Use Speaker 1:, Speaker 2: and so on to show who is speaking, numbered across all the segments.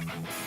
Speaker 1: ค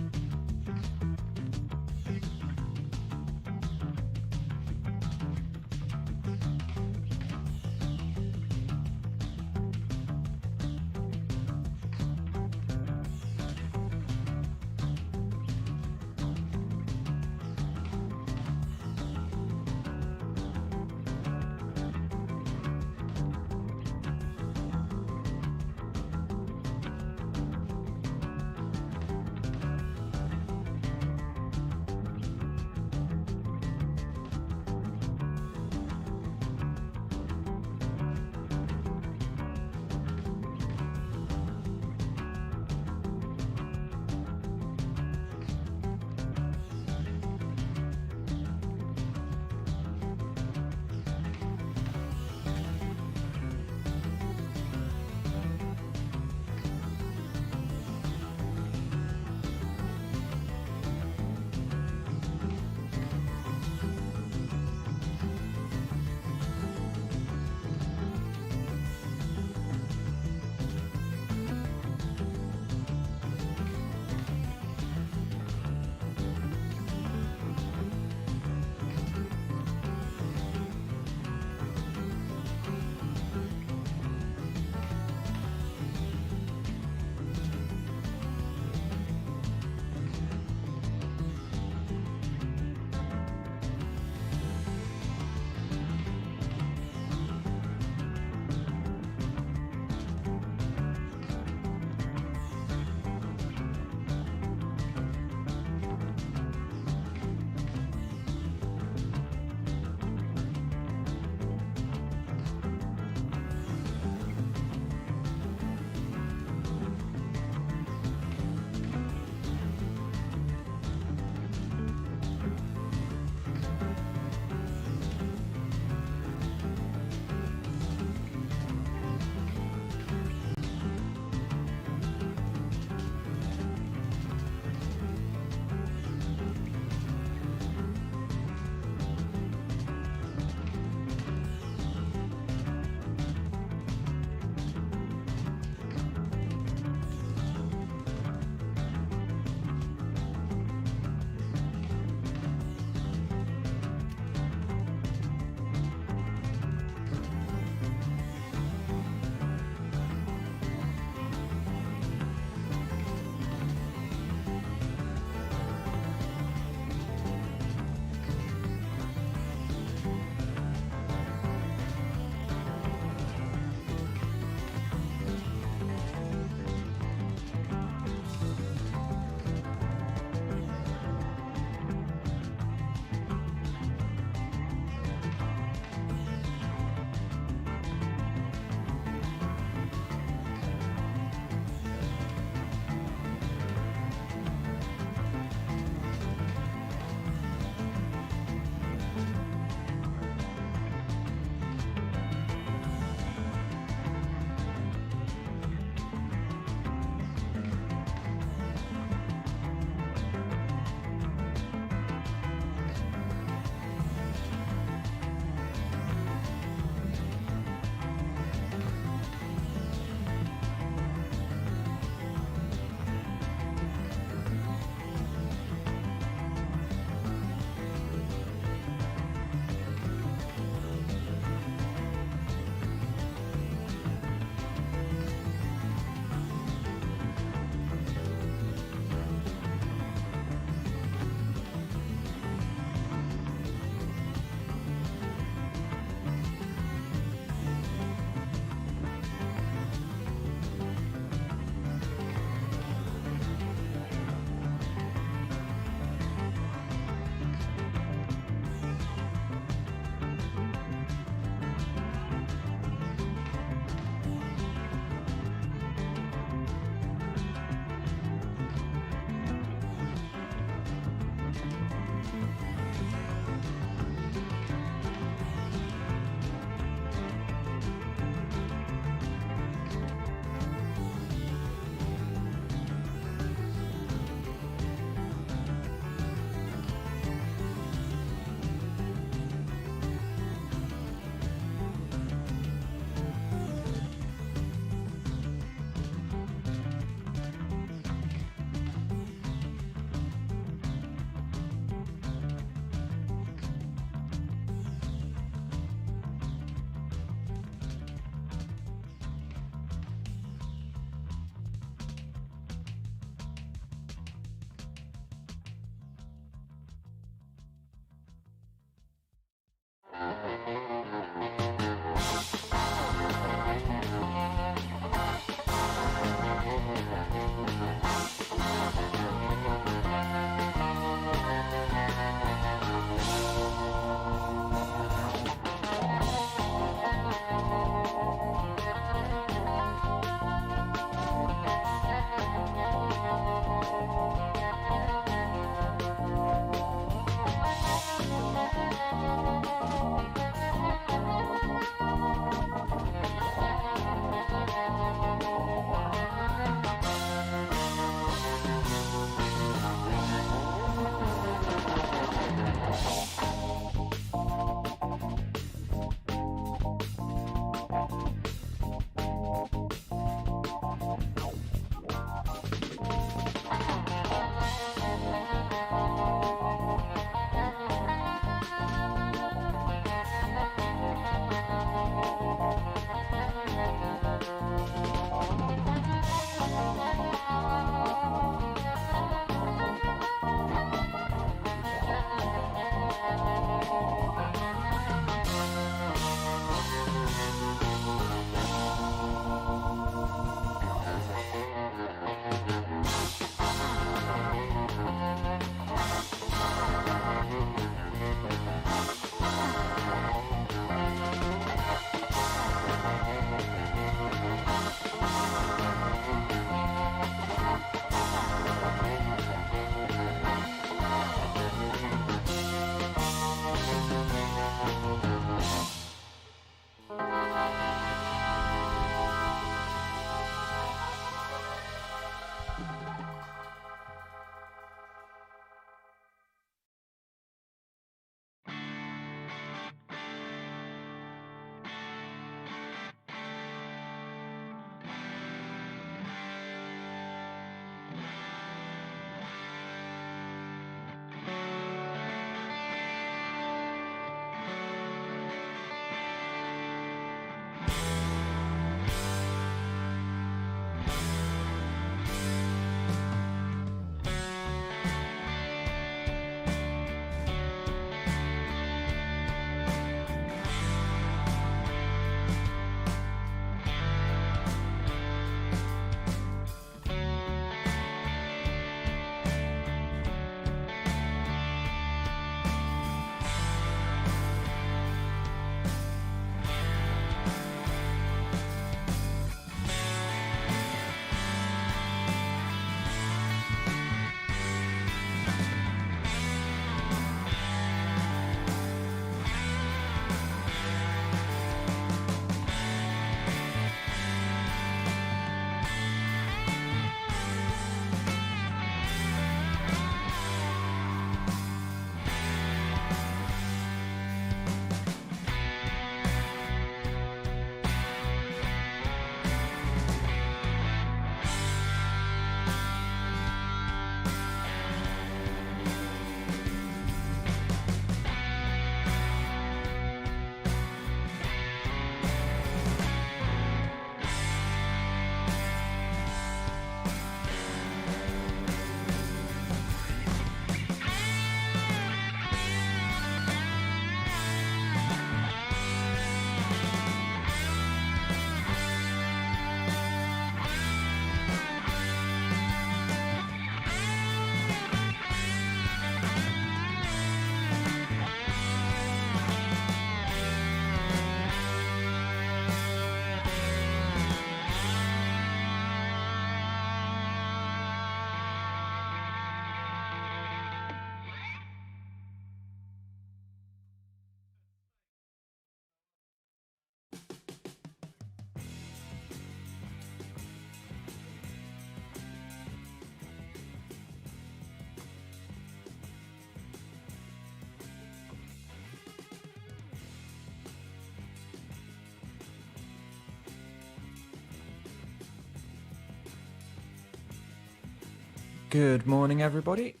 Speaker 1: Good morning, everybody.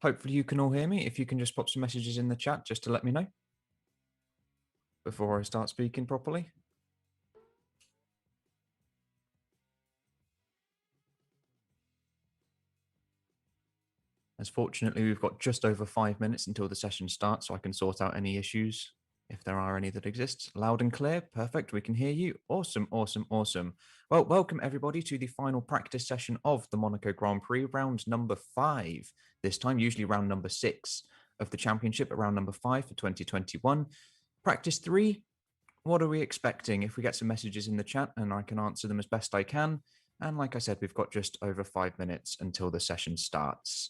Speaker 1: Hopefully you can all hear me. If you can just pop some messages in the chat just to let me know before I start speaking properly. As fortunately, we've got just over 5 minutes until the session starts, so I can sort out any issues if there are any that exist. Loud and clear. Perfect. We can hear you. Awesome, awesome, awesome. Well, welcome everybody to the final practice session of the Monaco Grand Prix, round number 5. This time, usually round number 6 of the championship, but round number 5 for 2021. Practice 3. What are we expecting? If we get some messages in the chat and I can answer them as best I can. And like I said, we've got just over 5 minutes until the session starts.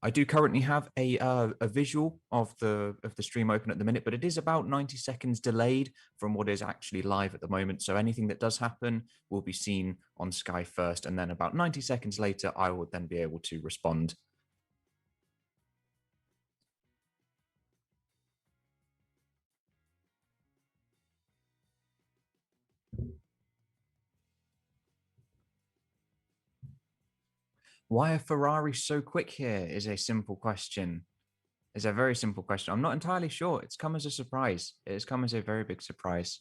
Speaker 1: I do currently have a visual of the stream open at the minute, but it is about 90 seconds delayed from what is actually live at the moment. So anything that does happen will be seen on Sky first, and then about 90 seconds later, I will then be able to respond. Why are Ferrari so quick here is a simple question. It's a very simple question. I'm not entirely sure. It's come as a surprise. It has come as a very big surprise.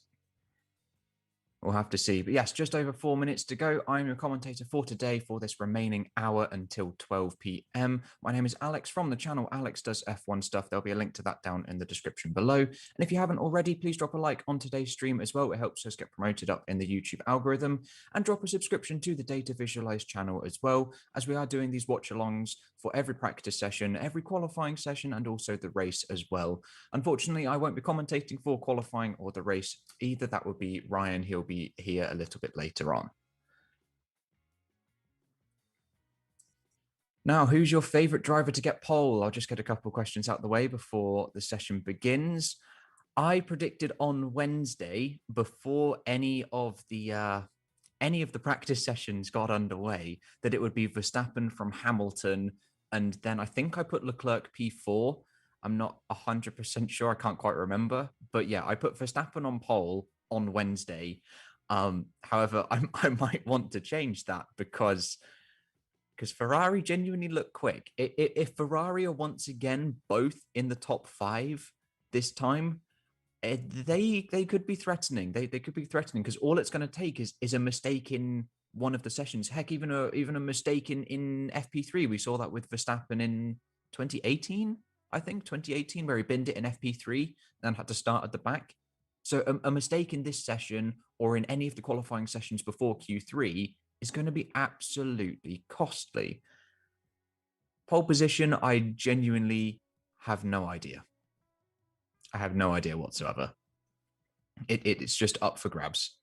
Speaker 1: We'll have to see. But yes, just over 4 minutes to go. I'm your commentator for today for this remaining hour until 12 p.m. My name is Alex from the channel Alex Does F1 Stuff. There'll be a link to that down in the description below. And if you haven't already, please drop a like on today's stream as well. It helps us get promoted up in the YouTube algorithm. And drop a subscription to the Data Visualize channel as well, as we are doing these watch-alongs for every practice session, every qualifying session, and also the race as well. Unfortunately, I won't be commentating for qualifying or the race either. That would be Ryan. He'll be here a little bit later on. Now, who's your favorite driver to get pole? I'll just get a couple of questions out the way before the session begins. I predicted on Wednesday, before any of the practice sessions got underway, that it would be Verstappen from Hamilton, and then I think I put Leclerc P4. I'm not 100% sure. I can't quite remember, but yeah, I put Verstappen on pole on Wednesday. However, I might want to change that because Ferrari genuinely look quick. If Ferrari are once again both in the top 5 this time, they could be threatening. They could be threatening because all it's going to take is a mistake in one of the sessions. Heck, even a mistake in FP3. We saw that with Verstappen in 2018, I think 2018, where he binned it in FP3 and had to start at the back. So a mistake in this session or in any of the qualifying sessions before Q3 is going to be absolutely costly. Pole position, I genuinely have no idea. I have no idea whatsoever. It's just up for grabs.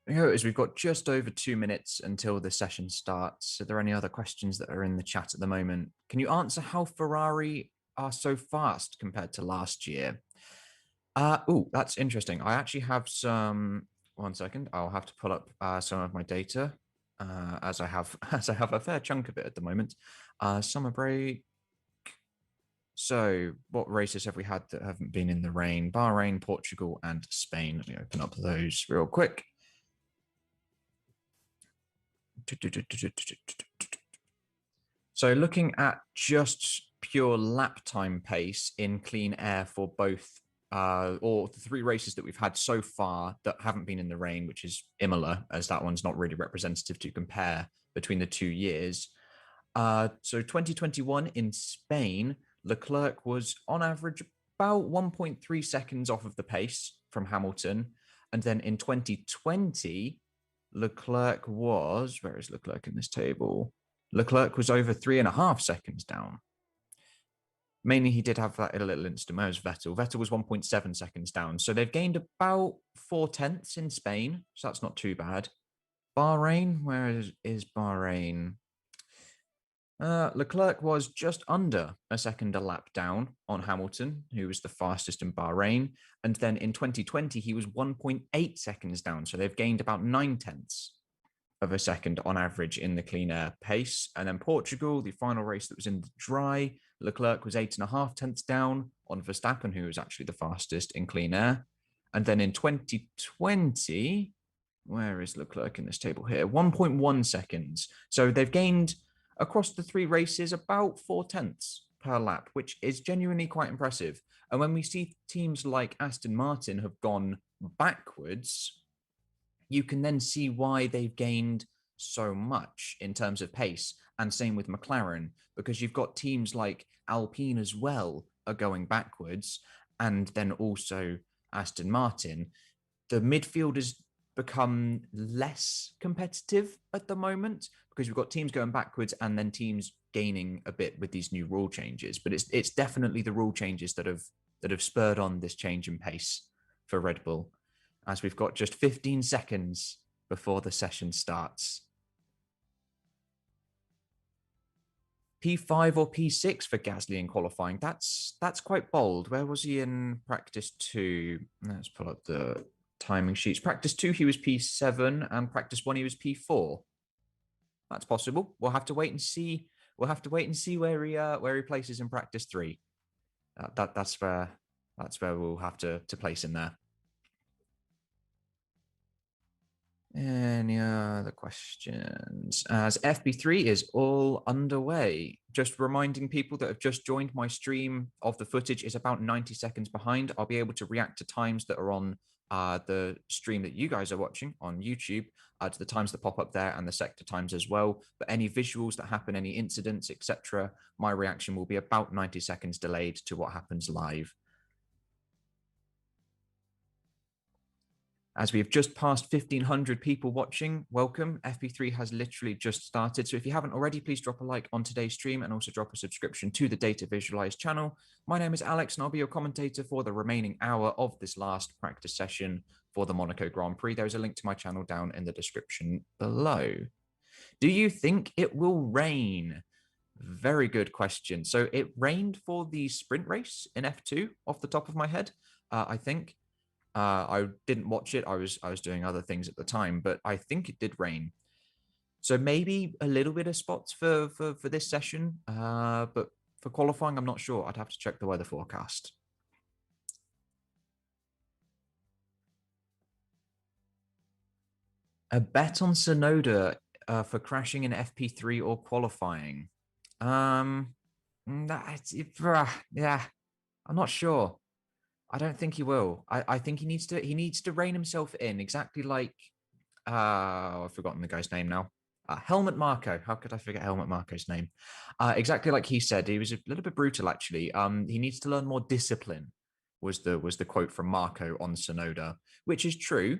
Speaker 1: Here is we've got just over 2 minutes until the session starts. Are there any other questions that are in the chat at the moment? Can you answer how Ferrari are so fast compared to last year? Oh, that's interesting. I actually have some. 1 second. I'll have to pull up some of my data as I have a fair chunk of it at the moment. Summer break. So what races have we had that haven't been in the rain? Bahrain, Portugal, and Spain. Let me open up those real quick. So looking at just pure lap time pace in clean air for both or the 3 races that we've had so far that haven't been in the rain, which is Imola, as that one's not really representative to compare between the 2 years. So 2021 in Spain, Leclerc was on average about 1.3 seconds off of the pace from Hamilton. And then in 2020, Leclerc was, where is Leclerc in this table? Leclerc was over 3.5 seconds down. Mainly, he did have that in a little instant. Where was Vettel? Vettel was 1.7 seconds down. So they've gained about 0.4 in Spain. So that's not too bad. Bahrain, where is Bahrain? Leclerc was just under a second a lap down on Hamilton, who was the fastest in Bahrain. And then in 2020, he was 1.8 seconds down. So they've gained about 0.9 of a second on average in the clean air pace. And then Portugal, the final race that was in the dry, Leclerc was 8.5 tenths down on Verstappen, who was actually the fastest in clean air. And then in 2020, where is Leclerc in this table here? 1.1 seconds. So they've gained across the 3 races about 4/10 per lap, which is genuinely quite impressive. And when we see teams like Aston Martin have gone backwards, you can then see why they've gained so much in terms of pace. And same with McLaren, because you've got teams like Alpine as well are going backwards, and then also Aston Martin. The midfield has become less competitive at the moment because we've got teams going backwards and then teams gaining a bit with these new rule changes. But it's definitely the rule changes that have spurred on this change in pace for Red Bull, as we've got just 15 seconds before the session starts. P5 or P6 for Gasly in qualifying. That's quite bold. Where was he in practice 2? Let's pull up the timing sheets. Practice 2, he was P7, and practice 1, he was P4. That's possible. We'll have to wait and see. We'll have to wait and see where he places in practice 3. That's where we'll have to place him there. Any other questions? As FP3 is all underway, just reminding people that have just joined, my stream of the footage is about 90 seconds behind. I'll be able to react to times that are on the stream that you guys are watching on YouTube, to the times that pop up there and the sector times as well. But any visuals that happen, any incidents, etc., my reaction will be about 90 seconds delayed to what happens live. As we've just passed 1,500 people watching, welcome. FP3 has literally just started. So if you haven't already, please drop a like on today's stream and also drop a subscription to the Data Visualize channel. My name is Alex and I'll be your commentator for the remaining hour of this last practice session for the Monaco Grand Prix. There's a link to my channel down in the description below. Do you think it will rain? Very good question. So it rained for the sprint race in F2 off the top of my head, I think. I didn't watch it. I was doing other things at the time, but I think it did rain. So maybe a little bit of spots for this session, but for qualifying, I'm not sure. I'd have to check the weather forecast. A bet on Tsunoda for crashing in FP3 or qualifying. Yeah, I'm not sure. I don't think he will. I think he needs to rein himself in, exactly like I've forgotten the guy's name now. Helmut Marko. How could I forget Helmut Marko's name? Exactly like he said, he was a little bit brutal actually. He needs to learn more discipline. Was the quote from Marko on Tsunoda, which is true,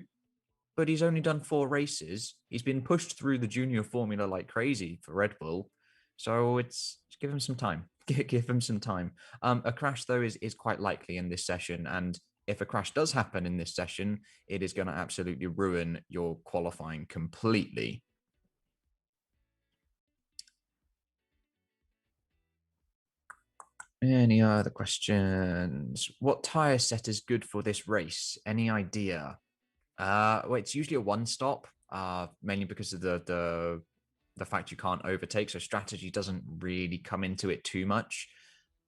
Speaker 1: but he's only done 4 races. He's been pushed through the junior formula like crazy for Red Bull, so it's give him some time. Give him some time. A crash, though, is quite likely in this session. And if a crash does happen in this session, it is going to absolutely ruin your qualifying completely. Any other questions? What tire set is good for this race? Any idea? Well, it's usually a 1-stop, mainly because of the fact you can't overtake. So strategy doesn't really come into it too much.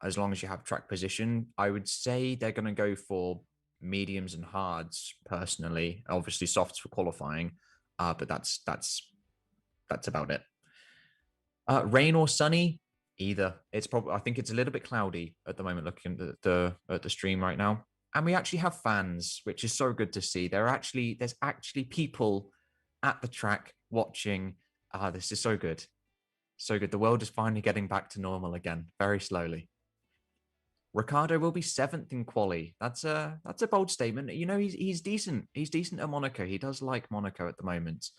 Speaker 1: As long as you have track position, I would say they're going to go for mediums and hards personally. Obviously softs for qualifying, but that's about it. Rain or sunny, either. It's probably, I think it's a little bit cloudy at the moment looking at the stream right now. And we actually have fans, which is so good to see. There's actually people at the track watching. This is so good. So good. The world is finally getting back to normal again, very slowly. Ricardo will be 7th in quali. That's a bold statement. You know, he's decent. He's decent at Monaco. He does like Monaco at the moment.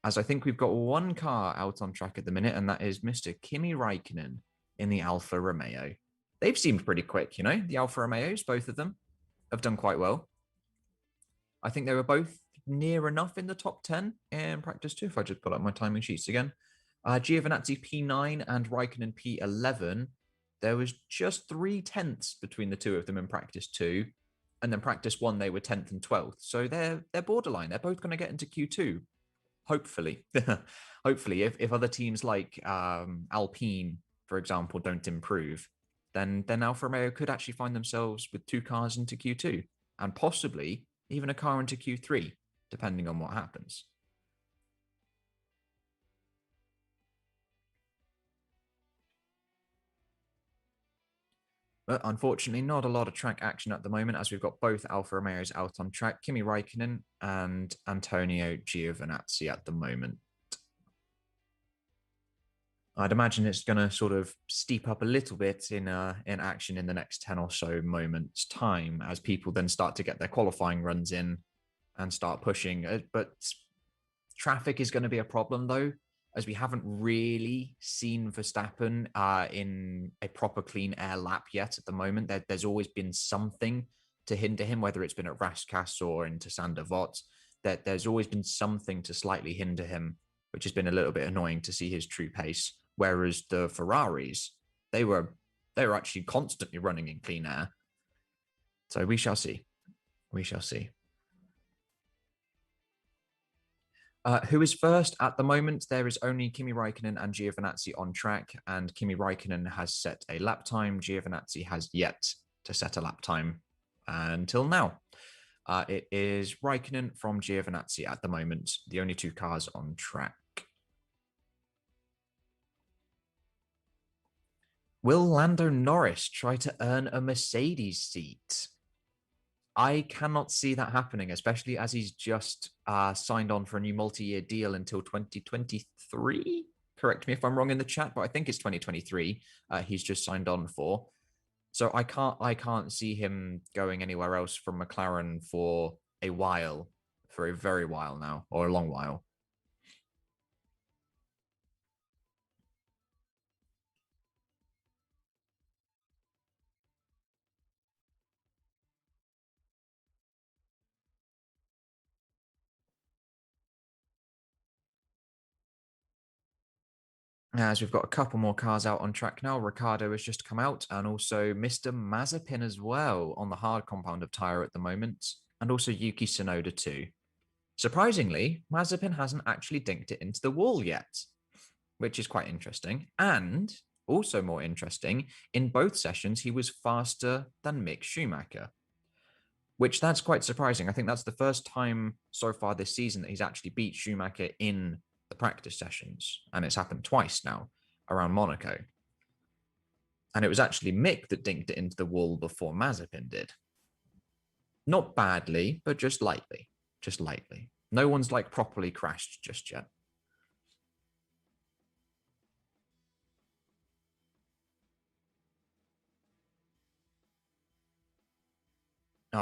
Speaker 1: As I think we've got 1 car out on track at the minute, and that is Mr. Kimi Raikkonen in the Alfa Romeo. They've seemed pretty quick, you know, the Alfa Romeos, both of them have done quite well. I think they were both near enough in the top 10 in practice 2, if I just pull up my timing sheets again. Giovinazzi P9 and Raikkonen P11. There was just 3/10 between the 2 of them in practice 2. And then practice 1, they were 10th and 12th. So they're borderline. They're both going to get into Q2. Hopefully. Hopefully, if other teams like Alpine, for example, don't improve. then Alfa Romeo could actually find themselves with 2 cars into Q2 and possibly even a car into Q3, depending on what happens. But unfortunately, not a lot of track action at the moment, as we've got both Alfa Romeos out on track, Kimi Raikkonen and Antonio Giovinazzi at the moment. I'd imagine it's going to sort of steep up a little bit in action in the next 10 or so moments time as people then start to get their qualifying runs in and start pushing. But traffic is going to be a problem though, as we haven't really seen Verstappen in a proper clean air lap yet at the moment. There's always been something to hinder him, whether it's been at Raskas or into Sander Vot. There's always been something to slightly hinder him, which has been a little bit annoying to see his true pace. Whereas the Ferraris, they were actually constantly running in clean air. So we shall see. We shall see. Who is first at the moment? There is only Kimi Raikkonen and Giovinazzi on track, and Kimi Raikkonen has set a lap time. Giovinazzi has yet to set a lap time until now. It is Raikkonen from Giovinazzi at the moment, the only 2 cars on track. Will Lando Norris try to earn a Mercedes seat? I cannot see that happening, especially as he's just signed on for a new multi-year deal until 2023. Correct me if I'm wrong in the chat, but I think it's 2023. He's just signed on for. So I can't see him going anywhere else from McLaren for a while, for a very while now, or a long while. As we've got a couple more cars out on track now, Ricciardo has just come out, and also Mr. Mazepin as well on the hard compound of tyre at the moment, and also Yuki Tsunoda too. Surprisingly, Mazepin hasn't actually dinked it into the wall yet, which is quite interesting. And also more interesting, in both sessions, he was faster than Mick Schumacher, which that's quite surprising. I think that's the first time so far this season that he's actually beat Schumacher in the practice sessions, and it's happened twice now around Monaco. And it was actually Mick that dinked it into the wall before Mazepin did. Not badly, but just lightly. Just lightly. No one's like properly crashed just yet.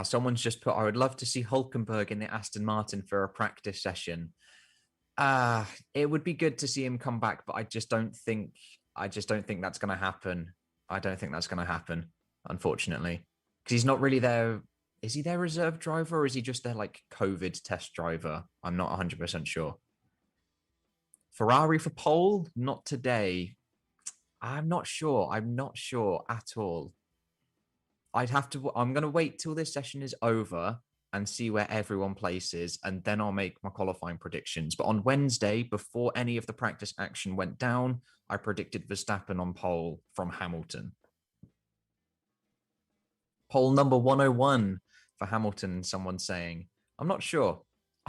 Speaker 1: Someone's just put, I would love to see Hulkenberg in the Aston Martin for a practice session. It would be good to see him come back, but I just don't think that's going to happen. I don't think that's going to happen, unfortunately, because he's not really there. Is he their reserve driver, or is he just their like COVID test driver? I'm not 100% sure. Ferrari for pole? Not today. I'm not sure. I'm not sure at all. I'm going to wait till this session is over and see where everyone places, and then I'll make my qualifying predictions. But on Wednesday, before any of the practice action went down, I predicted Verstappen on pole from Hamilton. Pole number 101 for Hamilton, someone's saying. I'm not sure.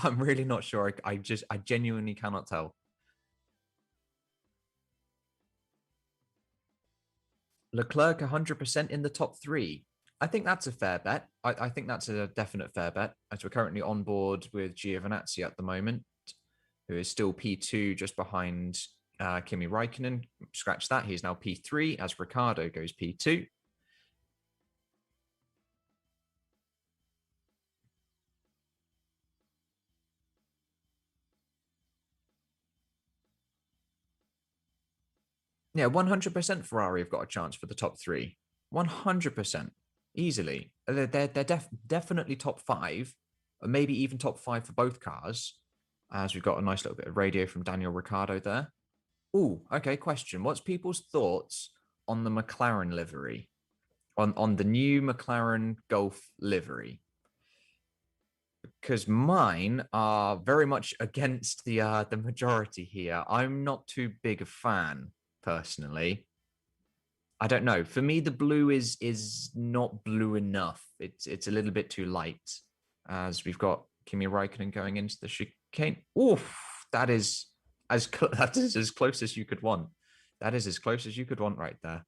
Speaker 1: I'm really not sure. I genuinely cannot tell. Leclerc 100% in the top 3. I think that's a fair bet. I think that's a definite fair bet, as we're currently on board with Giovinazzi at the moment, who is still P2 just behind Kimi Raikkonen. Scratch that. He's now P3 as Ricciardo goes P2. Yeah, 100% Ferrari have got a chance for the top 3. 100%. Easily. They're definitely top 5, or maybe even top 5 for both cars, as we've got a nice little bit of radio from Daniel Ricciardo there. Oh, okay, question. What's people's thoughts on the McLaren livery? On the new McLaren Golf livery? Because mine are very much against the majority here. I'm not too big a fan, personally. I don't know. For me, the blue is not blue enough. It's a little bit too light, as we've got Kimi Raikkonen going into the chicane. Oof, that is that is as close as you could want. That is as close as you could want right there,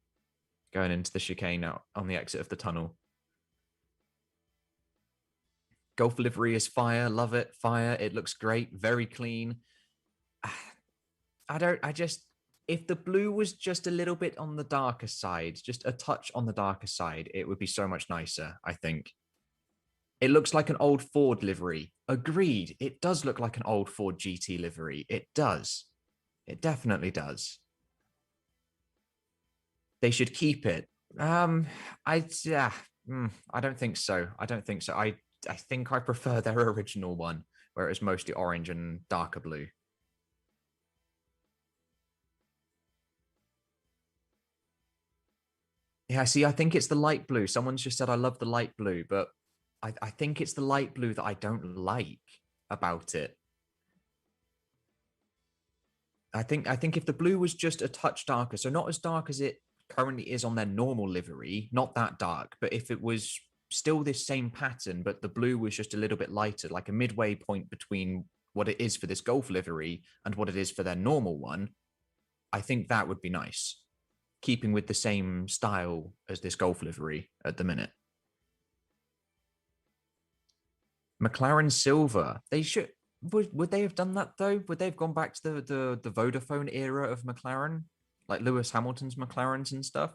Speaker 1: going into the chicane out on the exit of the tunnel. Golf livery is fire. Love it. Fire. It looks great. Very clean. I just, if the blue was just a little bit on the darker side, just a touch on the darker side, it would be so much nicer, I think. It looks like an old Ford livery. Agreed. It does look like an old Ford GT livery. It does. It definitely does. They should keep it. Yeah, I don't think so. I don't think so. I think I prefer their original one, where it was mostly orange and darker blue. Yeah, see, I think it's the light blue. Someone's just said I love the light blue, but I think it's the light blue that I don't like about it. I think if the blue was just a touch darker, so not as dark as it currently is on their normal livery, not that dark, but if it was still this same pattern, but the blue was just a little bit lighter, like a midway point between what it is for this golf livery and what it is for their normal one, I think that would be nice, keeping with the same style as this golf livery at the minute. McLaren silver. They should. Would they have done that though? Would they have gone back to the Vodafone era of McLaren, like Lewis Hamilton's McLarens and stuff?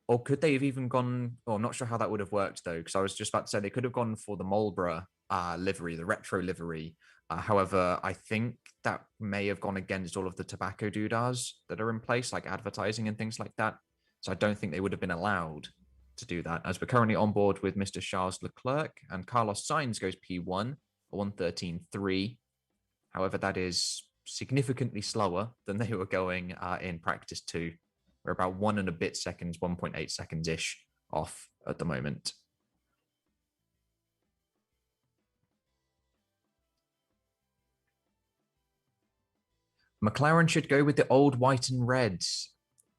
Speaker 1: Or could they have even gone? Oh, I'm not sure how that would have worked though, because I was just about to say they could have gone for the Marlboro livery, the retro livery. However, I think that may have gone against all of the tobacco doodahs that are in place, like advertising and things like that. So I don't think they would have been allowed to do that, as we're currently on board with Mr. Charles Leclerc, and Carlos Sainz goes P1, a 1:13.3. However, that is significantly slower than they were going in practice two. We're about 1 and a bit seconds, 1.8 seconds ish off at the moment. McLaren should go with the old white and red.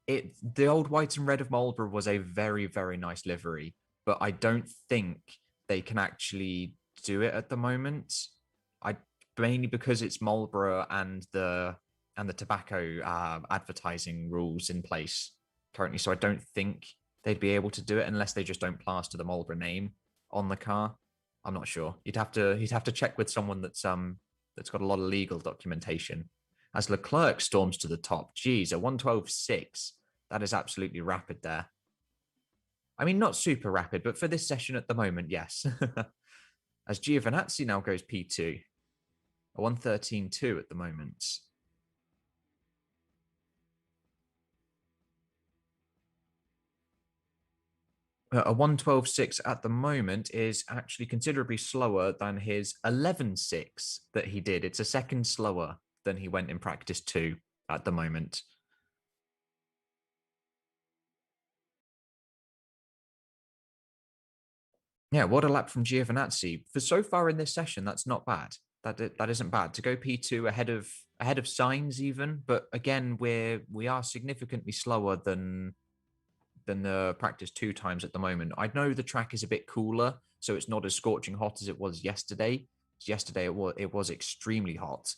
Speaker 1: The old white and red of Marlboro was a very, very nice livery, but I don't think they can actually do it at the moment. I Mainly because it's Marlboro and the tobacco advertising rules in place currently. So I don't think they'd be able to do it unless they just don't plaster the Marlboro name on the car. I'm not sure. You'd have to check with someone that's got a lot of legal documentation. As Leclerc storms to the top, geez, a 1:12.6. That is absolutely rapid there. I mean, not super rapid, but for this session at the moment, yes. As Giovinazzi now goes P2, a 1:13.2 at the moment. A 1:12.6 at the moment is actually considerably slower than his 11.6 that he did. It's a second slower than he went in practice two at the moment. Yeah, what a lap from Giovinazzi. For so far in this session, that's not bad. That isn't bad. To go P2 ahead of Sainz even, but again, we are significantly slower than the practice two times at the moment. I know the track is a bit cooler, so it's not as scorching hot as it was yesterday. Yesterday it was extremely hot.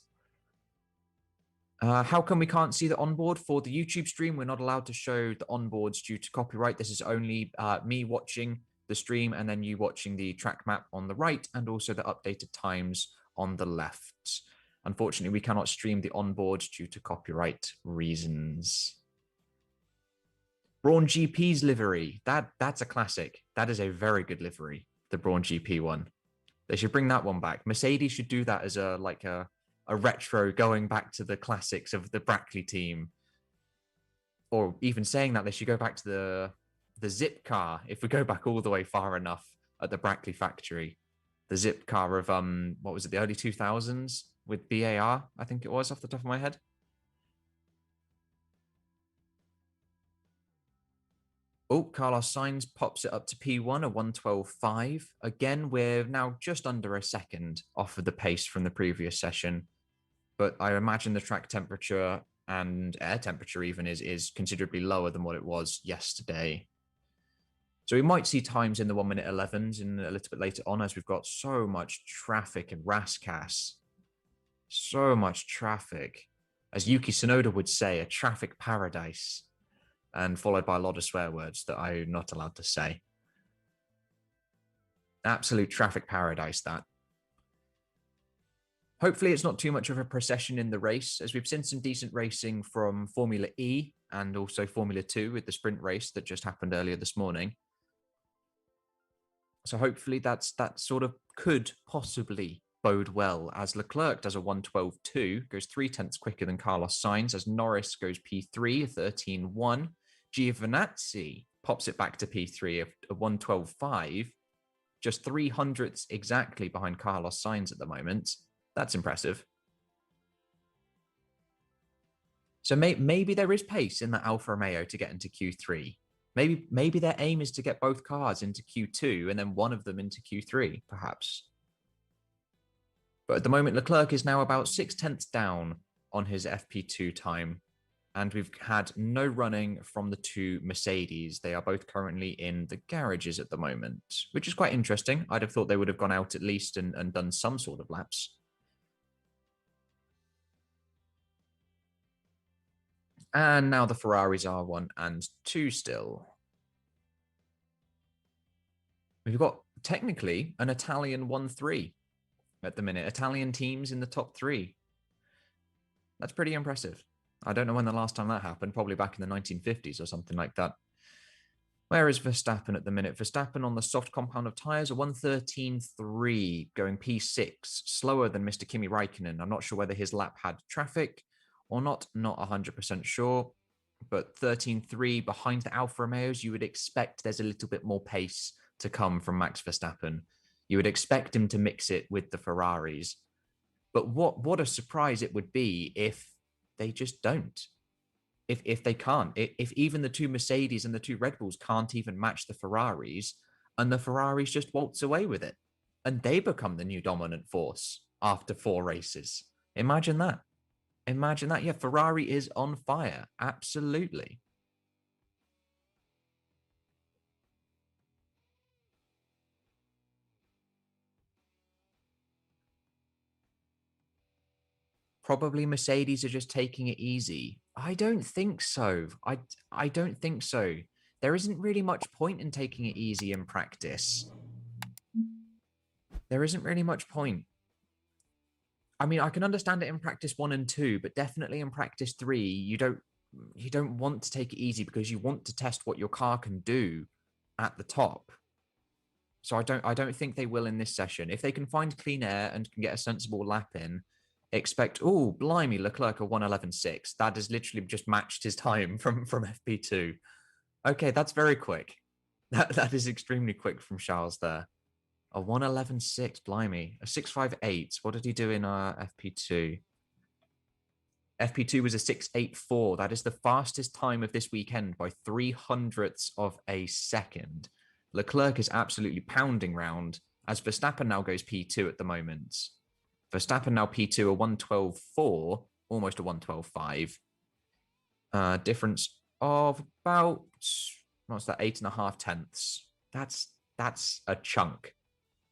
Speaker 1: How come we can't see the onboard for the YouTube stream? We're not allowed to show the onboards due to copyright. This is only me watching the stream and then you watching the track map on the right and also the updated times on the left. Unfortunately, we cannot stream the onboard due to copyright reasons. Brawn GP's livery. That's a classic. That is a very good livery, the Brawn GP one. They should bring that one back. Mercedes should do that as a retro going back to the classics of the Brackley team. Or even saying that, they should go back to the Zip car if we go back all the way far enough at the Brackley factory. The Zip car of what was it, the early 2000s with BAR, I think it was, off the top of my head. Oh, Carlos Sainz pops it up to P1, a 1:12.5. Again, we're now just under a second off of the pace from the previous session. But I imagine the track temperature and air temperature even is considerably lower than what it was yesterday. So we might see times in the 1 minute 11s in a little bit later on, as we've got so much traffic in Rascasse. So much traffic. As Yuki Tsunoda would say, a traffic paradise. And followed by a lot of swear words that I'm not allowed to say. Absolute traffic paradise, that. Hopefully it's not too much of a procession in the race, as we've seen some decent racing from Formula E and also Formula 2 with the sprint race that just happened earlier this morning. So hopefully that sort of could possibly bode well, as Leclerc does a 1:12.2, goes 3/10 quicker than Carlos Sainz, as Norris goes P3, a 13:1. Giovinazzi pops it back to P3, a 1:12.5, just 300ths exactly behind Carlos Sainz at the moment. That's impressive. So maybe there is pace in that Alfa Romeo to get into Q3. Maybe their aim is to get both cars into Q2 and then one of them into Q3, perhaps. But at the moment, Leclerc is now about 6/10 down on his FP2 time. And we've had no running from the two Mercedes. They are both currently in the garages at the moment, which is quite interesting. I'd have thought they would have gone out at least and done some sort of laps. And now the Ferraris are 1 and 2 still. We've got technically an Italian 1-3 at the minute. Italian teams in the top 3. That's pretty impressive. I don't know when the last time that happened, probably back in the 1950s or something like that. Where is Verstappen at the minute? Verstappen on the soft compound of tyres, a 1:13.3, going P6, slower than Mr. Kimi Räikkönen. I'm not sure whether his lap had traffic or not 100% sure, but 13.3 behind the Alfa Romeos. You would expect there's a little bit more pace to come from Max Verstappen. You would expect him to mix it with the Ferraris. But what a surprise it would be if they just don't. If they can't, if even the two Mercedes and the two Red Bulls can't even match the Ferraris, and the Ferraris just waltz away with it, and they become the new dominant force after 4 races. Imagine that. Imagine that. Yeah, Ferrari is on fire. Absolutely. Probably Mercedes are just taking it easy. I don't think so. I don't think so. There isn't really much point in taking it easy in practice. There isn't really much point. I mean, I can understand it in practice 1 and 2, but definitely in practice 3, you don't want to take it easy because you want to test what your car can do at the top. So I don't think they will in this session. If they can find clean air and can get a sensible lap in, expect, oh, blimey, Leclerc a 1:11.6. That has literally just matched his time from FP2. Okay, that's very quick. That is extremely quick from Charles there. A 1:11.6, blimey. A 6:58. What did he do in FP2? FP2 was a 6:84. That is the fastest time of this weekend by 300ths of a second. Leclerc is absolutely pounding round, as Verstappen now goes P2 at the moment. Verstappen now P2, a 1:12.4, almost a 1:12.5. Difference of about, what's that, 8.5 tenths. That's a chunk.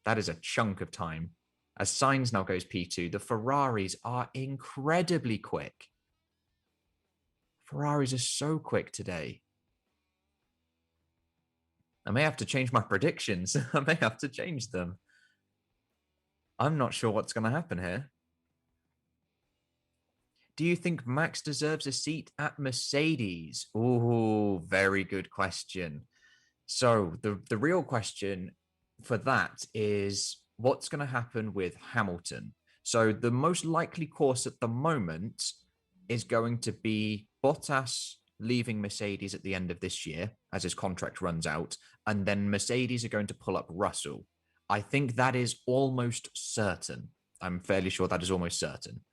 Speaker 1: That is a chunk of time. As Sainz now goes P2, the Ferraris are incredibly quick. Ferraris are so quick today. I may have to change my predictions. I may have to change them. I'm not sure what's going to happen here. Do you think Max deserves a seat at Mercedes? Oh, very good question. So the real question for that is what's going to happen with Hamilton? So the most likely course at the moment is going to be Bottas leaving Mercedes at the end of this year as his contract runs out, and then Mercedes are going to pull up Russell. I think that is almost certain. I'm fairly sure that is almost certain.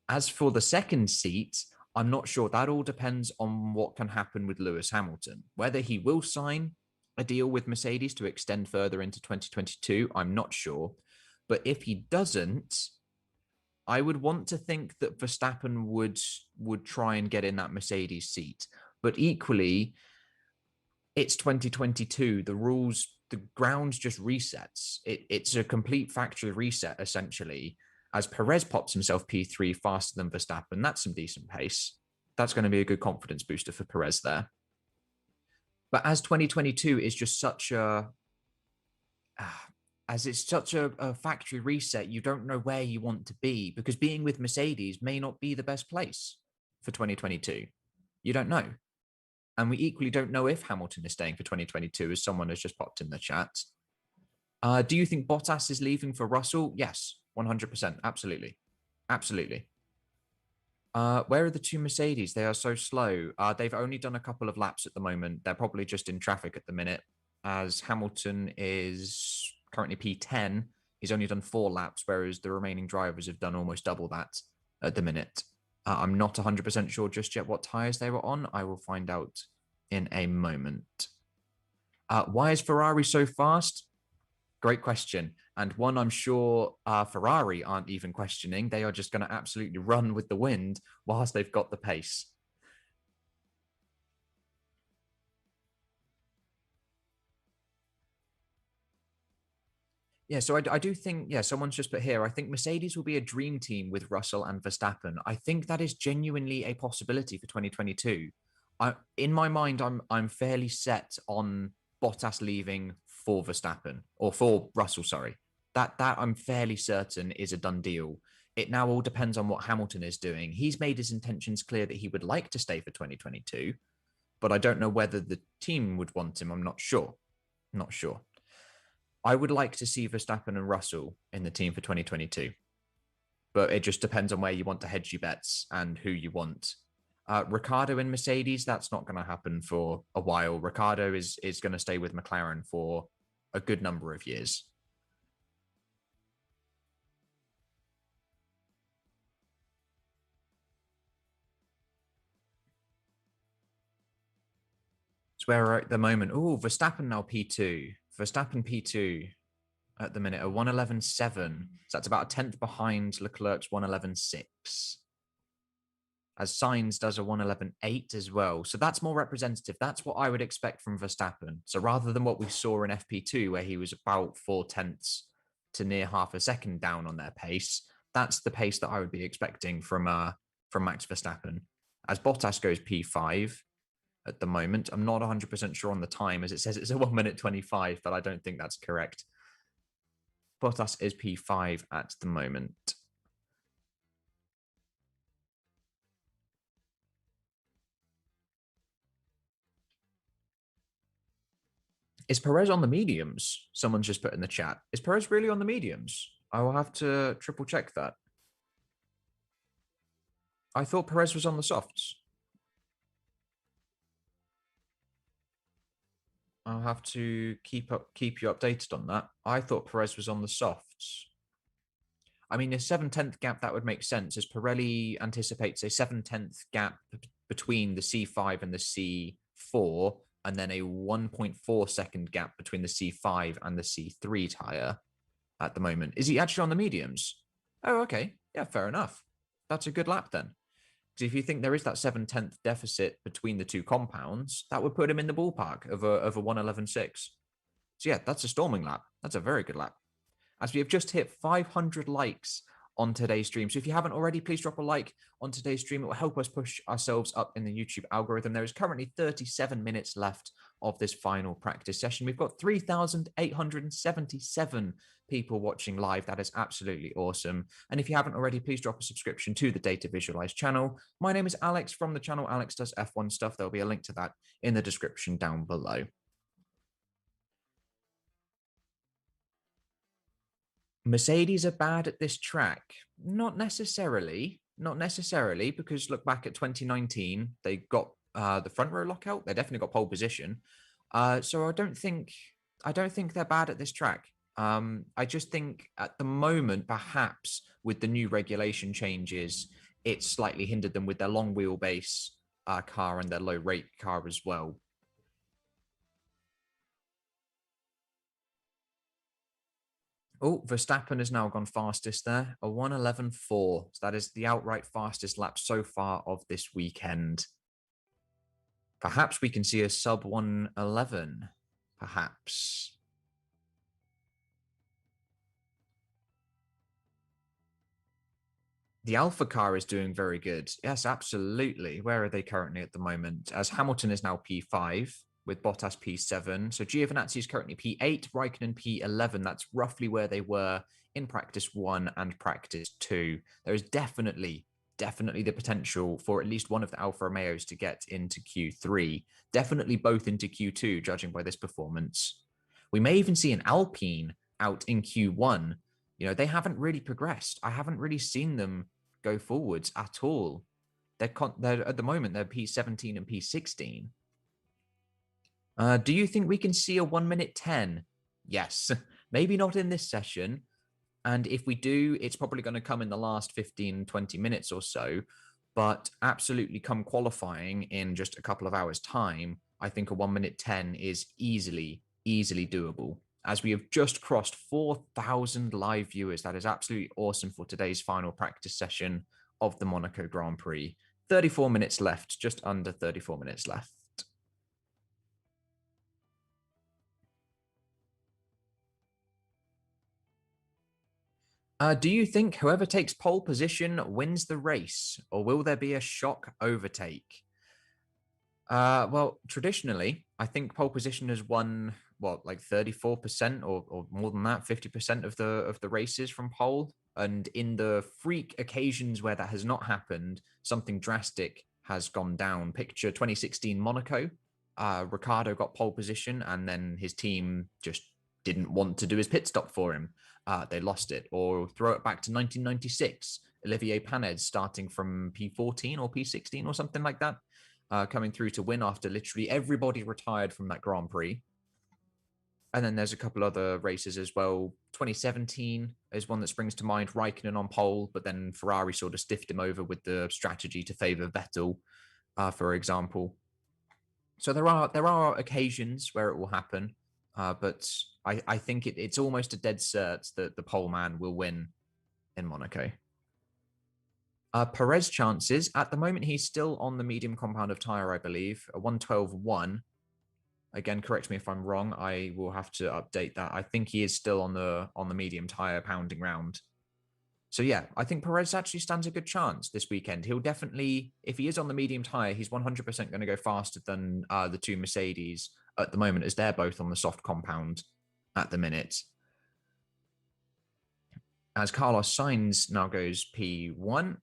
Speaker 1: As for the second seat, I'm not sure. That all depends on what can happen with Lewis Hamilton. Whether he will sign a deal with Mercedes to extend further into 2022, I'm not sure. But if he doesn't, I would want to think that Verstappen would try and get in that Mercedes seat, but equally, it's 2022. The rules, the grounds just resets. It's a complete factory reset essentially. As Perez pops himself P3 faster than Verstappen, that's some decent pace. That's going to be a good confidence booster for Perez there. But as 2022 is just such a as it's such a factory reset, you don't know where you want to be, because being with Mercedes may not be the best place for 2022. You don't know. And we equally don't know if Hamilton is staying for 2022, as someone has just popped in the chat. Do you think Bottas is leaving for Russell? Yes, 100%. Absolutely. Absolutely. Where are the two Mercedes? They are so slow. They've only done a couple of laps at the moment. They're probably just in traffic at the minute, as Hamilton is currently P10. He's only done 4 laps, whereas the remaining drivers have done almost double that at the minute. I'm not 100% sure just yet what tyres they were on. I will find out in a moment. Why is Ferrari so fast? Great question. And one I'm sure Ferrari aren't even questioning. They are just going to absolutely run with the wind whilst they've got the pace. Yeah, so I do think, yeah, someone's just put here, I think Mercedes will be a dream team with Russell and Verstappen. I think that is genuinely a possibility for 2022. In my mind, I'm fairly set on Bottas leaving for Verstappen, or for Russell, sorry. That I'm fairly certain is a done deal. It now all depends on what Hamilton is doing. He's made his intentions clear that he would like to stay for 2022, but I don't know whether the team would want him. I'm not sure. Not sure. I would like to see Verstappen and Russell in the team for 2022, but it just depends on where you want to hedge your bets and who you want. Ricciardo and Mercedes, that's not going to happen for a while. Ricciardo is going to stay with McLaren for a good number of years. It's where we're at the moment. Oh, Verstappen now P2. Verstappen P2 at the minute, a 111.7. So that's about a tenth behind Leclerc's 111.6. As Sainz does a 111.8 as well. So that's more representative. That's what I would expect from Verstappen. So rather than what we saw in FP2, where he was about 4 tenths to near half a second down on their pace, that's the pace that I would be expecting from Max Verstappen. As Bottas goes P5 at the moment, I'm not 100% sure on the time, as it says it's a 1 minute 25, but I don't think that's correct. Bottas is P5 at the moment. Is Perez on the mediums? Someone's just put in the chat. Is Perez really on the mediums? I will have to triple check that. I thought Perez was on the softs. I'll have to keep you updated on that. I thought Perez was on the softs. I mean, a 7/10 gap, that would make sense, as Pirelli anticipates a 7/10 gap between the C5 and the C4, and then a 1.4 second gap between the C5 and the C3 tyre at the moment. Is he actually on the mediums? Oh, okay. Yeah, fair enough. That's a good lap then. Because if you think there is that 7/10 deficit between the two compounds, that would put him in the ballpark of a 111.6. So yeah, that's a storming lap. That's a very good lap. As we have just hit 500 likes on today's stream. So if you haven't already, please drop a like on today's stream. It will help us push ourselves up in the YouTube algorithm. There is currently 37 minutes left of this final practice session. We've got 3,877 people watching live. That is absolutely awesome. And if you haven't already, please drop a subscription to the Data Visualize channel. My name is Alex from the channel Alex Does F1 Stuff. There'll be a link to that in the description down below. Mercedes are bad at this track. Not necessarily, because look back at 2019, they got the front row lockout. They definitely got pole position. So I don't think they're bad at this track. I just think at the moment, perhaps with the new regulation changes, it's slightly hindered them with their long wheelbase car and their low rate car as well. Oh, Verstappen has now gone fastest there, a 1:11.4. So that is the outright fastest lap so far of this weekend. Perhaps we can see a sub 1:11. Perhaps. The Alpha car is doing very good. Yes, absolutely. Where are they currently at the moment? As Hamilton is now P5 with Bottas P7. So Giovinazzi is currently P8, Raikkonen P11. That's roughly where they were in practice 1 and practice 2. There is definitely the potential for at least one of the Alfa Romeos to get into Q3. Definitely both into Q2, judging by this performance. We may even see an Alpine out in Q1. They haven't really progressed. I haven't really seen them go forwards at all. They're at the moment, they're P17 and P16. Do you think we can see a 1 minute 10? Yes, maybe not in this session. And if we do, it's probably going to come in the last 15, 20 minutes or so. But absolutely come qualifying in just a couple of hours' time, I think a 1 minute 10 is easily doable. As we have just crossed 4,000 live viewers. That is absolutely awesome for today's final practice session of the Monaco Grand Prix. 34 minutes left, just under 34 minutes left. Do you think whoever takes pole position wins the race, or will there be a shock overtake? Well, traditionally, I think pole position has won like 34% or more than that, 50% of the races from pole. And in the freak occasions where that has not happened, something drastic has gone down. Picture 2016 Monaco. Ricardo got pole position, and then his team just didn't want to do his pit stop for him. They lost it. Or throw it back to 1996. Olivier Panis starting from P14 or P16 or something like that. Coming through to win after literally everybody retired from that Grand Prix. And then there's a couple other races as well. 2017 is one that springs to mind. Raikkonen on pole, but then Ferrari sort of stiffed him over with the strategy to favor Vettel, for example. So there are occasions where it will happen, but I think it's almost a dead cert that the pole man will win in Monaco. Perez chances at the moment, he's still on the medium compound of tire, I believe, a 1:12.1. Again, correct me if I'm wrong. I will have to update that. I think he is still on the medium tire pounding round. So yeah, I think Perez actually stands a good chance this weekend. He'll definitely, if he is on the medium tire, he's 100% going to go faster than the two Mercedes at the moment, as they're both on the soft compound at the minute. As Carlos Sainz now goes P1,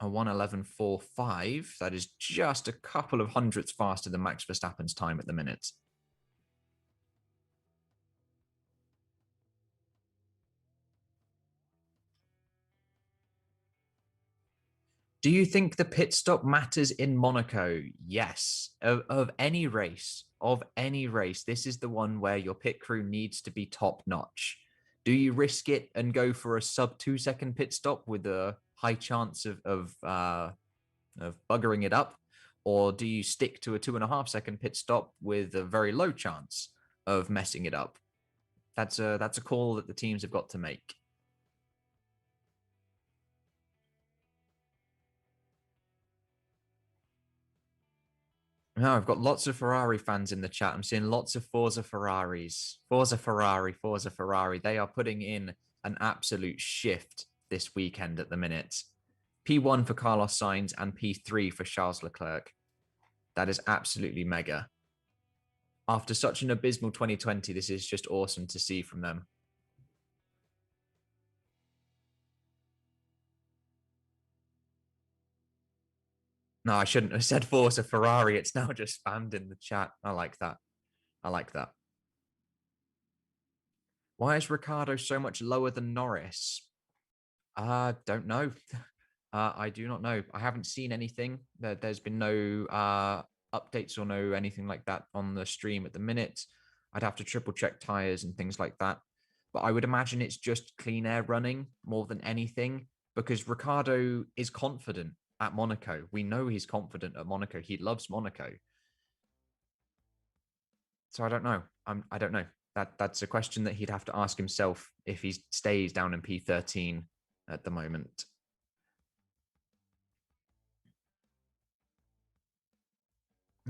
Speaker 1: a 1:11.45. That is just a couple of hundredths faster than Max Verstappen's time at the minute. Do you think the pit stop matters in Monaco? Yes. Of any race, this is the one where your pit crew needs to be top notch. Do you risk it and go for a sub 2 second pit stop with a high chance of buggering it up? Or do you stick to a 2.5 second pit stop with a very low chance of messing it up? That's a call that the teams have got to make. No, I've got lots of Ferrari fans in the chat. I'm seeing lots of Forza Ferraris. Forza Ferrari, Forza Ferrari. They are putting in an absolute shift this weekend at the minute. P1 for Carlos Sainz and P3 for Charles Leclerc. That is absolutely mega. After such an abysmal 2020, this is just awesome to see from them. No, I shouldn't have said Forza Ferrari. It's now just spammed in the chat. I like that. I like that. Why is Ricardo so much lower than Norris? Don't know. I do not know. I haven't seen anything. There's been no updates or no anything like that on the stream at the minute. I'd have to triple check tires and things like that. But I would imagine it's just clean air running more than anything, because Ricardo is confident at Monaco. We know he's confident at Monaco. He loves Monaco. So I don't know. I don't know. That's a question that he'd have to ask himself if he stays down in P13 at the moment.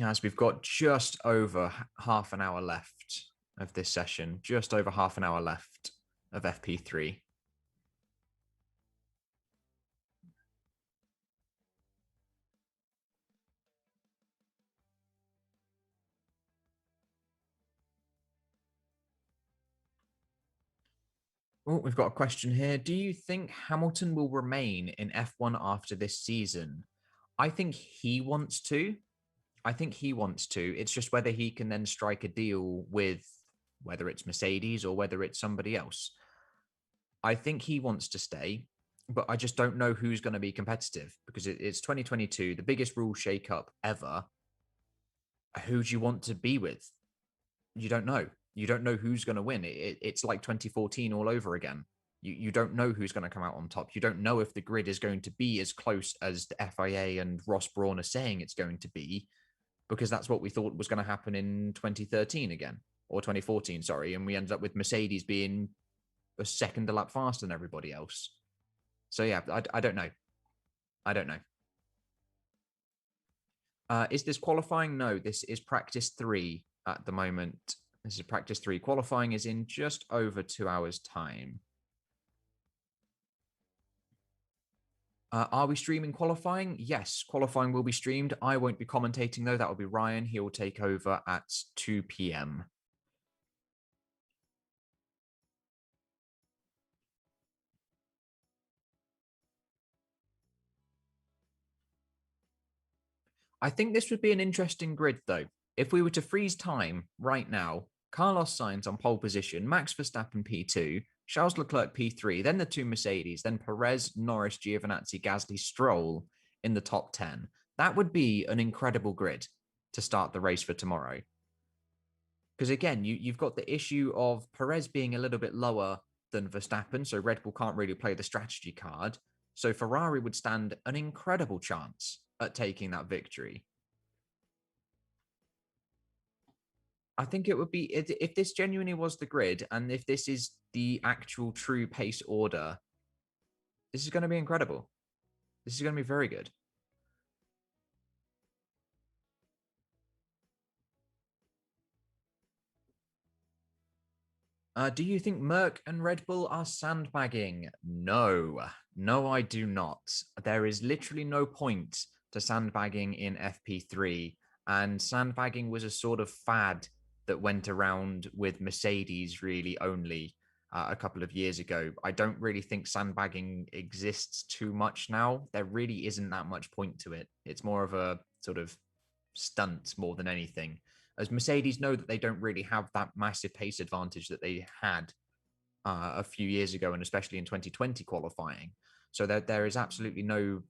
Speaker 1: As we've got just over half an hour left of this session, just over half an hour left of FP3. Oh, we've got a question here. Do you think Hamilton will remain in F1 after this season? I think he wants to. I think he wants to. It's just whether he can then strike a deal with whether it's Mercedes or whether it's somebody else. I think he wants to stay, but I just don't know who's going to be competitive because it's 2022, the biggest rule shakeup ever. Who do you want to be with? You don't know. You don't know who's going to win. It's like 2014 all over again. You don't know who's going to come out on top. You don't know if the grid is going to be as close as the FIA and Ross Brawn are saying it's going to be, because that's what we thought was going to happen in 2013 again, or 2014, sorry. And we ended up with Mercedes being a second a lap faster than everybody else. So yeah, I don't know. I don't know. Is this qualifying? No, this is practice 3 at the moment. This is practice 3. Qualifying is in just over 2 hours' time. Are we streaming qualifying? Yes, qualifying will be streamed. I won't be commentating though. That will be Ryan. He will take over at 2 p.m. I think this would be an interesting grid, though. If we were to freeze time right now, Carlos Sainz on pole position, Max Verstappen P2, Charles Leclerc P3, then the 2 Mercedes, then Perez, Norris, Giovinazzi, Gasly, Stroll in the top 10. That would be an incredible grid to start the race for tomorrow. Because again, you've got the issue of Perez being a little bit lower than Verstappen, so Red Bull can't really play the strategy card. So Ferrari would stand an incredible chance at taking that victory. I think it would be if this genuinely was the grid and if this is the actual true pace order, this is going to be incredible. This is going to be very good. Do you think Merck and Red Bull are sandbagging? No, no, I do not. There is literally no point to sandbagging in FP3. And sandbagging was a sort of fad that went around with Mercedes really only a couple of years ago. I don't really think sandbagging exists too much now. There really isn't that much point to it. It's more of a sort of stunt more than anything, as Mercedes know that they don't really have that massive pace advantage that they had a few years ago, and especially in 2020 qualifying. So there is absolutely no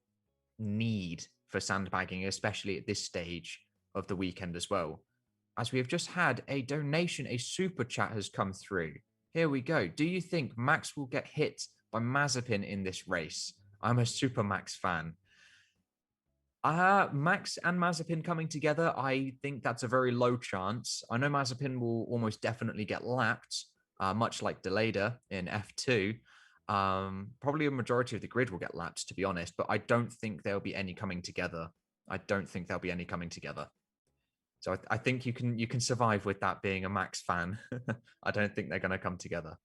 Speaker 1: need for sandbagging, especially at this stage of the weekend as well. As we have just had a donation, a super chat has come through. Here we go. Do you think Max will get hit by Mazepin in this race? I'm a Super Max fan. Max and Mazepin coming together, I think that's a very low chance. I know Mazepin will almost definitely get lapped, much like Deleda in F2. Probably a majority of the grid will get lapped, to be honest, but I don't think there'll be any coming together. I don't think there'll be any coming together. So I think you can survive with that being a Max fan. I don't think they're going to come together.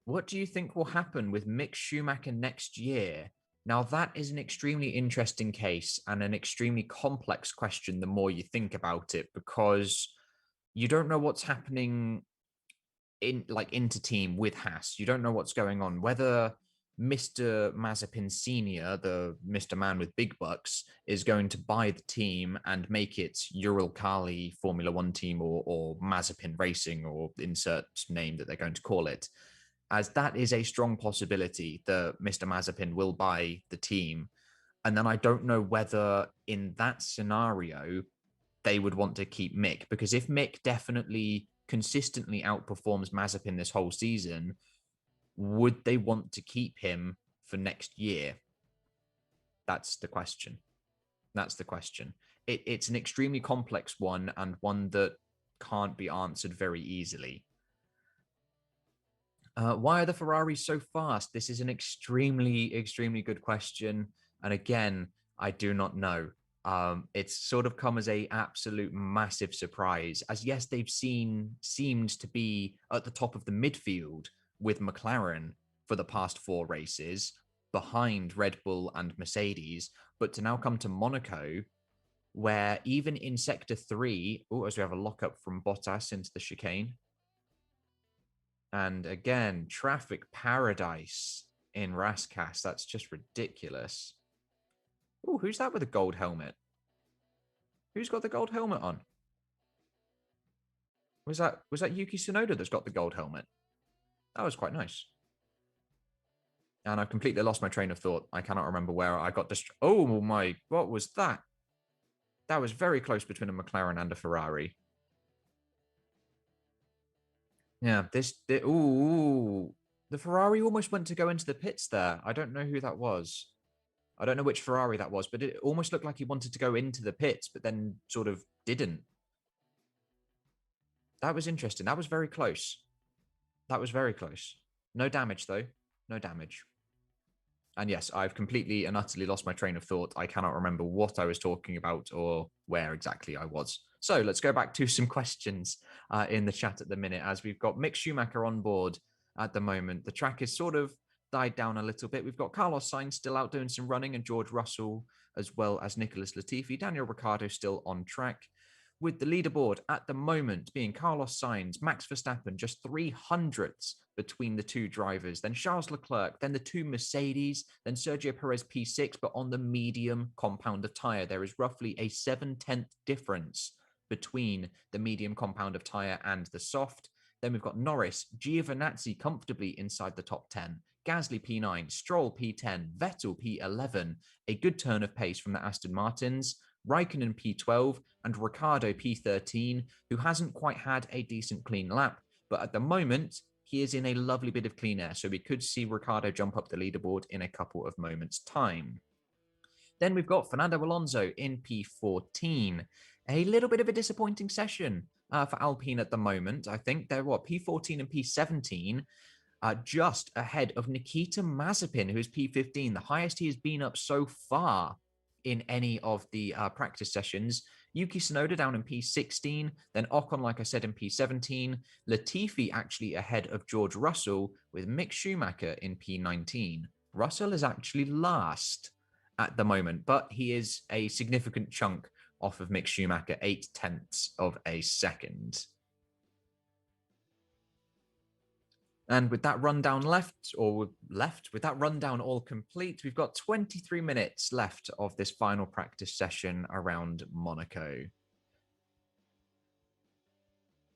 Speaker 1: What do you think will happen with Mick Schumacher next year? Now, that is an extremely interesting case and an extremely complex question the more you think about it, because you don't know what's happening in like inter team with Haas. You don't know what's going on, whether Mr. Mazepin Sr., the Mr. Man with big bucks, is going to buy the team and make it Uralkali Formula One team or Mazepin Racing or insert name that they're going to call it, as that is a strong possibility that Mr. Mazepin will buy the team. And then I don't know whether in that scenario they would want to keep Mick, because if Mick definitely consistently outperforms Mazepin this whole season, would they want to keep him for next year? That's the question. That's the question. It's an extremely complex one, and one that can't be answered very easily. Why are the Ferraris so fast? This is an extremely, extremely good question. And again, I do not know. It's sort of come as a absolute massive surprise, as yes, they've seemed to be at the top of the midfield with McLaren for the past 4 races, behind Red Bull and Mercedes, but to now come to Monaco, where even in Sector 3, as we have a lockup from Bottas into the chicane, and again, traffic paradise in Rascasse. That's just ridiculous. Oh, who's that with a gold helmet? Who's got the gold helmet on? Was that Yuki Tsunoda that's got the gold helmet? That was quite nice. And I've completely lost my train of thought. I cannot remember where I got oh my, what was that? That was very close between a McLaren and a Ferrari. Yeah, the Ferrari almost went to go into the pits there. I don't know who that was. I don't know which Ferrari that was, but it almost looked like he wanted to go into the pits, but then sort of didn't. That was interesting. That was very close. That was very close. No damage, though. No damage. And yes, I've completely and utterly lost my train of thought. I cannot remember what I was talking about or where exactly I was. So let's go back to some questions in the chat at the minute, as we've got Mick Schumacher on board at the moment. The track is sort of died down a little bit. We've got Carlos Sainz still out doing some running, and George Russell, as well as Nicholas Latifi. Daniel Ricciardo still on track, with the leaderboard at the moment being Carlos Sainz, Max Verstappen, just 300ths between the two drivers, then Charles Leclerc, then the two Mercedes, then Sergio Perez P6, but on the medium compound of tyre. There is roughly a 7/10 difference between the medium compound of tyre and the soft. Then we've got Norris, Giovinazzi comfortably inside the top 10, Gasly P9, Stroll P10, Vettel P11, a good turn of pace from the Aston Martins, Raikkonen P12, and Ricciardo P13, who hasn't quite had a decent clean lap, but at the moment, he is in a lovely bit of clean air, so we could see Ricciardo jump up the leaderboard in a couple of moments' time. Then we've got Fernando Alonso in P14. A little bit of a disappointing session for Alpine at the moment. I think they're P14 and P17, just ahead of Nikita Mazepin, who's P15, the highest he has been up so far in any of the practice sessions. Yuki Tsunoda down in P16, then Ocon, like I said, in P17. Latifi actually ahead of George Russell, with Mick Schumacher in P19. Russell is actually last at the moment, but he is a significant chunk off of Mick Schumacher, 0.8 of a second. And with that rundown with that rundown all complete, we've got 23 minutes left of this final practice session around Monaco.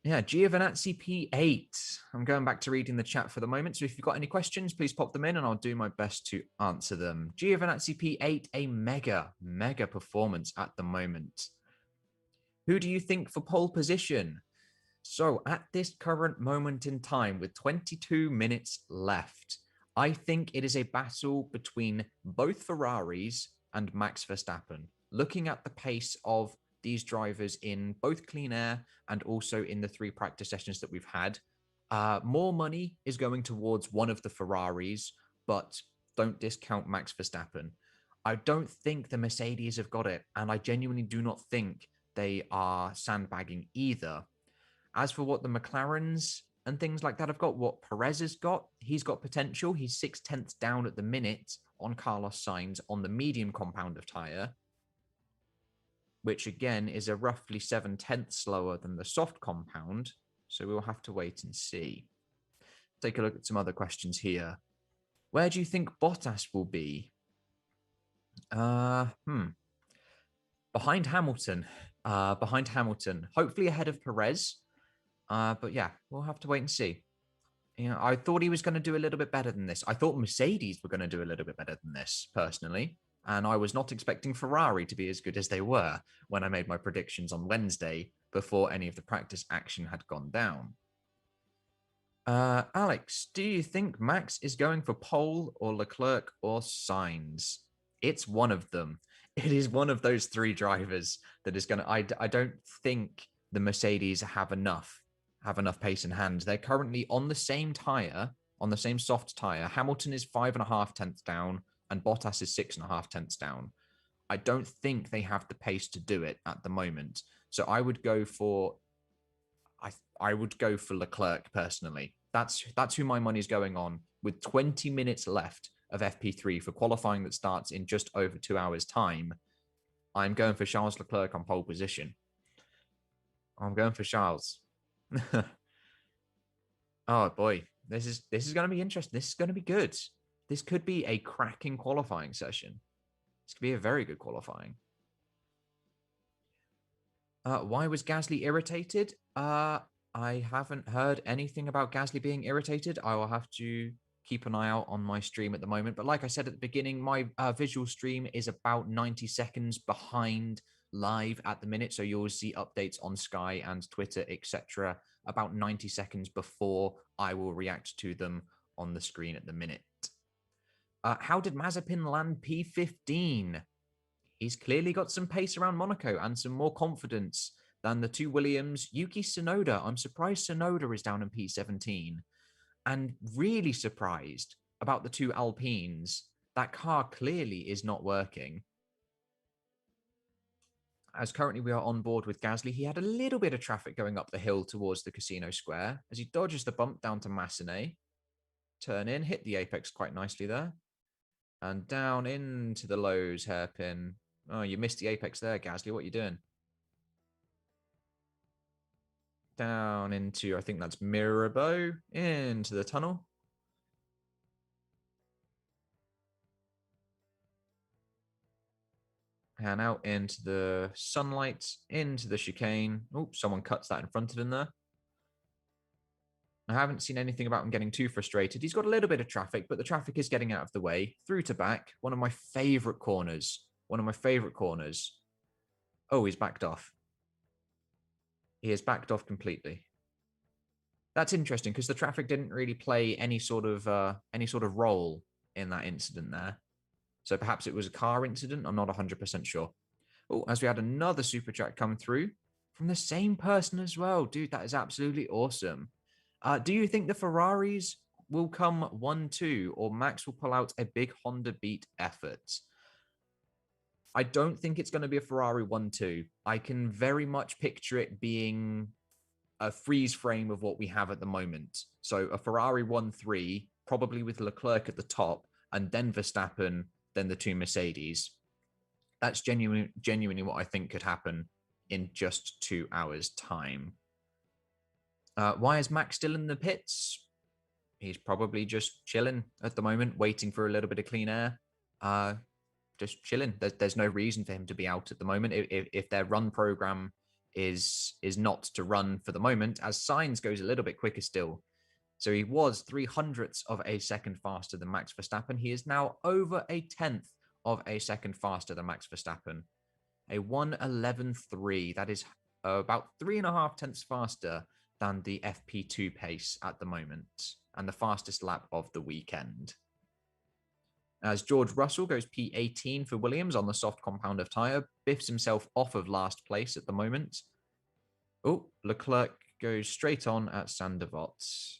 Speaker 1: Yeah, Giovinazzi P8. I'm going back to reading the chat for the moment, so if you've got any questions, please pop them in and I'll do my best to answer them. Giovinazzi P8, a mega performance at the moment. Who do you think for pole position? So at this current moment in time, with 22 minutes left, I think it is a battle between both Ferraris and Max Verstappen. Looking at the pace of these drivers in both clean air and also in the 3 practice sessions that we've had, more money is going towards one of the Ferraris, but don't discount Max Verstappen. I don't think the Mercedes have got it, and I genuinely do not think they are sandbagging either. As for what the McLarens and things like that have got, what Perez has got, he's got potential. He's 0.6 down at the minute on Carlos Sainz on the medium compound of tyre, which again is a roughly 0.7 slower than the soft compound. So we'll have to wait and see. Take a look at some other questions here. Where do you think Bottas will be? Behind Hamilton. Hopefully ahead of Perez. But yeah, we'll have to wait and see. I thought he was going to do a little bit better than this. I thought Mercedes were going to do a little bit better than this, personally. And I was not expecting Ferrari to be as good as they were when I made my predictions on Wednesday before any of the practice action had gone down. Alex, do you think Max is going for pole or Leclerc or Sainz? It's one of them. It is one of those three drivers that is going to. I don't think the Mercedes have enough pace in hand. They're currently on the same tire, on the same soft tire. Hamilton is 5.5 tenths down, and Bottas is 6.5 tenths down. I don't think they have the pace to do it at the moment. So I would go for I would go for Leclerc personally. That's who my money's going on with 20 minutes left of FP3 for qualifying that starts in just over 2 hours time. I'm going for Charles Leclerc on pole position. I'm going for Charles. Oh boy, this is going to be interesting. This is going to be good. This could be a cracking qualifying session. This could be a very good qualifying. Why was Gasly irritated? I haven't heard anything about Gasly being irritated. I will have to keep an eye out on my stream at the moment. But like I said at the beginning, my visual stream is about 90 seconds behind live at the minute. So you'll see updates on Sky and Twitter, etc., about 90 seconds before I will react to them on the screen at the minute. How did Mazepin land P15? He's clearly got some pace around Monaco and some more confidence than the two Williams. Yuki Tsunoda, I'm surprised Tsunoda is down in P17, and really surprised about the two Alpines. That car clearly is not working. As currently we are on board with Gasly, he had a little bit of traffic going up the hill towards the Casino Square as he dodges the bump down to Massenet. Turn in, hit the apex quite nicely there. And down into the lows hairpin. Oh, you missed the apex there, Gasly. What are you doing? Down into, I think that's Mirabeau, into the tunnel. And out into the sunlight, into the chicane. Oh, someone cuts that in front of him there. I haven't seen anything about him getting too frustrated. He's got a little bit of traffic, but the traffic is getting out of the way. Through to back. One of my favorite corners. One of my favorite corners. Oh, he's backed off. He has backed off completely. That's interesting because the traffic didn't really play any sort of role in that incident there. So perhaps it was a car incident. I'm not 100% sure. Oh, as we had another super chat come through from the same person as well. Dude, that is absolutely awesome. Do you think the Ferraris will come 1-2 or Max will pull out a big Honda beat effort? I don't think it's going to be a Ferrari 1-2. I can very much picture it being a freeze frame of what we have at the moment. So a Ferrari 1-3, probably with Leclerc at the top, and then Verstappen, then the two Mercedes. That's genuinely what I think could happen in just 2 hours' time. Why is Max still in the pits? He's probably just chilling at the moment, waiting for a little bit of clean air. Just chilling. There's no reason for him to be out at the moment. If their run program is not to run for the moment, as Sainz goes a little bit quicker still. So he was 0.03 of a second faster than Max Verstappen. He is now over 0.1 of a second faster than Max Verstappen. A 1:11.3. That is about 3.5 tenths faster than the FP2 pace at the moment, and the fastest lap of the weekend. As George Russell goes P18 for Williams on the soft compound of tyre, biffs himself off of last place at the moment. Oh, Leclerc goes straight on at Sandervoort.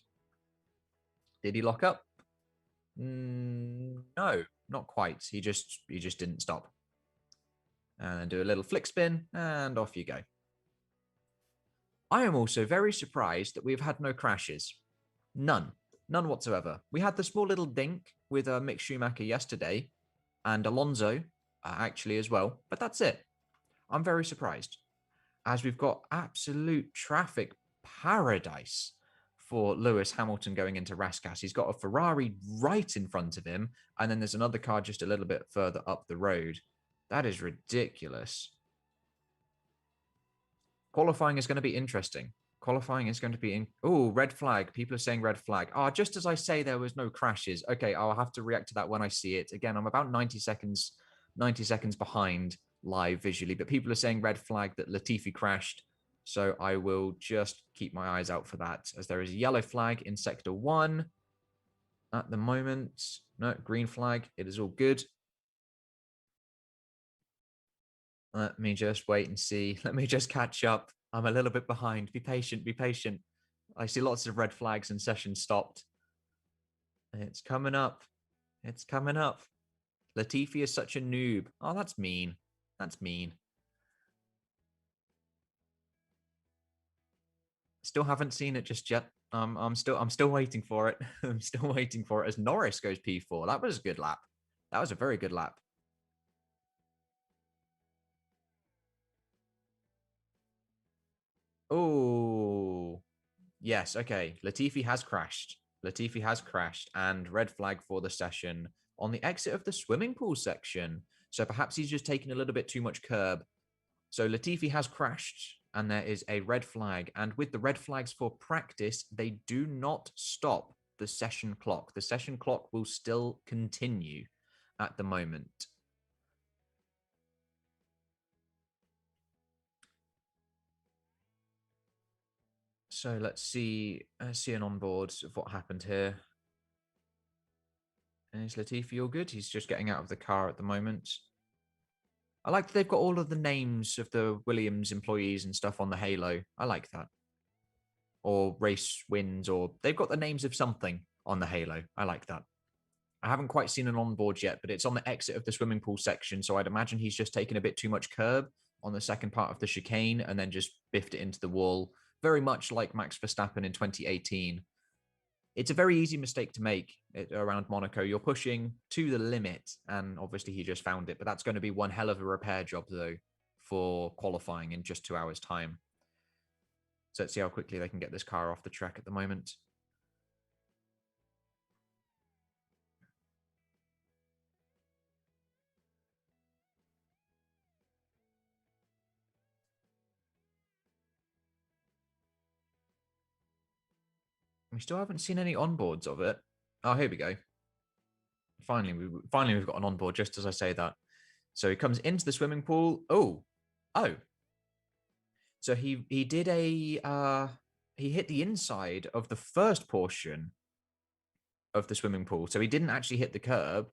Speaker 1: Did he lock up? No, not quite. He just didn't stop. And then do a little flick spin, and off you go. I am also very surprised that we've had no crashes. None whatsoever. We had the small little dink with Mick Schumacher yesterday, and Alonso actually as well, but that's it. I'm very surprised, as we've got absolute traffic paradise for Lewis Hamilton going into Rascasse. He's got a Ferrari right in front of him, and then there's another car just a little bit further up the road. That is ridiculous. Qualifying is going to be interesting. Qualifying is going to be in. Oh, red flag. People are saying red flag. Just as I say, there was no crashes. Okay, I'll have to react to that when I see it. Again, I'm about 90 seconds behind live visually, but people are saying red flag that Latifi crashed. So I will just keep my eyes out for that, as there is a yellow flag in sector 1 at the moment. No, green flag. It is all good. Let me just wait and see. Let me just catch up. I'm a little bit behind. Be patient. Be patient. I see lots of red flags and sessions stopped. It's coming up. It's coming up. Latifi is such a noob. Oh, that's mean. That's mean. Still haven't seen it just yet. I'm still waiting for it. I'm still waiting for it as Norris goes P4. That was a good lap. That was a very good lap. Oh, yes. Okay. Latifi has crashed. Latifi has crashed and red flag for the session on the exit of the swimming pool section. So perhaps he's just taking a little bit too much curb. So Latifi has crashed and there is a red flag. And with the red flags for practice, they do not stop the session clock. The session clock will still continue at the moment. So let's see an onboard of what happened here. And is Latifi all good? He's just getting out of the car at the moment. I like that they've got all of the names of the Williams employees and stuff on the halo. I like that. Or race wins, or they've got the names of something on the halo. I like that. I haven't quite seen an onboard yet, but it's on the exit of the swimming pool section. So I'd imagine he's just taken a bit too much curb on the second part of the chicane and then just biffed it into the wall. Very much like Max Verstappen in 2018. It's a very easy mistake to make around Monaco. You're pushing to the limit, and obviously he just found it. But that's going to be one hell of a repair job, though, for qualifying in just 2 hours' time. So let's see how quickly they can get this car off the track at the moment. We still haven't seen any onboards of it. Oh, here we go. Finally we've got an onboard just as I say that. So he comes into the swimming pool. Oh. So he did he hit the inside of the first portion of the swimming pool. So he didn't actually hit the curb.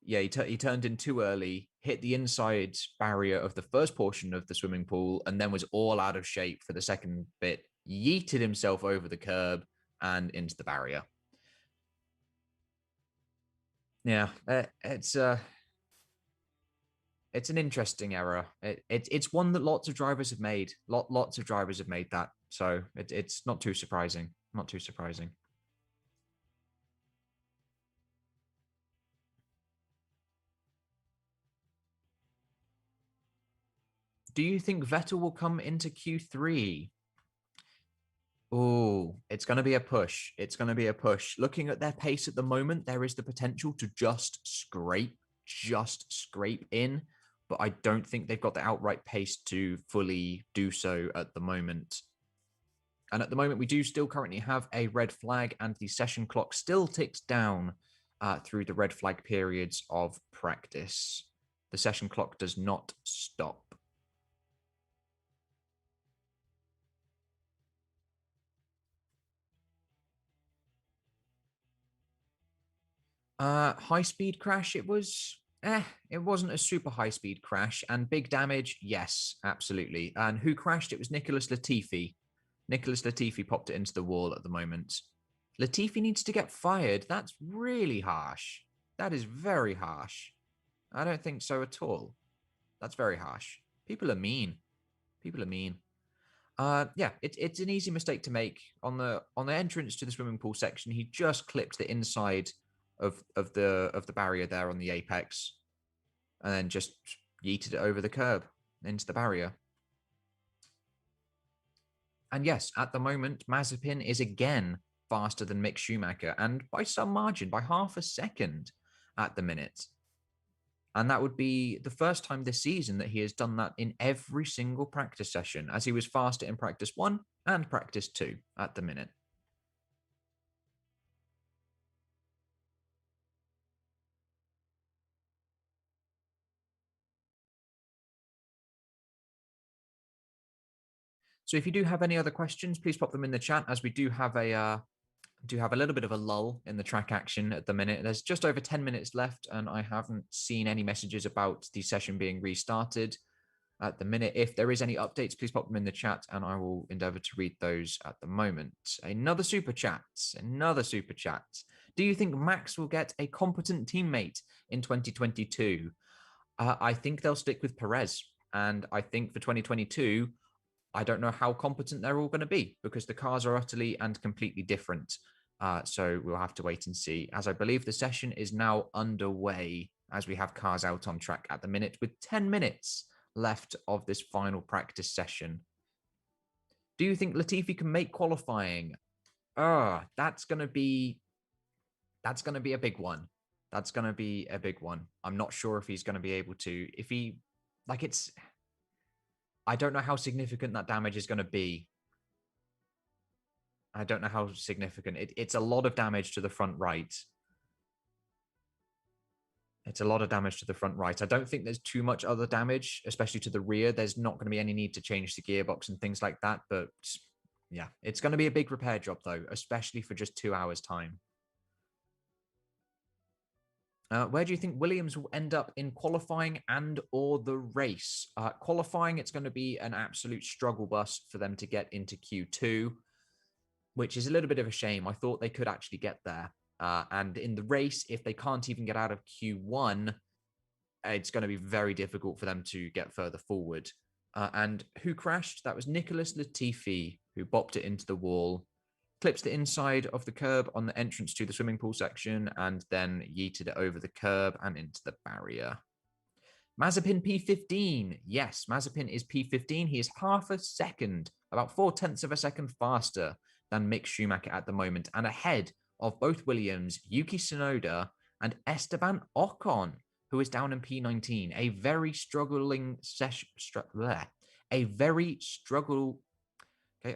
Speaker 1: Yeah, he turned in too early, hit the inside barrier of the first portion of the swimming pool, and then was all out of shape for the second bit. Yeeted himself over the curb and into the barrier. Yeah, it's an interesting error. It's one that lots of drivers have made. Lots of drivers have made that, so it's not too surprising. Not too surprising. Do you think Vettel will come into Q3? Oh, it's going to be a push. It's going to be a push. Looking at their pace at the moment, there is the potential to just scrape in, but I don't think they've got the outright pace to fully do so at the moment. And at the moment, we do still currently have a red flag, and the session clock still ticks down through the red flag periods of practice. The session clock does not stop. High speed crash. It wasn't a super high speed crash, and big damage. Yes, absolutely. And who crashed? It was Nicholas Latifi. Nicholas Latifi popped it into the wall at the moment. Latifi needs to get fired. That's really harsh. That is very harsh. I don't think so at all. That's very harsh. People are mean. People are mean. Yeah, it's an easy mistake to make on the entrance to the swimming pool section. He just clipped the inside of the barrier there on the apex, and then just yeeted it over the curb into the barrier. And yes, at the moment, Mazepin is again faster than Mick Schumacher, and by some margin, by half a second at the minute. And that would be the first time this season that he has done that in every single practice session, as he was faster in practice 1 and practice 2 at the minute. So if you do have any other questions, please pop them in the chat, as we do have a little bit of a lull in the track action at the minute. There's just over 10 minutes left, and I haven't seen any messages about the session being restarted. at the minute. If there is any updates, please pop them in the chat and I will endeavor to read those at the moment. Another super chat. Do you think Max will get a competent teammate in 2022? I think they'll stick with Perez. And I think for 2022, I don't know how competent they're all going to be because the cars are utterly and completely different. So we'll have to wait and see, as I believe the session is now underway as we have cars out on track at the minute with 10 minutes left of this final practice session. Do you think Latifi can make qualifying? That's going to be a big one. That's going to be a big one. I'm not sure if he's going to be able to. If he, like, it's, I don't know how significant that damage is going to be. I don't know how significant. It's a lot of damage to the front right. It's a lot of damage to the front right. I don't think there's too much other damage, especially to the rear. There's not going to be any need to change the gearbox and things like that. But yeah, it's going to be a big repair job, though, especially for just 2 hours' time. Where do you think Williams will end up in qualifying and or the race? Qualifying, it's going to be an absolute struggle bus for them to get into Q2, which is a little bit of a shame. I thought they could actually get there. And in the race, if they can't even get out of Q1, it's going to be very difficult for them to get further forward. And who crashed? That was Nicholas Latifi, who bopped it into the wall, clipped it inside of the curb on the entrance to the swimming pool section, and then yeeted it over the curb and into the barrier. Mazepin P15. Yes, Mazepin is P15. He is half a second, about 0.4 of a second faster than Mick Schumacher at the moment, and ahead of both Williams, Yuki Tsunoda, and Esteban Ocon, who is down in P19. A very struggling session. Okay,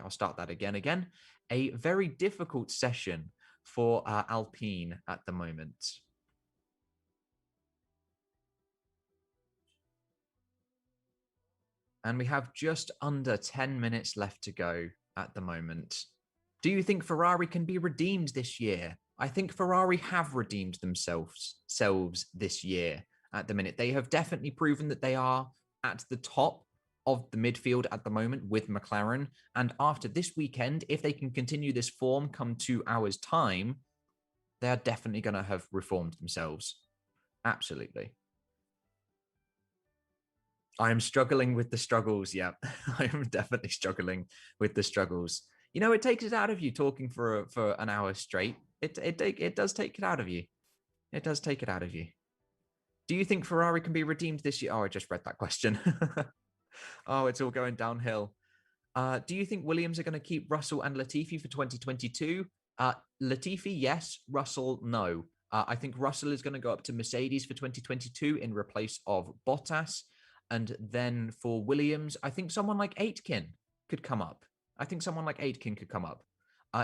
Speaker 1: I'll start that again. A very difficult session for Alpine at the moment. And we have just under 10 minutes left to go at the moment. Do you think Ferrari can be redeemed this year? I think Ferrari have redeemed themselves this year at the minute. They have definitely proven that they are at the top of the midfield at the moment with McLaren. And after this weekend, if they can continue this form come 2 hours' time, they are definitely going to have reformed themselves. Absolutely. I am struggling with the struggles. Yeah, I am definitely struggling with the struggles. You know, it takes it out of you talking for an hour straight. It does take it out of you. It does take it out of you. Do you think Ferrari can be redeemed this year? Oh, I just read that question. Oh, it's all going downhill. Do you think Williams are going to keep Russell and Latifi for 2022? Latifi, yes. Russell, no. I think Russell is going to go up to Mercedes for 2022 in replace of Bottas. And then for Williams, I think someone like Aitken could come up.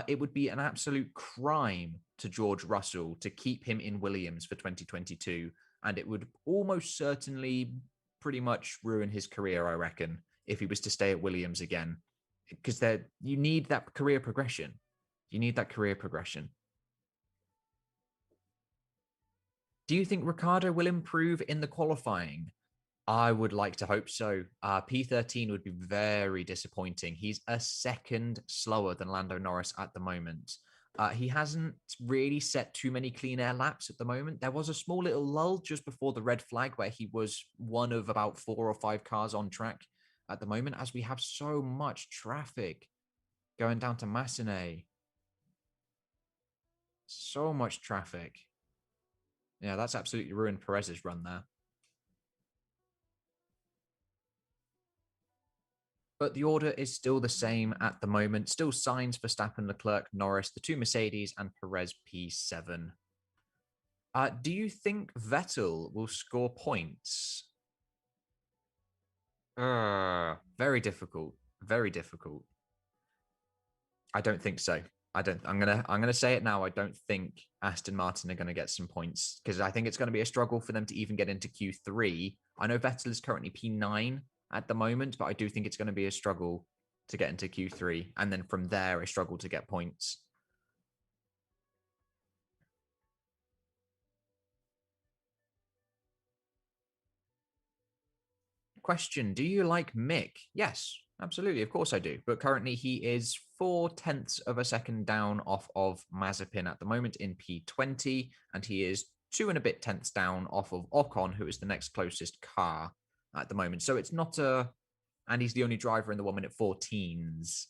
Speaker 1: It would be an absolute crime to George Russell to keep him in Williams for 2022. And it would almost certainly pretty much ruin his career, I reckon, if he was to stay at Williams again. Because you need that career progression. Do you think Ricciardo will improve in the qualifying? I would like to hope so. P13 would be very disappointing. He's a second slower than Lando Norris at the moment. He hasn't really set too many clean air laps at the moment. There was a small little lull just before the red flag where he was one of about 4 or 5 cars on track at the moment, as we have so much traffic going down to Massenet. So much traffic. Yeah, that's absolutely ruined Perez's run there. But the order is still the same at the moment. Still Sainz, Verstappen, Leclerc, Norris, the 2 Mercedes, and Perez P7. Do you think Vettel will score points? Very difficult. I don't think so. I'm gonna say it now. I don't think Aston Martin are gonna get some points because I think it's gonna be a struggle for them to even get into Q3. I know Vettel is currently P9 at the moment, but I do think it's going to be a struggle to get into Q3. And then from there, a struggle to get points. question. Do you like Mick? Yes, absolutely. Of course I do. But currently he is 4/10 of a second down off of Mazepin at the moment in P20. And he is 2 and a bit tenths down off of Ocon, who is the next closest car at the moment. So it's not a, and he's the only driver in the 1 minute 14s,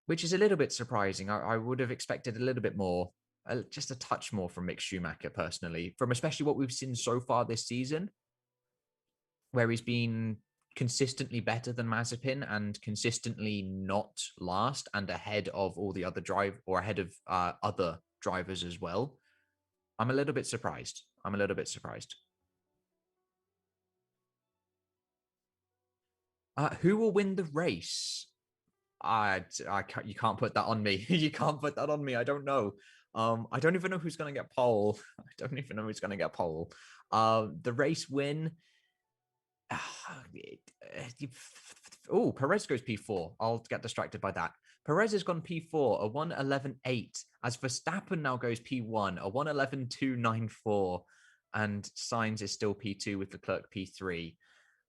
Speaker 1: which is a little bit surprising. I would have expected a little bit more, just a touch more from Mick Schumacher personally, from especially what we've seen so far this season, where he's been consistently better than Mazepin and consistently not last and ahead of all the other ahead of other drivers as well. I'm a little bit surprised. Who will win the race? You can't put that on me. You can't put that on me. I don't know. I don't even know who's going to get pole. The race win. Oh, Perez goes P4. I'll get distracted by that. Perez has gone P4, a 1:11.8, as Verstappen now goes P1, a 1:11.294, and Sainz is still P2 with Leclerc P3.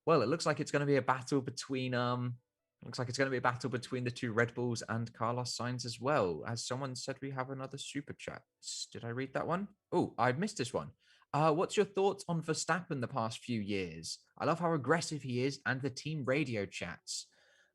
Speaker 1: Well, it looks like it's going to be a battle between the two Red Bulls and Carlos Sainz as well. As someone said, we have another super chat. Did I read that one? Oh, I missed this one. What's your thoughts on Verstappen the past few years? I love how aggressive he is and the team radio chats.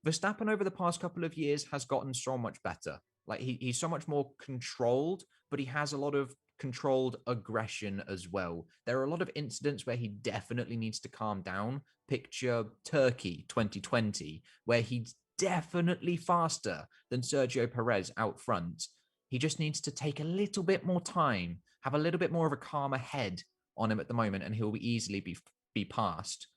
Speaker 1: Verstappen over the past couple of years has gotten so much better. Like he's so much more controlled, but he has a lot of controlled aggression as well. There are a lot of incidents where he definitely needs to calm down. Picture Turkey 2020, where he's definitely faster than Sergio Perez out front. He just needs to take a little bit more time, have a little bit more of a calmer head on him at the moment, and he'll easily be passed.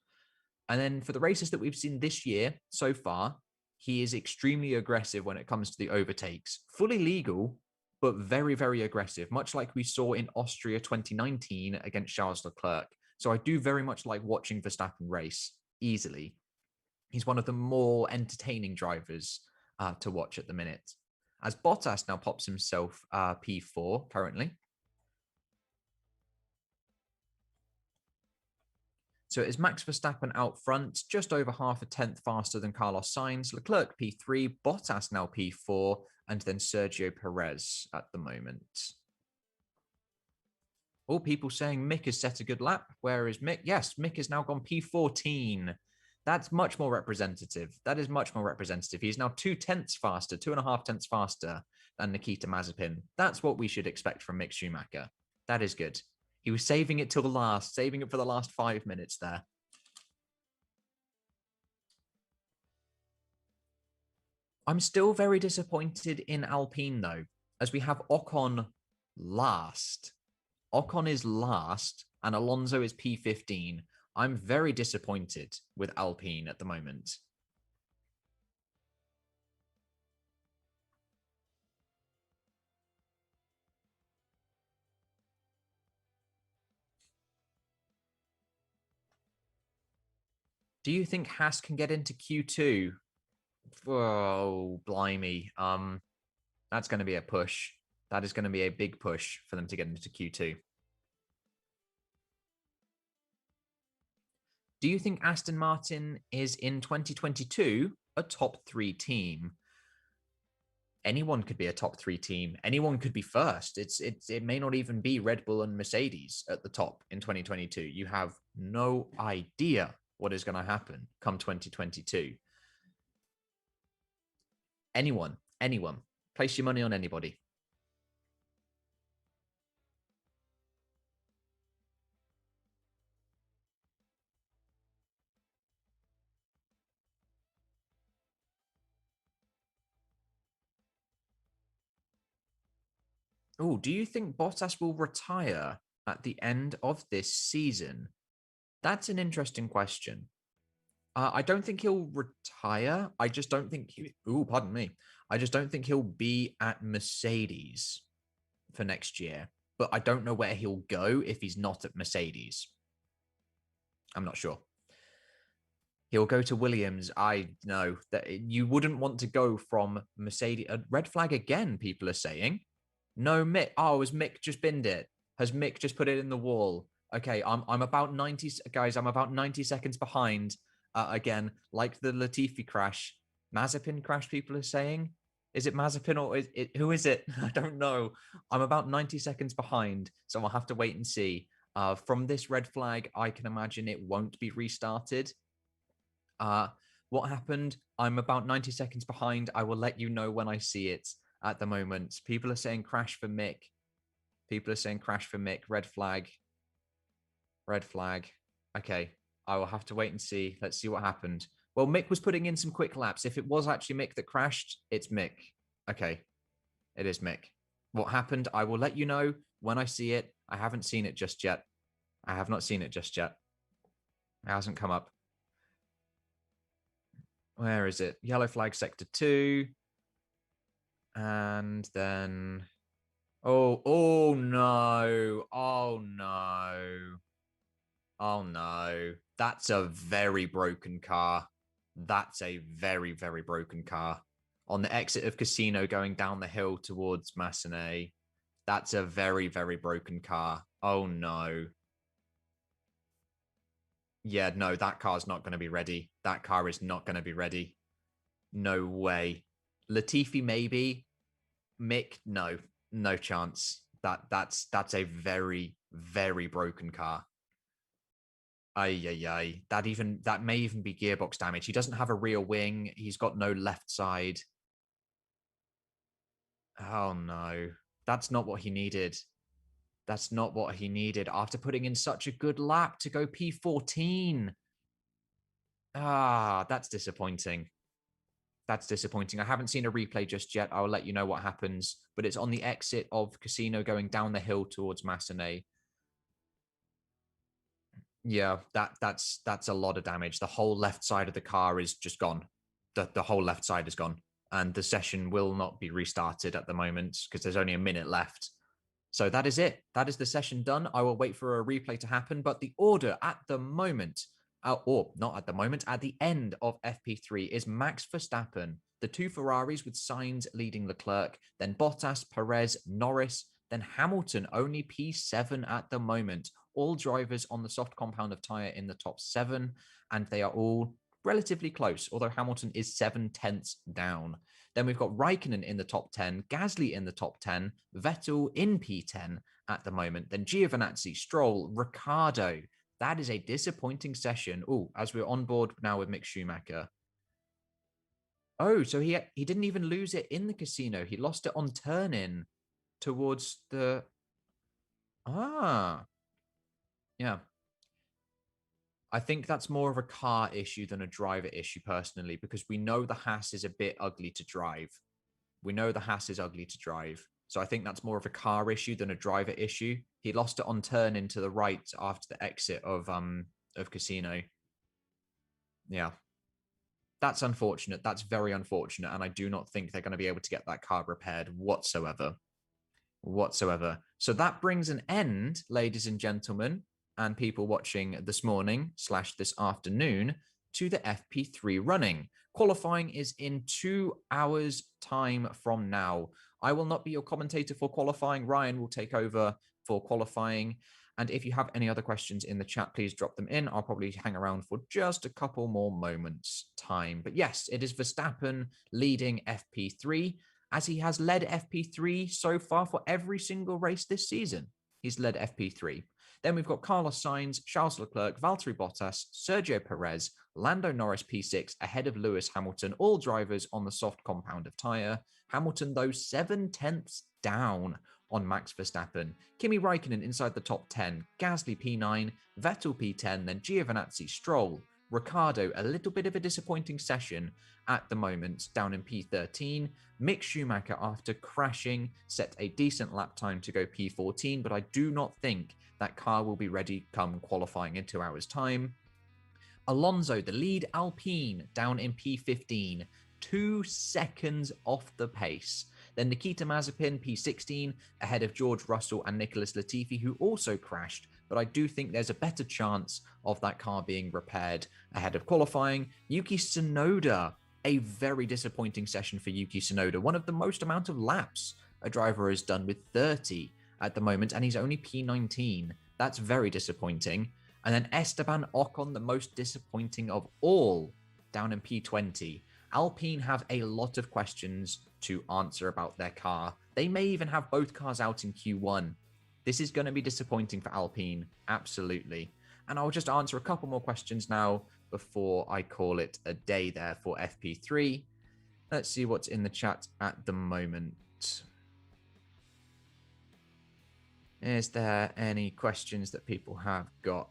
Speaker 1: And then for the races that we've seen this year so far, he is extremely aggressive when it comes to the overtakes. Fully legal, but very, very aggressive, much like we saw in Austria 2019 against Charles Leclerc. So I do very much like watching Verstappen race easily. He's one of the more entertaining drivers to watch at the minute. As Bottas now pops himself P4 currently. So it is Max Verstappen out front, just over half a tenth faster than Carlos Sainz. Leclerc P3, Bottas now P4, and then Sergio Perez at the moment. All people saying Mick has set a good lap. Where is Mick? Yes, Mick has now gone P14. That's much more representative. That is much more representative. He's now 2/10 faster, 2.5 tenths faster than Nikita Mazepin. That's what we should expect from Mick Schumacher. That is good. He was saving it till the last, saving it for the last 5 minutes there. I'm still very disappointed in Alpine, though, as we have Ocon last. Ocon is last, and Alonso is P15. I'm very disappointed with Alpine at the moment. Do you think Haas can get into Q2? Oh, blimey. That's going to be a push. That is going to be a big push for them to get into Q2. Do you think Aston Martin is in 2022 a top 3 team? Anyone could be a top 3 team. Anyone could be first. It may not even be Red Bull and Mercedes at the top in 2022. You have no idea what is going to happen come 2022. Anyone. Place your money on anybody. Oh, do you think Bottas will retire at the end of this season? That's an interesting question. I don't think he'll retire. I just don't think pardon me. I just don't think he'll be at Mercedes for next year. But I don't know where he'll go if he's not at Mercedes. I'm not sure. He'll go to Williams. I know that you wouldn't want to go from Mercedes. A red flag again, people are saying. No, Mick. Oh, has Mick just binned it? Has Mick just put it in the wall? Okay, I'm about 90, guys. I'm about 90 seconds behind. Again, like the Latifi crash, Mazepin crash, people are saying. Is it Mazepin or who is it? I don't know. I'm about 90 seconds behind, so I'll have to wait and see. From this red flag, I can imagine it won't be restarted. What happened? I'm about 90 seconds behind. I will let you know when I see it at the moment. People are saying crash for Mick. People are saying crash for Mick. Red flag. Red flag. Okay. I will have to wait and see. Let's see what happened. Well, Mick was putting in some quick laps. If it was actually Mick that crashed, it's Mick. Okay. It is Mick. What happened? I will let you know when I see it. I haven't seen it just yet. I have not seen it just yet. It hasn't come up. Where is it? Yellow flag sector 2. And then... Oh no. Oh no. Oh no. That's a very broken car. That's a very, very broken car. On the exit of Casino going down the hill towards Massenet. That's a very, very broken car. Oh no. Yeah, no, that car's not going to be ready. That car is not going to be ready. No way. Latifi, maybe. Mick, no. No chance. That's a very, very broken car. Ay. That may even be gearbox damage. He doesn't have a rear wing. He's got no left side. Oh no. That's not what he needed. That's not what he needed after putting in such a good lap to go P14. That's disappointing. That's disappointing. I haven't seen a replay just yet. I'll let you know what happens, but it's on the exit of Casino going down the hill towards Massenet. Yeah, that's a lot of damage. The whole left side of the car is just gone. The whole left side is gone. And the session will not be restarted at the moment because there's only a minute left. So that is it. That is the session done. I will wait for a replay to happen, but the order at the moment, or not at the moment, at the end of FP3 is Max Verstappen, the 2 Ferraris with Sainz leading Leclerc, then Bottas, Perez, Norris, then Hamilton, only P7 at the moment. All drivers on the soft compound of tyre in the top 7, and they are all relatively close, although Hamilton is 7/10 down. Then we've got Raikkonen in the top 10, Gasly in the top 10, Vettel in P10 at the moment, then Giovinazzi, Stroll, Ricciardo. That is a disappointing session. Oh, as we're on board now with Mick Schumacher. Oh, so he didn't even lose it in the Casino. He lost it on turn-in towards the... Yeah. I think that's more of a car issue than a driver issue, personally, because we know the Haas is a bit ugly to drive. We know the Haas is ugly to drive. So I think that's more of a car issue than a driver issue. He lost it on turn into the right after the exit of Casino. Yeah. That's unfortunate. That's very unfortunate. And I do not think they're going to be able to get that car repaired whatsoever. So that brings an end, ladies and gentlemen, and people watching this morning / this afternoon, to the FP3 running. Qualifying is in 2 hours time from now. I will not be your commentator for qualifying. Ryan will take over for qualifying. And if you have any other questions in the chat, please drop them in. I'll probably hang around for just a couple more moments time. But yes, it is Verstappen leading FP3, as he has led FP3 so far for every single race this season. He's led FP3. Then we've got Carlos Sainz, Charles Leclerc, Valtteri Bottas, Sergio Perez, Lando Norris P6 ahead of Lewis Hamilton, all drivers on the soft compound of tyre. Hamilton, though, 7/10 down on Max Verstappen. Kimi Raikkonen inside the top 10, Gasly P9, Vettel P10, then Giovinazzi, Stroll, Ricciardo, a little bit of a disappointing session at the moment, down in P13. Mick Schumacher, after crashing, set a decent lap time to go P14, but I do not think that car will be ready come qualifying in 2 hours' time. Alonso, the lead Alpine, down in P15, 2 seconds off the pace. Then Nikita Mazepin, P16, ahead of George Russell and Nicholas Latifi, who also crashed, but I do think there's a better chance of that car being repaired ahead of qualifying. Yuki Tsunoda, a very disappointing session for Yuki Tsunoda, one of the most amount of laps a driver has done with 30 at the moment, and he's only P19. That's very disappointing. And then Esteban Ocon, the most disappointing of all, down in P20. Alpine have a lot of questions to answer about their car. They may even have both cars out in Q1. This is going to be disappointing for Alpine, absolutely. And I'll just answer a couple more questions now before I call it a day there for FP3. Let's see what's in the chat at the moment. Is there any questions that people have got?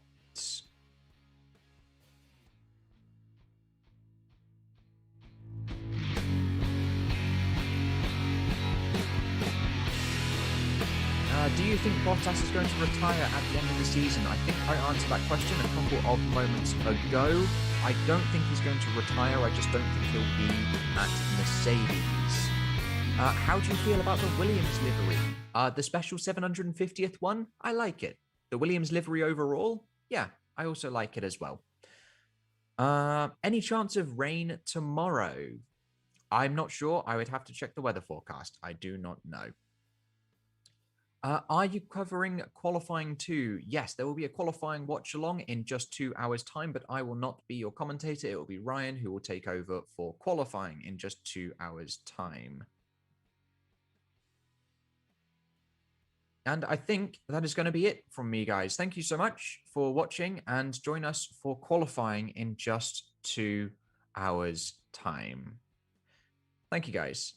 Speaker 1: Do you think Bottas is going to retire at the end of the season? I think I answered that question a couple of moments ago. I don't think he's going to retire. I just don't think he'll be at Mercedes. How do you feel about the Williams livery? The special 750th one? I like it. The Williams livery overall? Yeah, I also like it as well. Any chance of rain tomorrow? I'm not sure. I would have to check the weather forecast. I do not know. Are you covering qualifying too? Yes, there will be a qualifying watch along in just 2 hours' time, but I will not be your commentator. It will be Ryan who will take over for qualifying in just 2 hours' time. And I think that is going to be it from me, guys. Thank you so much for watching, and join us for qualifying in just 2 hours' time. Thank you, guys.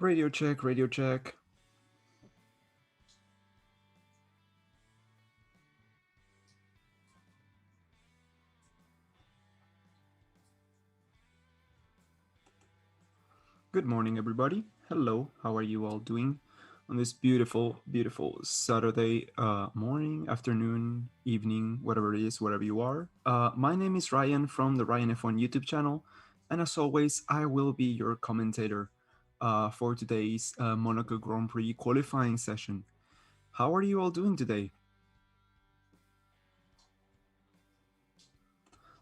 Speaker 2: Radio check, radio check. Good morning, everybody. Hello, how are you all doing on this beautiful, beautiful Saturday morning, afternoon, evening, whatever it is, wherever you are? My name is Ryan from the Raian F1 YouTube channel, and as always, I will be your commentator for today's Monaco Grand Prix qualifying session. How are you all doing today?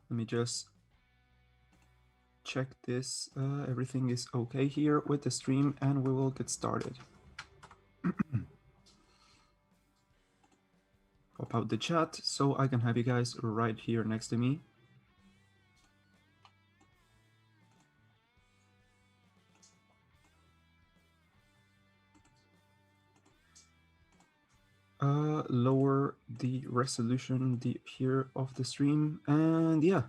Speaker 2: Let me just check this. Everything is okay here with the stream, and we will get started. Pop out the chat so I can have you guys right here next to me. Lower the resolution here of the stream, and yeah.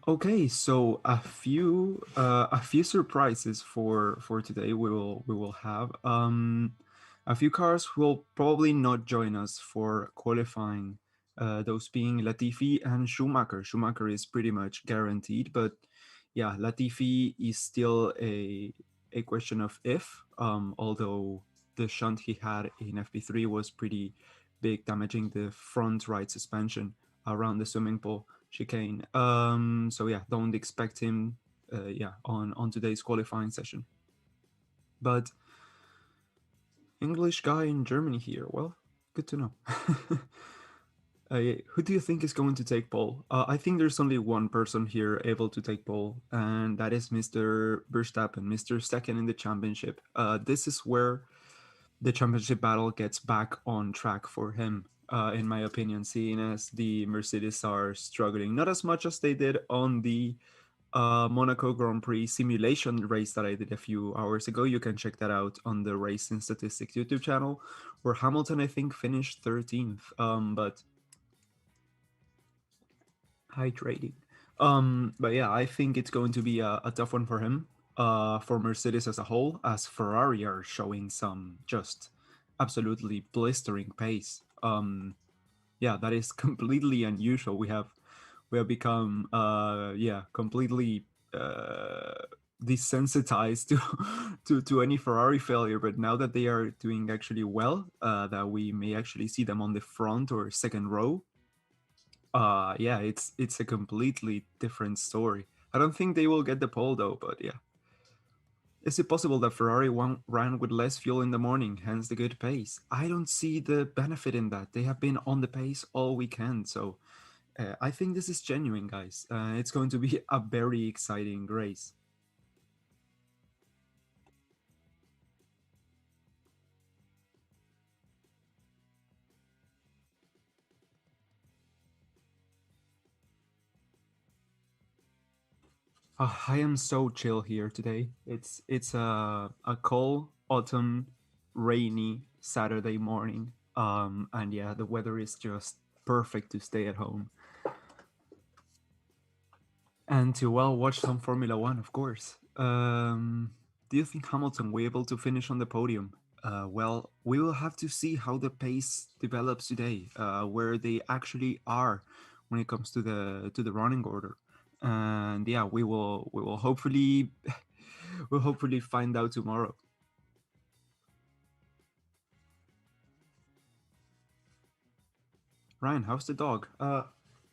Speaker 2: Okay, so a few surprises for today we will have. A few cars will probably not join us for qualifying, those being Latifi and Schumacher. Schumacher is pretty much guaranteed, but yeah, Latifi is still a question of if, although the shunt he had in FP3 was pretty big, damaging the front right suspension around the swimming pool chicane. So yeah, don't expect him on today's qualifying session. But English guy in Germany here, well, good to know. Who do you think is going to take pole? I think there's only one person here able to take pole, and that is Mr. Verstappen, Mr. Second in the championship. This is where the championship battle gets back on track for him, in my opinion, seeing as the Mercedes are struggling, not as much as they did on the Monaco Grand Prix simulation race that I did a few hours ago. You can check that out on the Racing Statistics YouTube channel, where Hamilton, I think, finished 13th. But hydrating. But yeah, I think it's going to be a tough one for him. For Mercedes as a whole, as Ferrari are showing some just absolutely blistering pace. Yeah, that is completely unusual. We have become completely desensitized to, to any Ferrari failure. But now that they are doing actually well, that we may actually see them on the front or second row, yeah, it's a completely different story. I don't think they will get the pole though, but yeah. Is it possible that Ferrari ran with less fuel in the morning, hence the good pace? I don't see the benefit in that. They have been on the pace all weekend, so I think this is genuine, guys. It's going to be a very exciting race. I am so chill here today. It's a cold autumn, rainy Saturday morning. And yeah, the weather is just perfect to stay at home and to watch some Formula One, of course. Do you think Hamilton will be able to finish on the podium? Well, we will have to see how the pace develops today, where they actually are when it comes to the running order. And yeah, we will hopefully we'll hopefully find out tomorrow. Ryan, how's the dog?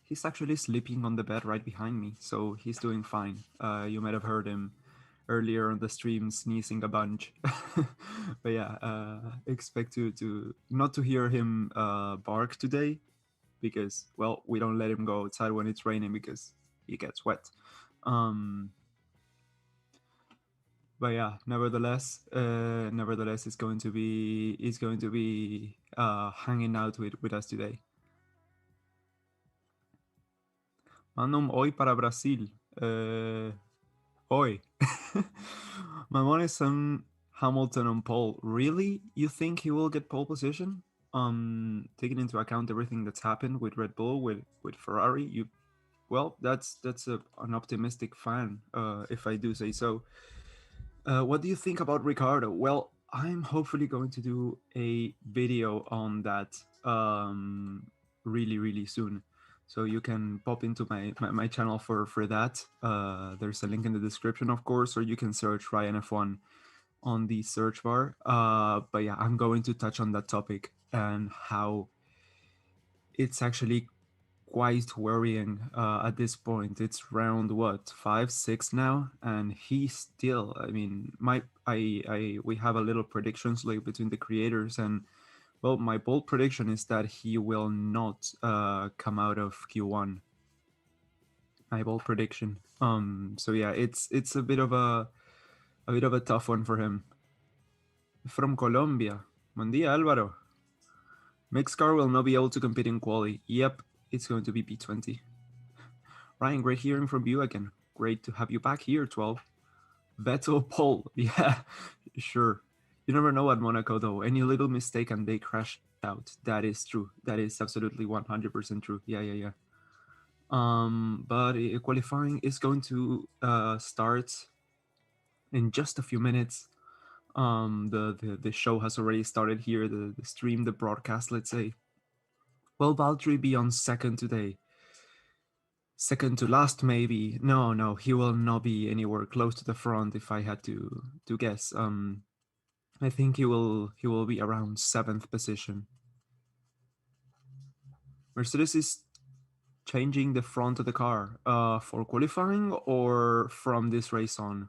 Speaker 2: He's actually sleeping on the bed right behind me, so he's doing fine. You might have heard him earlier on the stream sneezing a bunch. But yeah, expect to not to hear him bark today, because well, we don't let him go outside when it's raining because he gets wet. Um, but yeah, nevertheless, he's going to be hanging out with us today. Mandam hoy para Brasil. Hoy. Mamones and Hamilton on pole. Really? You think he will get pole position? Taking into account everything that's happened with Red Bull, with Ferrari, Well, an optimistic fan, if I do say so. What do you think about Ricardo? Well, I'm hopefully going to do a video on that really, really soon. So you can pop into my channel for that. There's a link in the description, of course, or you can search Ryan F1 on the search bar. But yeah, I'm going to touch on that topic and how it's actually quite worrying at this point. It's round what, 5, 6 now, and he still. I mean, we have a little predictions like between the creators, and well, my bold prediction is that he will not come out of Q1. My bold prediction. So yeah, it's a bit of a tough one for him. From Colombia. Buen día, Álvaro. Mixed car will not be able to compete in quali. Yep, it's going to be P20. Ryan, great hearing from you again. Great to have you back here, 12. Vettel pole. Yeah, sure. You never know at Monaco, though. Any little mistake and they crash out. That is true. That is absolutely 100% true. Yeah. But qualifying is going to start in just a few minutes. The show has already started here. The stream, the broadcast, let's say. Will Valtteri be on second today? Second to last, maybe. No, he will not be anywhere close to the front. If I had to guess, I think he will be around seventh position. Mercedes is changing the front of the car for qualifying or from this race on.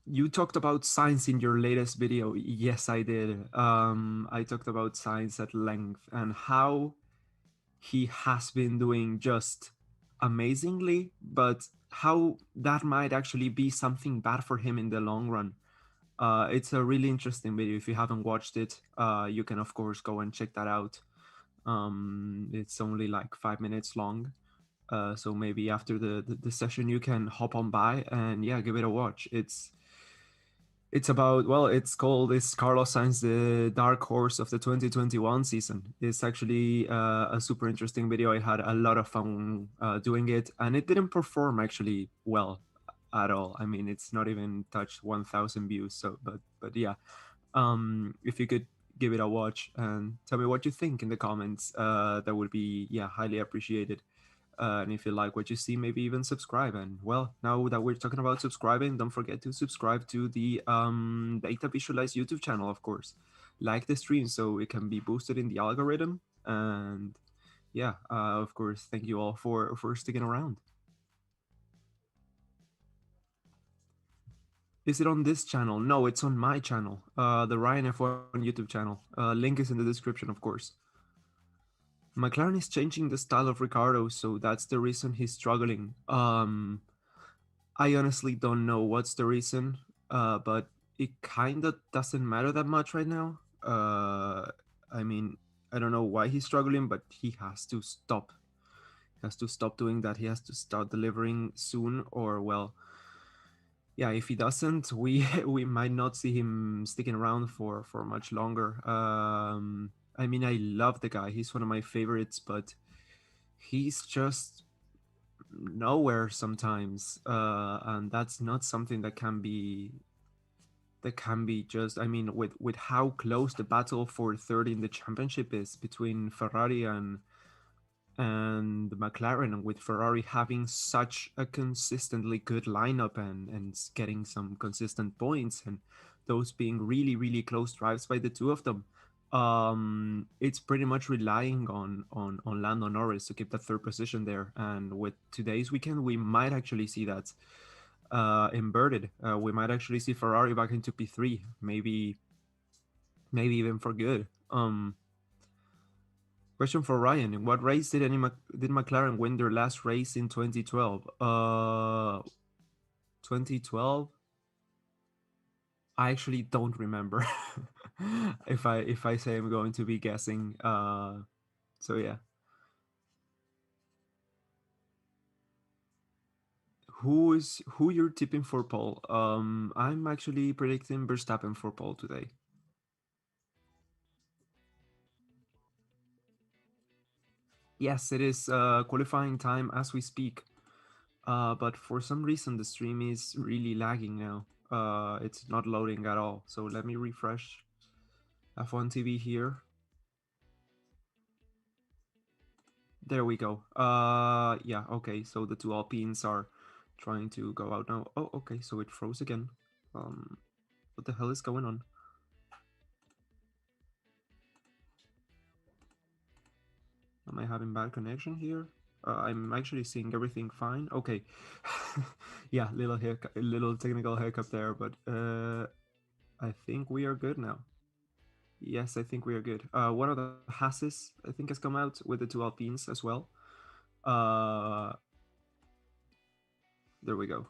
Speaker 2: You talked about Sainz in your latest video. Yes, I did. I talked about Sainz at length and how he has been doing just amazingly, but how that might actually be something bad for him in the long run. It's a really interesting video. If you haven't watched it, you can of course go and check that out. It's only like 5 minutes long. So maybe after the session you can hop on by and yeah, give it a watch. It's about, well, it's Carlos Sainz, the dark horse of the 2021 season. It's actually a super interesting video. I had a lot of fun doing it, and it didn't perform actually well at all. I mean, it's not even touched 1,000 views. So, but yeah, if you could give it a watch and tell me what you think in the comments, that would be, yeah, highly appreciated. And if you like what you see, maybe even subscribe. And well, now that we're talking about subscribing, don't forget to subscribe to the Data Visualize YouTube channel, of course. Like the stream so it can be boosted in the algorithm. And yeah, of course, thank you all for sticking around. Is it on this channel? No, it's on my channel, the Ryan F1 YouTube channel. Link is in the description, of course. McLaren is changing the style of Ricardo, so that's the reason he's struggling. I honestly don't know what's the reason, but it kind of doesn't matter that much right now. I mean, I don't know why he's struggling, but he has to stop. He has to stop doing that. He has to start delivering soon, or well, yeah. If he doesn't, we we might not see him sticking around for much longer. I mean, I love the guy. He's one of my favorites, but he's just nowhere sometimes, and that's not something that can be just. I mean, with how close the battle for third in the championship is between Ferrari and McLaren, and with Ferrari having such a consistently good lineup and getting some consistent points, and those being really, really close drives by the two of them. It's pretty much relying on Lando Norris to keep that third position there. And with today's weekend, we might actually see that inverted. We might actually see Ferrari back into P3, maybe even for good. Question for Ryan: in what race did McLaren win their last race in 2012? 2012. I actually don't remember. If I say I'm going to be guessing. So yeah. Who you're tipping for pole? I'm actually predicting Verstappen for pole today. Yes, it is qualifying time as we speak. But for some reason, the stream is really lagging now. It's not loading at all. So let me refresh F1 TV here. There we go. Yeah, okay. So the two Alpines are trying to go out now. Oh, okay. So it froze again. What the hell is going on? Am I having bad connection here? I'm actually seeing everything fine. Okay. Yeah, little technical hiccup there, but I think we are good now. Yes, I think we are good. One of the Hasses, I think, has come out with the two Alpines as well. Uh, there we go.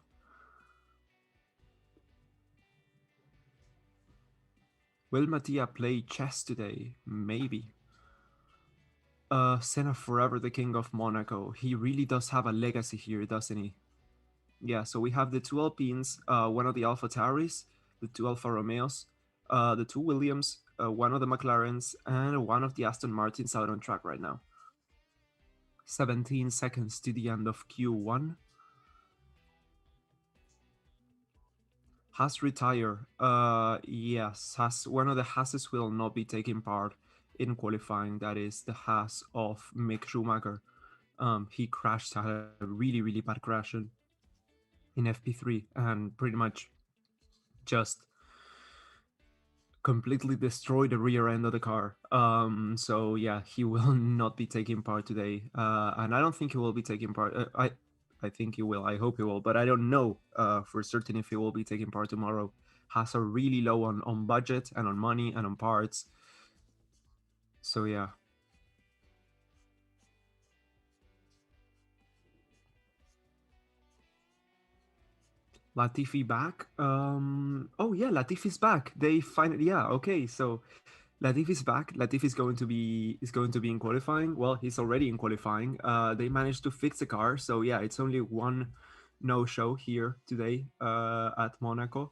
Speaker 2: Will Mattia play chess today? Maybe. Senna forever the king of Monaco. He really does have a legacy here, doesn't he? Yeah, so we have the two Alpines, one of the Alpha Tauris, the two Alfa Romeos, the two Williams, one of the McLarens, and one of the Aston Martins out on track right now. 17 seconds to the end of Q1. Haas retire. Yes, Haas. One of the Haases will not be taking part in qualifying. That is the Haas of Mick Schumacher. He crashed, had a really bad crash in FP3, and pretty much just completely destroyed the rear end of the car. So yeah, he will not be taking part today, and I don't think he will be taking part. I think he will. I hope he will, but I don't know for certain if he will be taking part tomorrow. Has a really low on budget and on money and on parts. So yeah. Latifi back. Oh yeah, Latifi's back. They finally, yeah, okay. So Latifi's back. Latifi's going to be in qualifying. Well, he's already in qualifying. They managed to fix the car. So yeah, it's only one no show here today at Monaco.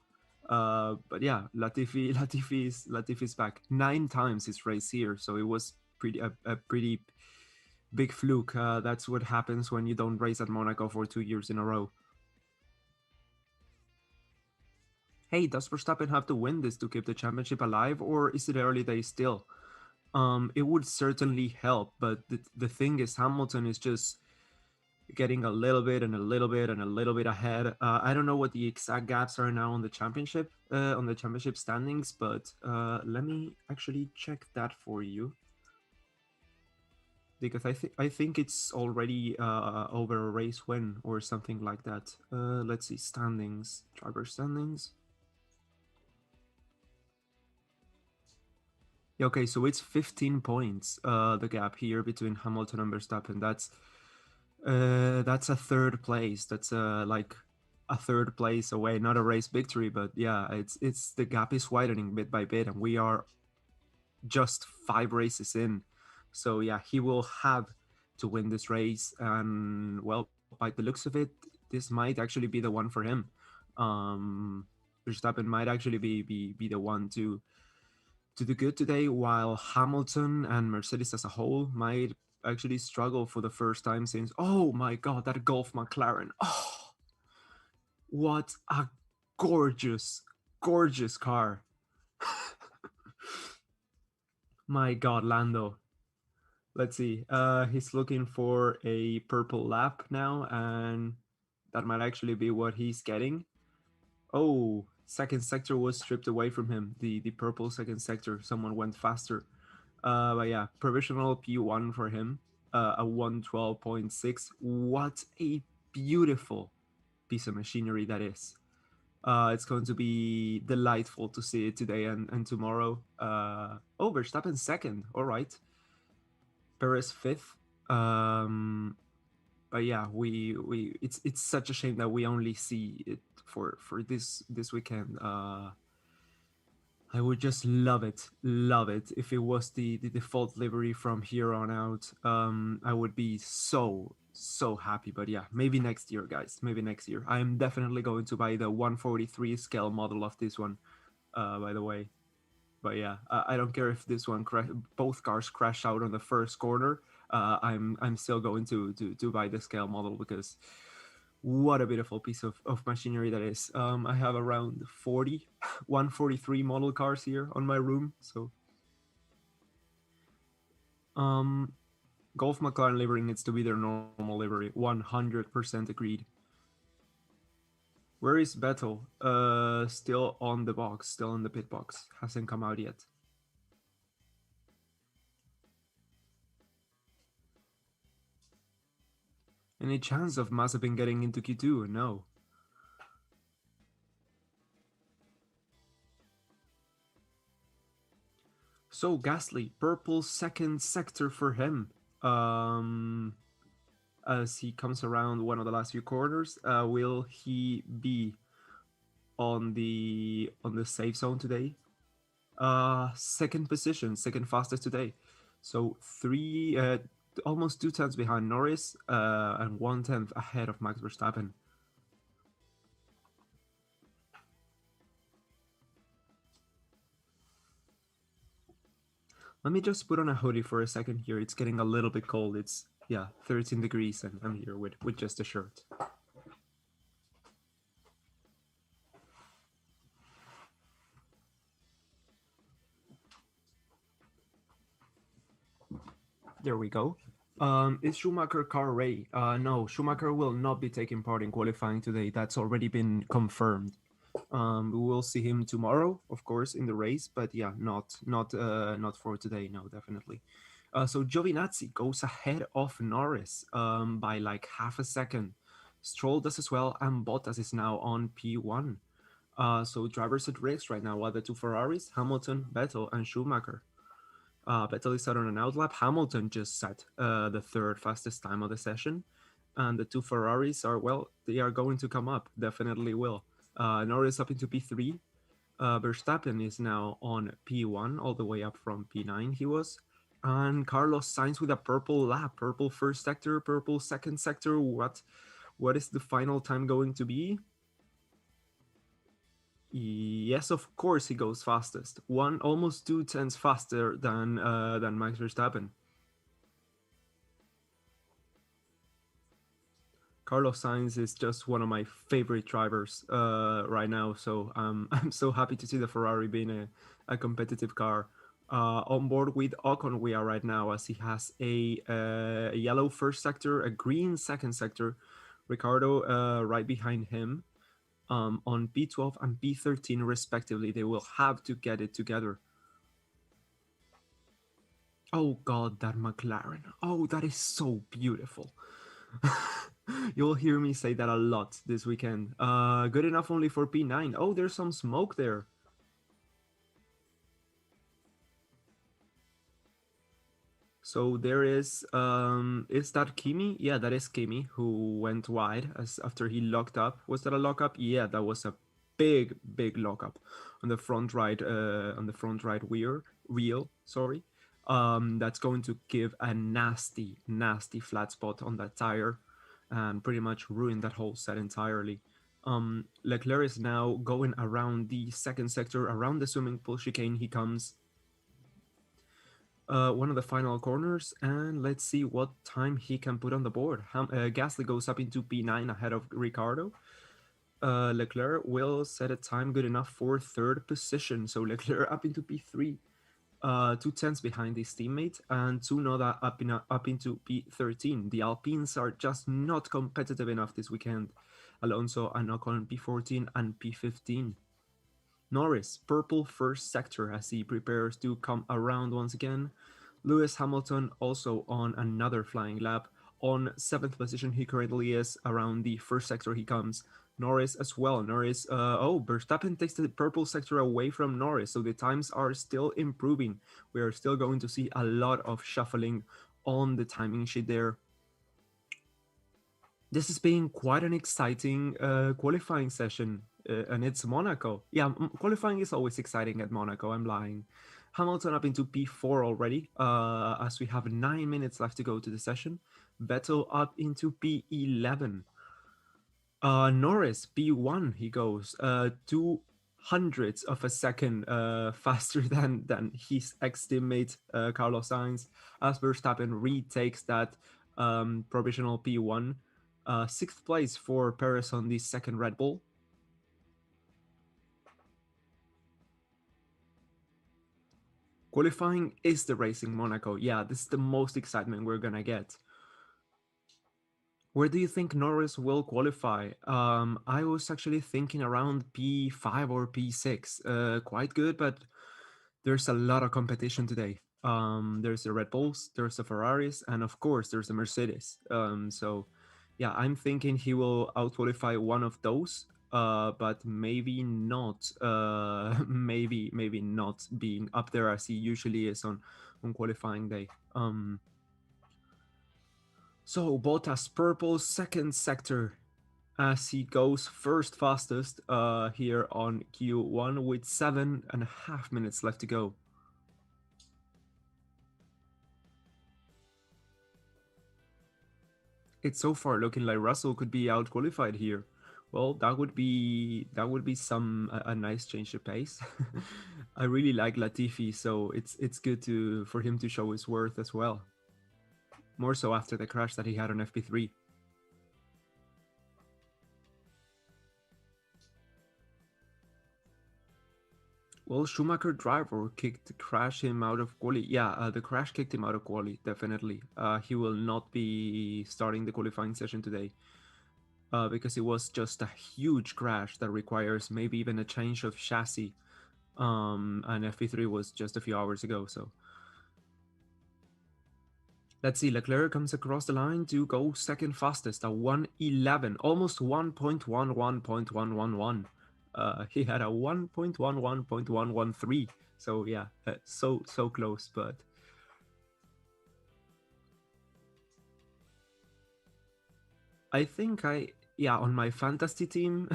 Speaker 2: But yeah, Latifi's back. 9 times his race here. So it was a pretty big fluke. That's what happens when you don't race at Monaco for 2 years in a row. Hey, does Verstappen have to win this to keep the championship alive, or is it early days still? It would certainly help, but the thing is, Hamilton is just getting a little bit and a little bit and a little bit ahead. I don't know what the exact gaps are now on the championship standings, but let me actually check that for you, because I think it's already over a race win or something like that. Let's see, standings, driver standings. Okay, so it's 15 points, the gap here between Hamilton and Verstappen. That's a third place. That's like a third place away, not a race victory, but yeah, it's the gap is widening bit by bit, and we are just 5 races in. So yeah, he will have to win this race, and well, by the looks of it, this might actually be the one for him. Verstappen might actually be the one to do good today, while Hamilton and Mercedes as a whole might actually struggle for the first time since, oh my god, that Golf McLaren. Oh, what a gorgeous, gorgeous car. My god, Lando. Let's see. He's looking for a purple lap now, and that might actually be what he's getting. Oh, second sector was stripped away from him. The purple second sector. Someone went faster. But yeah, provisional P1 for him, a 112.6. What a beautiful piece of machinery that is. It's going to be delightful to see it today and tomorrow. Oh, Verstappen second. All right. Perez fifth. But yeah, we it's such a shame that we only see it for this weekend. I would just love it if it was the default livery from here on out. I would be so happy. But yeah, maybe next year, guys. Maybe next year. I am definitely going to buy the 143 scale model of this one. By the way, but yeah, I don't care if this one both cars crash out on the first corner. I'm still going to buy the scale model because what a beautiful piece of machinery that is. I have around 40, 143 model cars here on my room. So Golf McLaren livery needs to be their normal livery. 100% agreed. Where is Vettel? Still on the box, still in the pit box. Hasn't come out yet. Any chance of Mazepin getting into Q2? No. So Gasly, purple second sector for him. As he comes around one of the last few corners, will he be on the safe zone today? Second position, second fastest today. So almost 2/10 behind Norris, and 1/10 ahead of Max Verstappen. Let me just put on a hoodie for a second here. It's getting a little bit cold. It's 13 degrees, and I'm here with just a shirt. There we go. Is Schumacher car ready? No, Schumacher will not be taking part in qualifying today. That's already been confirmed. We will see him tomorrow, of course, in the race, but yeah, not for today. No, definitely. So Giovinazzi goes ahead of Norris by like half a second. Stroll does as well, and Bottas is now on P1. So drivers at race right now are the two Ferraris, Hamilton, Vettel, and Schumacher. Vettel is out on an outlap. Hamilton just set the third fastest time of the session. And the two Ferraris are, well, they are going to come up. Definitely will. Norris up into P3. Verstappen is now on P1, all the way up from P9 he was. And Carlos Sainz with a purple lap. Purple first sector, purple second sector. What is the final time going to be? Yes, of course he goes fastest. Almost 2/10 faster than Max Verstappen. Carlos Sainz is just one of my favorite drivers right now. So I'm so happy to see the Ferrari being a competitive car. On board with Ocon we are right now, as he has a yellow first sector, a green second sector. Ricardo right behind him. On P12 and P13 respectively. They will have to get it together. Oh god, that McLaren. Oh, that is so beautiful. You'll hear me say that a lot this weekend. Good enough only for P9. Oh, there's some smoke there. So there is that Kimi? Yeah, that is Kimi, who went wide after he locked up. Was that a lockup? Yeah, that was a big lockup on the front right wheel. Sorry. That's going to give a nasty flat spot on that tire and pretty much ruin that whole set entirely. Leclerc is now going around the second sector, around the swimming pool chicane. He comes one of the final corners, and let's see what time he can put on the board. Gasly goes up into P9 ahead of Ricardo. Leclerc will set a time good enough for third position, so Leclerc up into P3, 2/10 behind his teammate, and Tsunoda up into P13. The Alpines are just not competitive enough this weekend. Alonso and Ocon P14 and P15. Norris, purple first sector as he prepares to come around once again. Lewis Hamilton also on another flying lap. On 7th position he currently is, around the first sector he comes. Norris as well. Verstappen takes the purple sector away from Norris, so the times are still improving. We are still going to see a lot of shuffling on the timing sheet there. This has been quite an exciting qualifying session, and it's Monaco. Yeah, qualifying is always exciting at Monaco, I'm lying. Hamilton up into P4 already, as we have 9 minutes left to go to the session. Vettel up into P11. Norris, P1 he goes. hundreds of a second faster than his ex-teammate Carlos Sainz, as Verstappen retakes that provisional P1. Sixth place for Perez on the second Red Bull. Qualifying is the racing Monaco. Yeah, this is the most excitement we're gonna get. Where do you think Norris will qualify? I was actually thinking around P5 or P6. Quite good, but there's a lot of competition today. There's the Red Bulls, there's the Ferraris, and of course there's the Mercedes. So yeah, I'm thinking he will out qualify one of those, but maybe not. Maybe not being up there as he usually is on qualifying day. So Bottas purple second sector as he goes first fastest here on Q1 with 7.5 minutes left to go. It's so far looking like Russell could be out qualified here. Well, that would be some a nice change of pace. I really like Latifi, so it's good for him to show his worth as well. More so after the crash that he had on FP3. Well, Schumacher driver crashed him out of quali. Yeah, the crash kicked him out of quali, definitely. He will not be starting the qualifying session today because it was just a huge crash that requires maybe even a change of chassis. And FP3 was just a few hours ago, so. Let's see, Leclerc comes across the line to go second fastest at 1:11, almost 1.11.111. He had a 1.11.113. So yeah, so close, but I think on my fantasy team,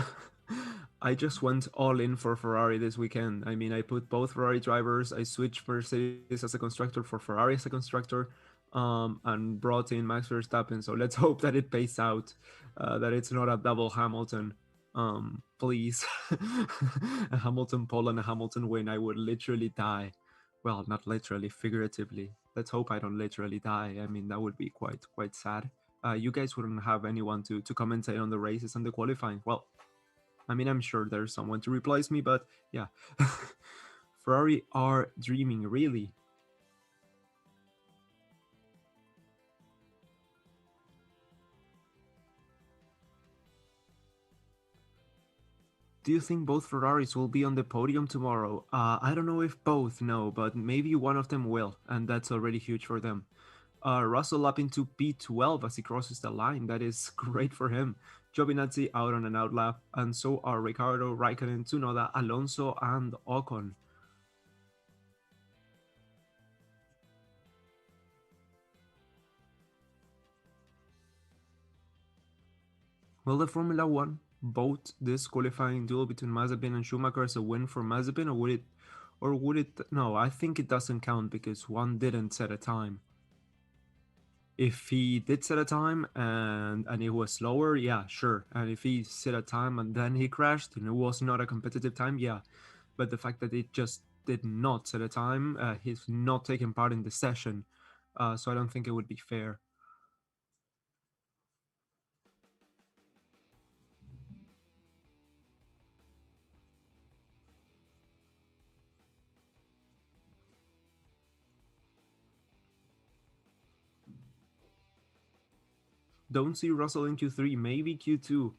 Speaker 2: I just went all in for Ferrari this weekend. I mean, I put both Ferrari drivers. I switched Mercedes as a constructor for Ferrari as a constructor, and brought in Max Verstappen. So let's hope that it pays out, that it's not a double Hamilton. Please, a Hamilton pole and a Hamilton win. I would literally die. Well, not literally, figuratively. Let's hope I don't literally die. I mean, that would be quite sad. You guys wouldn't have anyone to commentate on the races and the qualifying. Well, I mean, I'm sure there's someone to replace me, but yeah. Ferrari are dreaming, really. Do you think both Ferraris will be on the podium tomorrow? I don't know if both, no, but maybe one of them will, and that's already huge for them. Russell up into P12 as he crosses the line. That is great for him. Giovinazzi out on an outlap, and so are Ricardo, Raikkonen, Tsunoda, Alonso, and Ocon. Will the Formula One vote this qualifying duel between Mazepin and Schumacher as a win for Mazepin, or would it? No, I think it doesn't count because one didn't set a time. If he did set a time and it was slower, yeah, sure. And if he set a time and then he crashed and it was not a competitive time, yeah. But the fact that it just did not set a time, he's not taking part in the session, so I don't think it would be fair. Don't see Russell in Q3, maybe Q2.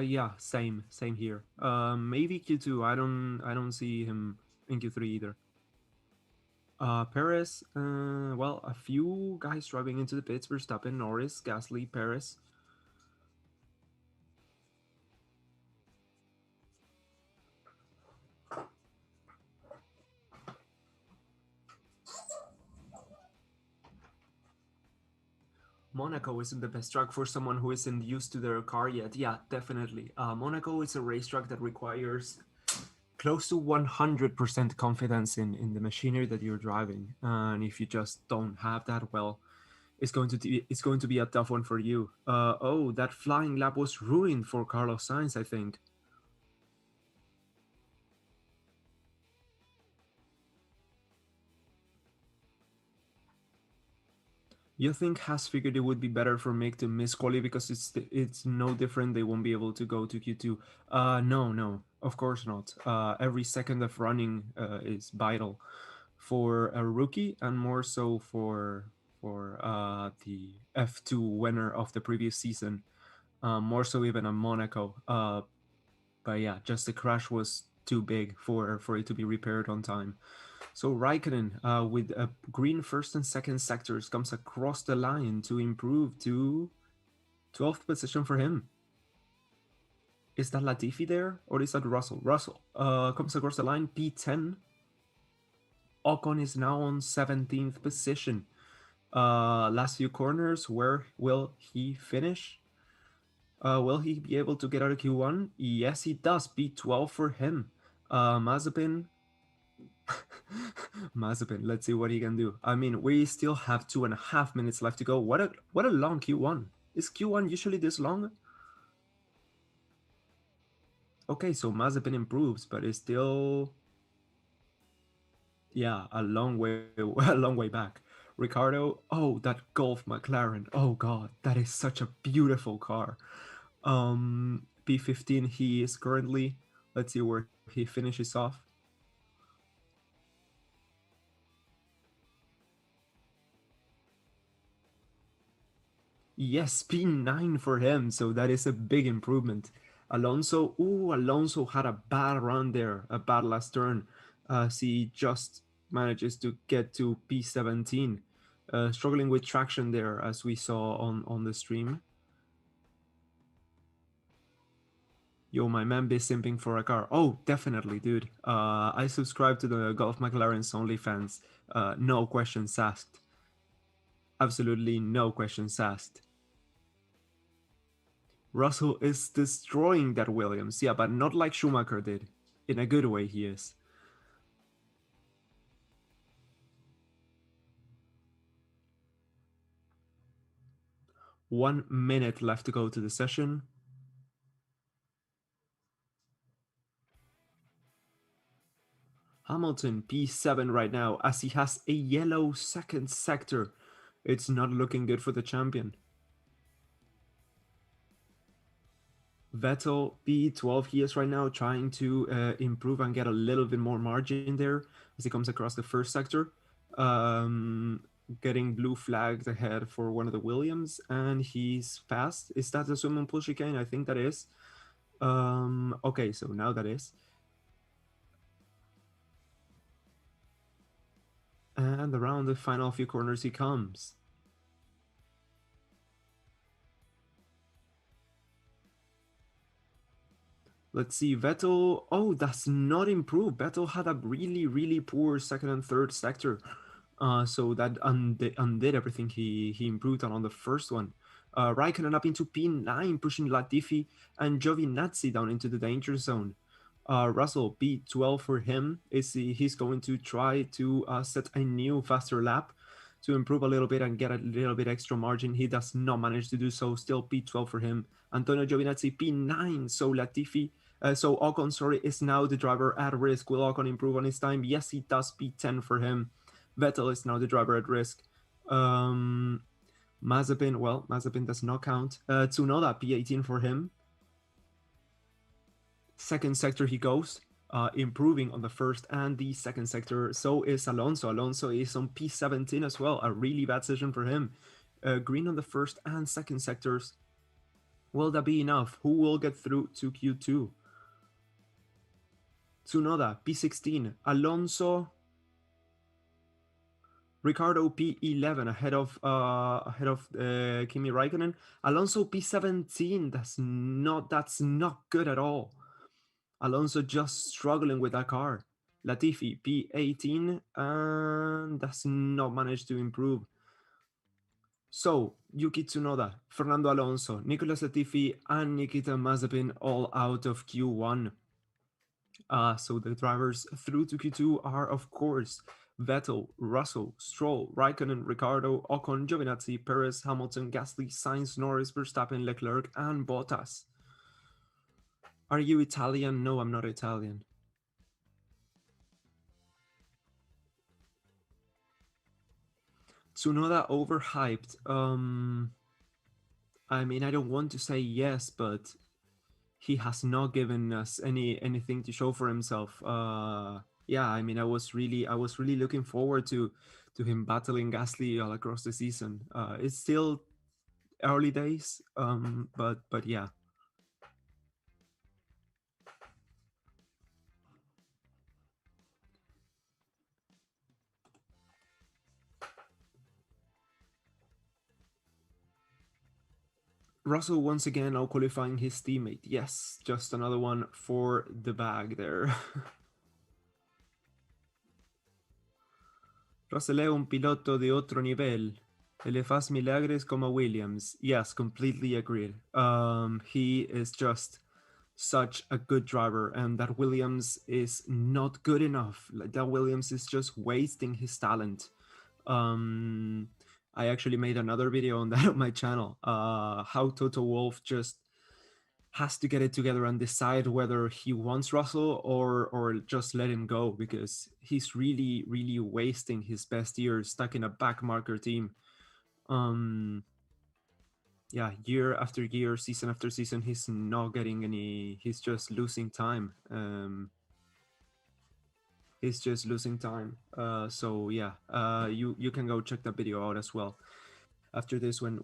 Speaker 2: Yeah, same here. Maybe Q2. I don't see him in Q3 either. Perez, well, a few guys driving into the pits: Verstappen, Norris, Gasly, Perez. Monaco isn't the best track for someone who isn't used to their car yet. Yeah, definitely. Monaco is a racetrack that requires close to 100% confidence in the machinery that you're driving. And if you just don't have that, well, it's going to be a tough one for you. Oh, that flying lap was ruined for Carlos Sainz, I think. You think Haas figured it would be better for Mick to miss quali because it's no different. They won't be able to go to Q2. No, no, of course not. Every second of running is vital for a rookie, and more so for the F2 winner of the previous season. More so even a Monaco. But yeah, just the crash was too big for it to be repaired on time. So Raikkonen, with a green first and second sectors, comes across the line to improve to 12th position for him. Is that Latifi there, or is that Russell? Russell comes across the line, P10. Ocon is now on 17th position. Last few corners, where will he finish? Will he be able to get out of Q1? Yes, he does. P12 for him. Mazepin. Mazepin, let's see what he can do. I mean, we still have 2.5 minutes left to go. What a long Q1. Is Q1 usually this long? Okay, so Mazepin improves, but it's still, yeah, a long way a long way back. Ricardo, oh, that Golf McLaren. Oh god, that is such a beautiful car. P15 he is currently. Let's see where he finishes off. Yes, P9 for him, so that is a big improvement. Alonso had a bad run there, a bad last turn. He just manages to get to P17, struggling with traction there, as we saw on the stream. Yo, my man be simping for a car. Oh, definitely, dude. I subscribe to the Golf McLaren's OnlyFans. No questions asked. Absolutely no questions asked. Russell is destroying that Williams. Yeah, but not like Schumacher did. In a good way, he is. One minute left to go to the session. Hamilton P7 right now, as he has a yellow second sector. It's not looking good for the champion. Vettel P12 he is right now, trying to improve and get a little bit more margin there as he comes across the first sector. Getting blue flagged ahead for one of the Williams, and he's fast. Is that the swimming pool chicane? I think that is. Okay, so now that is. And around the final few corners he comes. Let's see, Vettel. Oh, that's not improved. Vettel had a really poor second and third sector. So that undid everything he improved on the first one. Raikkonen up into P9, pushing Latifi and Giovinazzi down into the danger zone. Russell, P12 for him. He's going to try to set a new faster lap to improve a little bit and get a little bit extra margin. He does not manage to do so. Still P12 for him. Antonio Giovinazzi, P9. So Latifi, so Ocon, sorry, is now the driver at risk. Will Ocon improve on his time? Yes, he does. P10 for him. Vettel is now the driver at risk. Mazepin, well, Mazepin does not count. Tsunoda, P18 for him. Second sector he goes, improving on the first and the second sector. So is Alonso. Alonso is on P17 as well. A really bad session for him. Green on the first and second sectors. Will that be enough? Who will get through to Q2? Tsunoda, P16. Alonso, Ricardo P11 ahead of Kimi Raikkonen. Alonso P17. That's not good at all. Alonso just struggling with that car. Latifi P18 and does not manage to improve. So Yuki Tsunoda, Fernando Alonso, Nicolas Latifi, and Nikita Mazepin all out of Q1. So the drivers through to Q2 are, of course, Vettel, Russell, Stroll, Raikkonen, Ricardo, Ocon, Giovinazzi, Perez, Hamilton, Gasly, Sainz, Norris, Verstappen, Leclerc, and Bottas. Are you Italian? No, I'm not Italian. Tsunoda overhyped. I mean, I don't want to say yes, but he has not given us anything to show for himself. Yeah, I mean, I was really looking forward to him battling Gasly all across the season. It's still early days, but yeah. Russell once again out qualifying his teammate. Yes, just another one for the bag there. Russell es un piloto de otro nivel. Ele faz milagres como Williams. Yes, completely agreed. He is just such a good driver, and that Williams is not good enough. Like, that Williams is just wasting his talent. I actually made another video on that on my channel. How Toto Wolff just has to get it together and decide whether he wants Russell or just let him go, because he's really wasting his best years stuck in a back marker team. Yeah, year after year, season after season, he's not getting any. He's just losing time. He's just losing time. So yeah, you can go check that video out as well after this when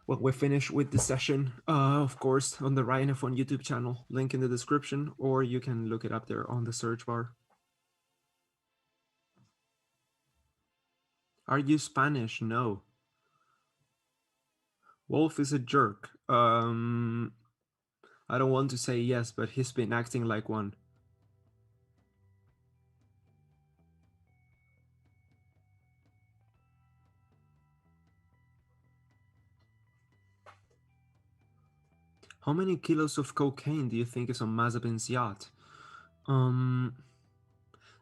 Speaker 2: we finish with the session, of course, on the Raian F1 YouTube channel, link in the description, or you can look it up there on the search bar. Are you Spanish? No. Wolf is a jerk. I don't want to say yes, but he's been acting like one. How many kilos of cocaine do you think is on Mazepin's yacht?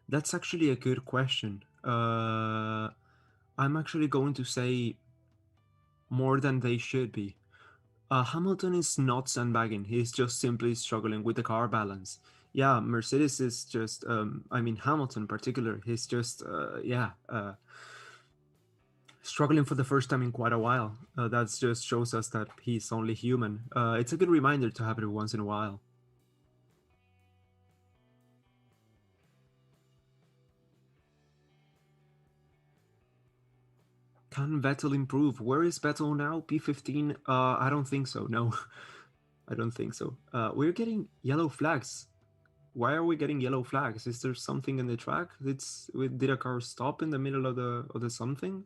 Speaker 2: That's actually a good question. I'm actually going to say more than they should be. Hamilton is not sandbagging. He's just simply struggling with the car balance. Yeah, Mercedes is just, I mean, Hamilton in particular, he's just, struggling for the first time in quite a while. That just shows us that he's only human. It's a good reminder to have it once in a while. Can Vettel improve? Where is Vettel now? P15? I don't think so. No, I don't think so. We're getting yellow flags. Why are we getting yellow flags? Is there something in the track? Did a car stop in the middle of the something?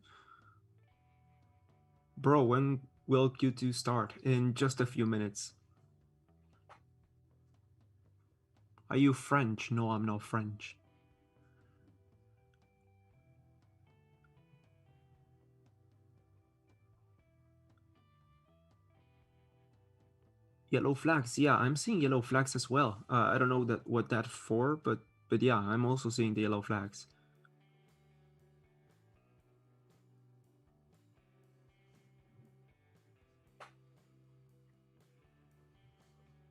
Speaker 2: Bro, when will Q2 start? In just a few minutes. Are you French? No, I'm not French. Yellow flags. Yeah, I'm seeing yellow flags as well. I don't know what that's for, but yeah, I'm also seeing the yellow flags.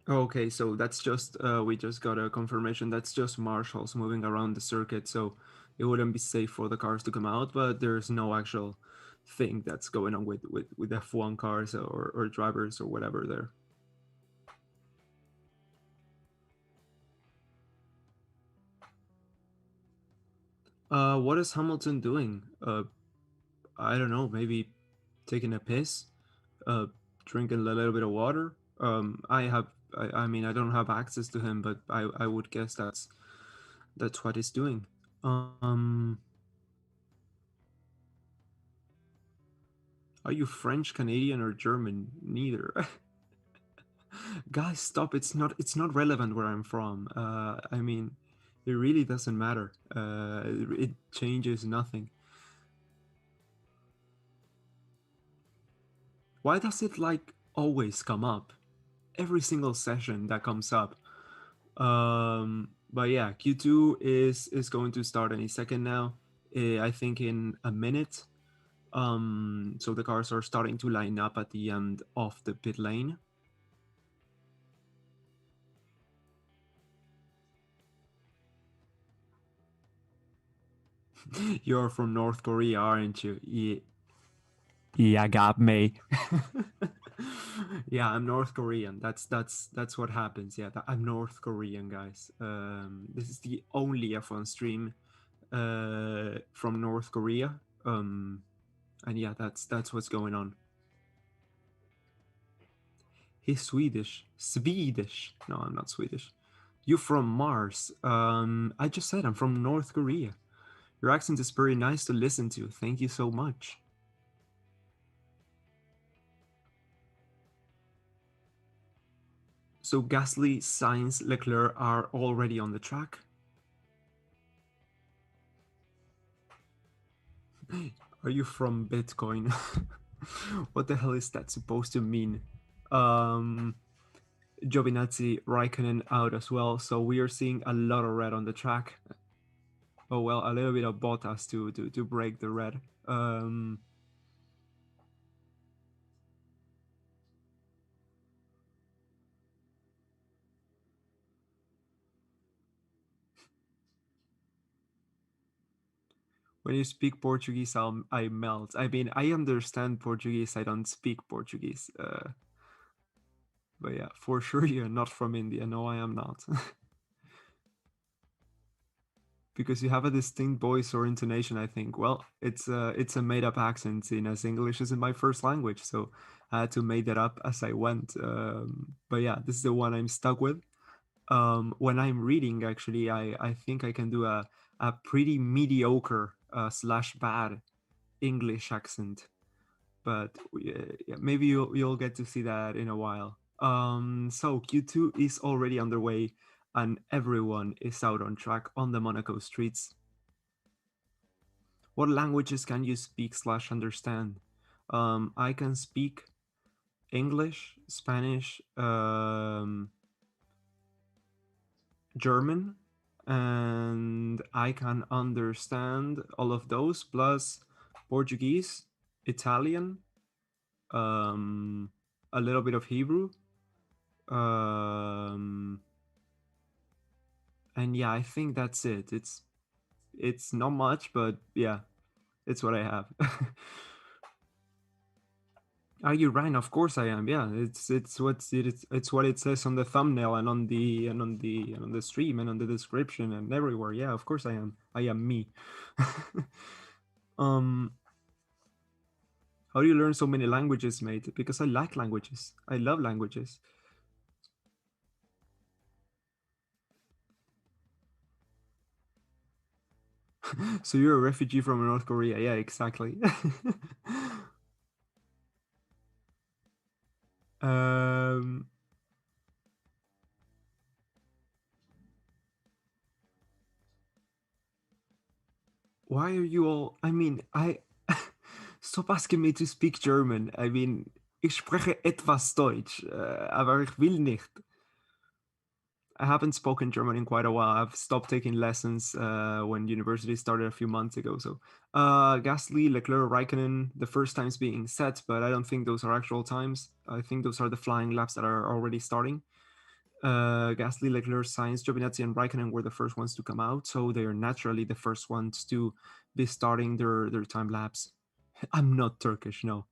Speaker 2: Okay, so that's just we just got a confirmation. That's just marshals moving around the circuit, so it wouldn't be safe for the cars to come out. But there's no actual thing that's going on with F1 cars or drivers or whatever there. What is Hamilton doing? I don't know. Maybe taking a piss, uh, drinking a little bit of water. I mean, I don't have access to him, but I would guess that's what he's doing. Are you French, Canadian, or German? Neither. Guys, stop! It's not relevant where I'm from. I mean, it really doesn't matter. It changes nothing. Why does it like always come up? Every single session that comes up. But yeah, Q2 is going to start any second now. I think in a minute. So the cars are starting to line up at the end of the pit lane. You're from North Korea, aren't you? Yeah, yeah, got me. Yeah, I'm North Korean. That's what happens. Yeah, I'm North Korean, guys. This is the only F1 stream from North Korea. And yeah, that's what's going on. He's Swedish. Swedish. No, I'm not Swedish. You from Mars? I just said I'm from North Korea. Your accent is very nice to listen to. Thank you so much. So Gasly, Sainz, Leclerc are already on the track. Are you from Bitcoin? What the hell is that supposed to mean? Giovinazzi, Raikkonen out as well. So we are seeing a lot of red on the track. Oh well, a little bit of Bottas to break the red. When you speak Portuguese, I melt. I mean, I understand Portuguese. I don't speak Portuguese. But yeah, for sure you're not from India. No, I am not. Because you have a distinct voice or intonation, I think. Well, it's a made up accent, in as English isn't my first language, so I had to make that up as I went. But yeah, this is the one I'm stuck with. When I'm reading, actually, I think I can do a pretty mediocre slash bad English accent, but yeah, maybe you'll get to see that in a while. So Q2 is already underway, and everyone is out on track on the Monaco streets. What languages can you speak slash understand? I can speak English, Spanish, German, and I can understand all of those, plus Portuguese, Italian, a little bit of Hebrew, and yeah, I think that's it. It's not much, but yeah, it's what I have. Are you Ryan? Of course I am. Yeah, it's what it says on the thumbnail and on the stream and on the description and everywhere. Yeah, of course I am. I am me. um, how do you learn so many languages, mate? Because I like languages. I love languages. So you're a refugee from North Korea. Yeah, exactly. um, why are you all? I mean, I stop asking me to speak German. I mean, ich spreche etwas Deutsch, aber ich will nicht. I haven't spoken German in quite a while. I've stopped taking lessons when university started a few months ago. So, Gasly, Leclerc, Raikkonen, the first times being set, but I don't think those are actual times. I think those are the flying laps that are already starting. Gasly, Leclerc, Sainz, Giovinazzi, and Raikkonen were the first ones to come out, so they are naturally the first ones to be starting their time laps. I'm not Turkish, no.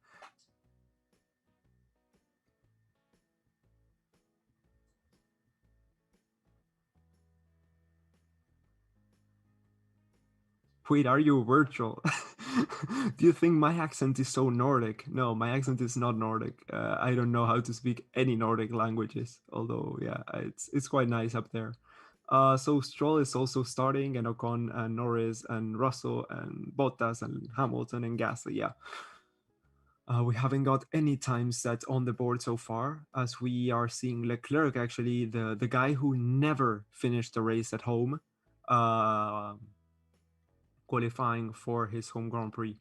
Speaker 2: Wait, are you virtual? Do you think my accent is so Nordic? No, my accent is not Nordic. I don't know how to speak any Nordic languages, although yeah, it's quite nice up there. So Stroll is also starting, and Ocon and Norris and Russell and Bottas and Hamilton and Gasly. Yeah, we haven't got any time set on the board so far, as we are seeing Leclerc, actually the guy who never finished the race at home, qualifying for his home Grand Prix.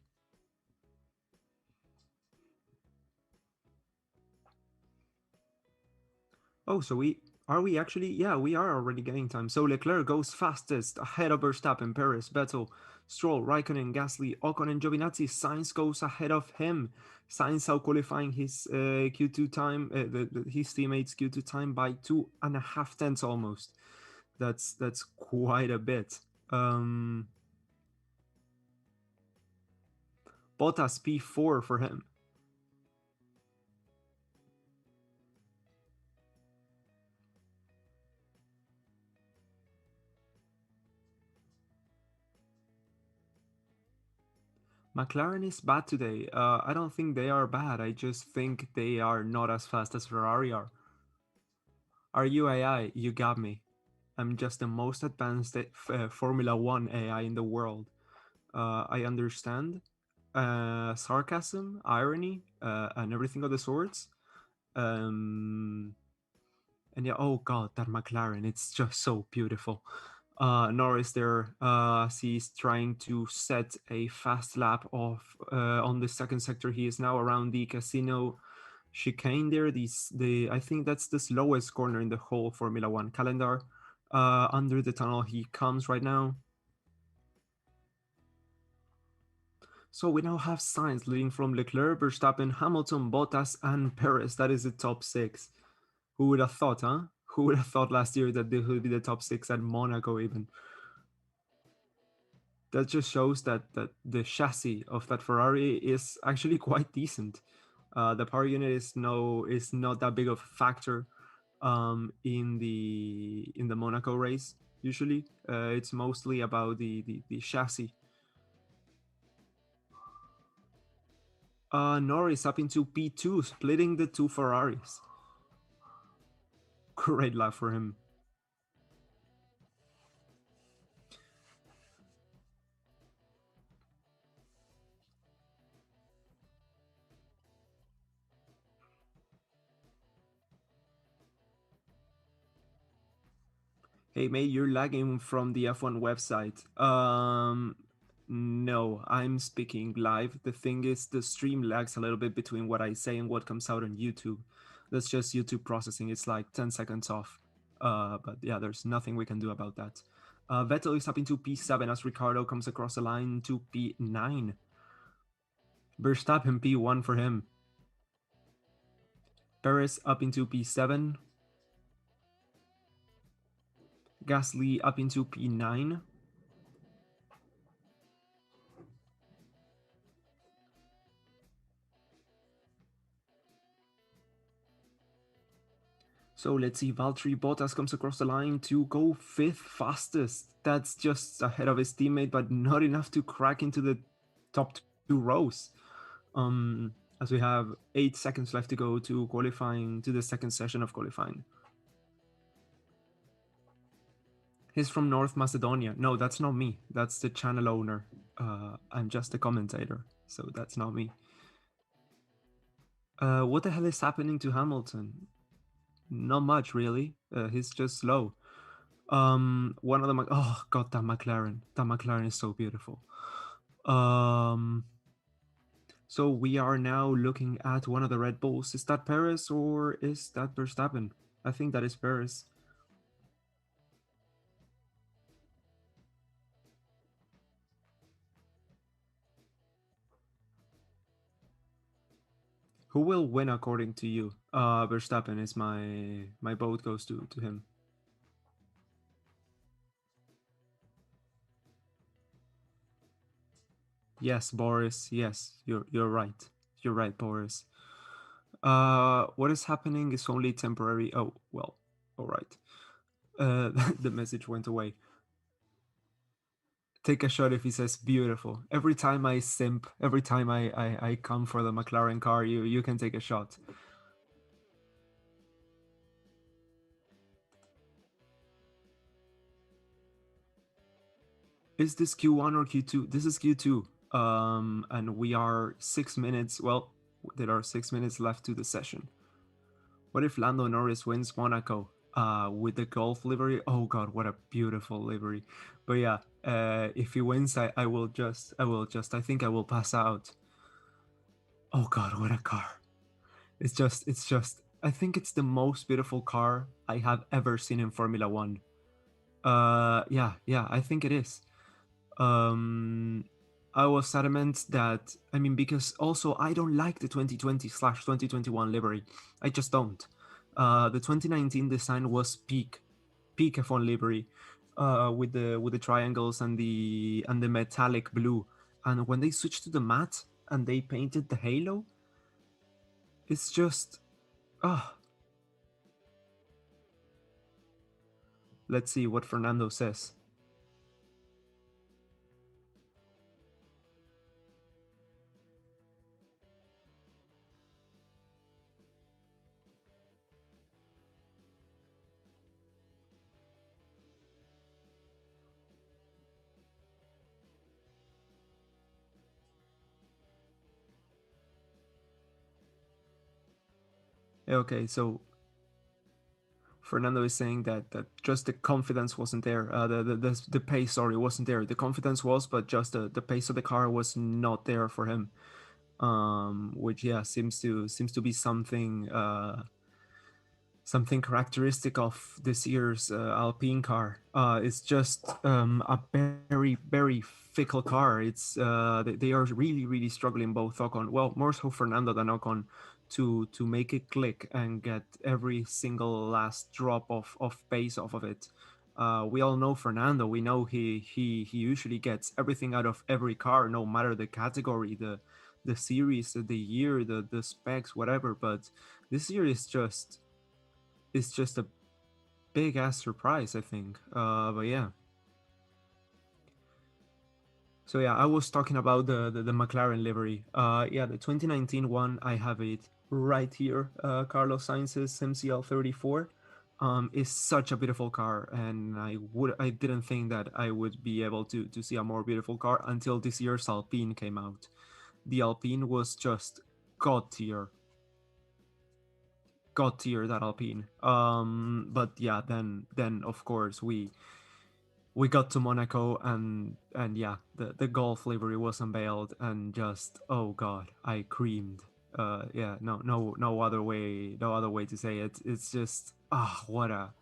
Speaker 2: Oh, so we actually? Yeah, we are already getting time. So Leclerc goes fastest ahead of Verstappen, Perez, Vettel, Stroll, Raikkonen, Gasly, Ocon, and Giovinazzi. Sainz goes ahead of him. Sainz out qualifying his Q2 time, his teammates Q2 time by 2.5 tenths almost. That's quite a bit. Bottas P4 for him. McLaren is bad today. I don't think they are bad. I just think they are not as fast as Ferrari are. Are you AI? You got me. I'm just the most advanced Formula One AI in the world. I understand sarcasm, irony, and everything of the sorts. And yeah, oh god, that McLaren, it's just so beautiful. Norris there, he's trying to set a fast lap off on the second sector. He is now around the casino chicane there. I think that's the slowest corner in the whole Formula One calendar. Under the tunnel he comes right now. So we now have Sainz leading from Leclerc, Verstappen, Hamilton, Bottas, and Perez. That is the top six. Who would have thought, huh? Who would have thought last year that they would be the top six at Monaco even? That just shows that the chassis of that Ferrari is actually quite decent. The power unit is not that big of a factor in the Monaco race. Usually, it's mostly about the chassis. Norris up into P2, splitting the two Ferraris. Great lap for him. Hey mate, you're lagging from the F1 website. No, I'm speaking live. The thing is, the stream lags a little bit between what I say and what comes out on YouTube. That's just YouTube processing. It's like 10 seconds off. But yeah, there's nothing we can do about that. Vettel is up into P7 as Ricciardo comes across the line to P9. Verstappen P1 for him. Perez up into P7. Gasly up into P9. So let's see, Valtteri Bottas comes across the line to go 5th fastest. That's just ahead of his teammate, but not enough to crack into the top 2 rows. As we have 8 seconds left to go to qualifying, to the second session of qualifying. He's from North Macedonia. No, that's not me. That's the channel owner. I'm just a commentator, so that's not me. What the hell is happening to Hamilton? Not much, really. He's just slow. One of them. Oh god, that McLaren. That McLaren is so beautiful. So we are now looking at one of the Red Bulls. Is that Perez or is that Verstappen? I think that is Perez. Who will win according to you? Verstappen is my vote goes to him. Yes, Boris. Yes, you're right. You're right, Boris. What is happening is only temporary. Oh well, all right. The message went away. Take a shot if he says beautiful. Every time I simp, every time I come for the McLaren car, you can take a shot. Is this Q1 or Q2? This is Q2. And we are 6 minutes. Well, there are 6 minutes left to the session. What if Lando Norris wins Monaco? With the Golf livery? Oh god, what a beautiful livery. But yeah, if he wins, I think I will pass out. Oh god, what a car. It's just, I think it's the most beautiful car I have ever seen in Formula One. Yeah, I think it is. I was adamant that, I mean, because also I don't like the 2020/2021 livery. I just don't. The 2019 design was peak F1 livery, with the triangles and the metallic blue. And when they switched to the matte, and they painted the halo. It's just ah. Let's see what Fernando says. Okay, so Fernando is saying that just the confidence wasn't there. The pace, sorry, wasn't there. The confidence was, but just the pace of the car was not there for him. Which yeah seems to be something characteristic of this year's Alpine car. It's just a very fickle car. They are really struggling, both Ocon, well, more so Fernando than Ocon, to make it click and get every single last drop of pace off of it. We all know Fernando. We know he usually gets everything out of every car, no matter the category, the series, the year, the specs, whatever. But this year is just a big ass surprise, I think. But yeah. So yeah, I was talking about the McLaren livery. Yeah, the 2019 one, I have it right here. Carlos Sainz's MCL 34. Is such a beautiful car, and I didn't think that I would be able to see a more beautiful car until this year's Alpine came out. The Alpine was just god tier. God tier, that Alpine. But yeah, then of course we got to Monaco, and yeah, the Golf livery was unveiled, and just oh god, I creamed. Yeah, no other way to say it. It's just what a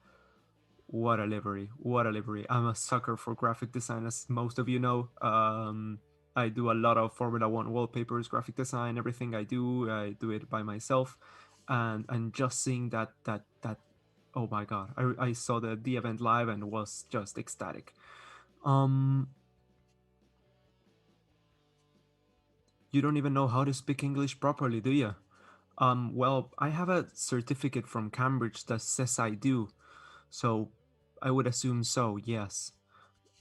Speaker 2: livery, what a livery. I'm a sucker for graphic design, as most of you know. I do a lot of Formula One wallpapers, graphic design, everything I do it by myself, and just seeing that oh my god, I saw the event live and was just ecstatic. um you don't even know how to speak English properly, do you? Well, I have a certificate from Cambridge that says I do, so I would assume so, yes.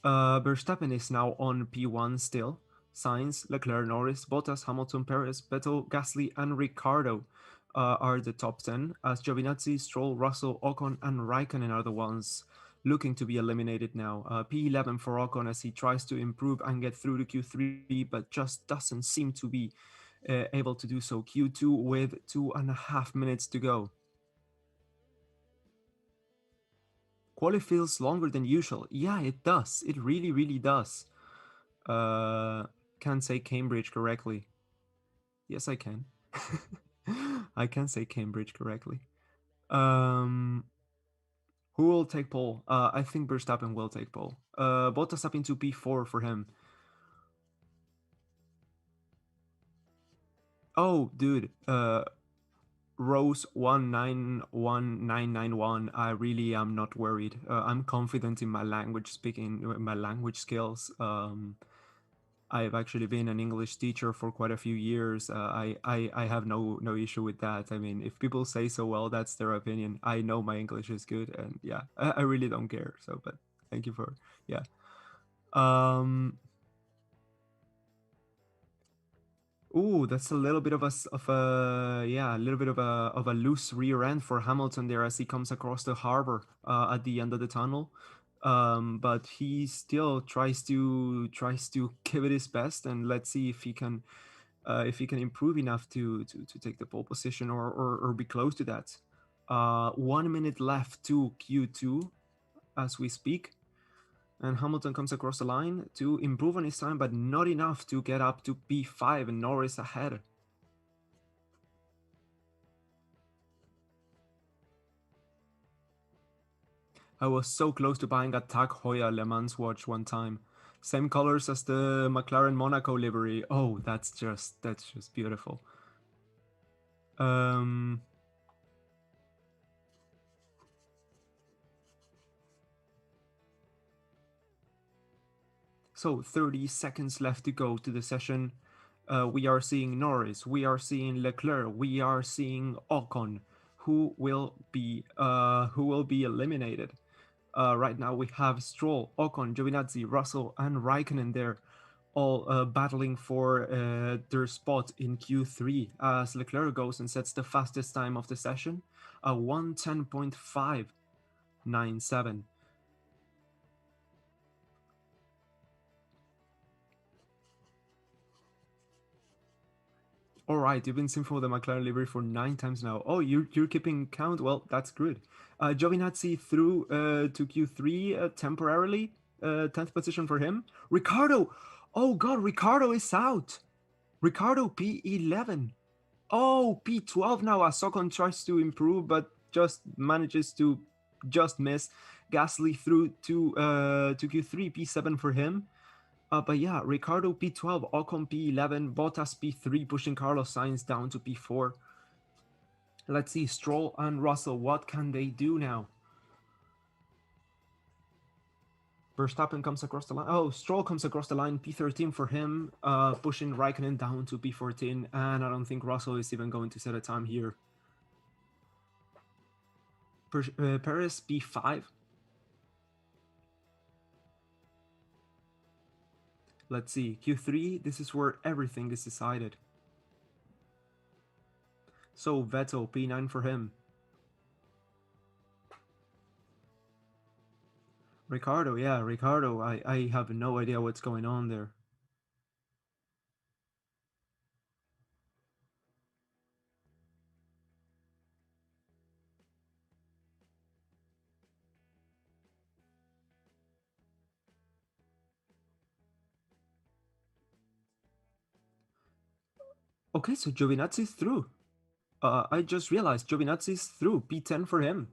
Speaker 2: Verstappen is now on P1 still. Sainz, Leclerc, Norris, Bottas, Hamilton, Perez, Vettel, Gasly, and Ricciardo are the top 10, as Giovinazzi, Stroll, Russell, Ocon, and Raikkonen are the ones looking to be eliminated now. P11 for Ocon as he tries to improve and get through to Q3, but just doesn't seem to be able to do so. Q2 with 2.5 minutes to go. Quali feels longer than usual. Yeah, it does. It really does. Uh, can't say Cambridge correctly. Yes, I can. I can say Cambridge correctly. Um, who will take pole? I think Verstappen will take pole. Bottas up into P4 for him. Oh, dude. Rose 191991. I really am not worried. I'm confident in my language speaking, my language skills. I've actually been an English teacher for quite a few years. I have no issue with that. I mean, if people say so, well, that's their opinion. I know my English is good, and yeah, I really don't care. So, but thank you for yeah. Um. Ooh, that's a little bit of a yeah, a little bit of a loose rear end for Hamilton there as he comes across the harbor at the end of the tunnel. But he still tries to give it his best, and let's see if he can improve enough to take the pole position or be close to that. 1 minute left to Q2 as we speak. And Hamilton comes across the line to improve on his time, but not enough to get up to P5, and Norris ahead. I was so close to buying a Tag Heuer Le Mans watch one time. Same colors as the McLaren Monaco livery. Oh, that's just beautiful. Um, so 30 seconds left to go to the session. We are seeing Norris, we are seeing Leclerc, we are seeing Ocon, who will be eliminated. Right now we have Stroll, Ocon, Giovinazzi, Russell, and Raikkonen there, all battling for their spot in Q3 as Leclerc goes and sets the fastest time of the session, a 1:10.597. All right, you've been seen for the McLaren livery for 9 times now. Oh, you're keeping count. Well, that's good. Giovinazzi through to Q3 temporarily. 10th position for him. Ricardo. Oh God, Ricardo is out. Ricardo P11. Oh, P12 now as Ocon tries to improve, but just manages to just miss. Gasly through to Q3, P7 for him. But yeah, Ricardo P12, Ocon P11, Bottas P3, pushing Carlos Sainz down to P4. Let's see, Stroll and Russell, what can they do now? Verstappen comes across the line. Oh, Stroll comes across the line, P13 for him, pushing Raikkonen down to P14, and I don't think Russell is even going to set a time here. Perez P5. Let's see, Q3, this is where everything is decided. So Vettel, P9 for him. Ricardo, yeah, Ricardo, I have no idea what's going on there. Okay, so Giovinazzi's through. I just realized Giovinazzi's through. P10 for him.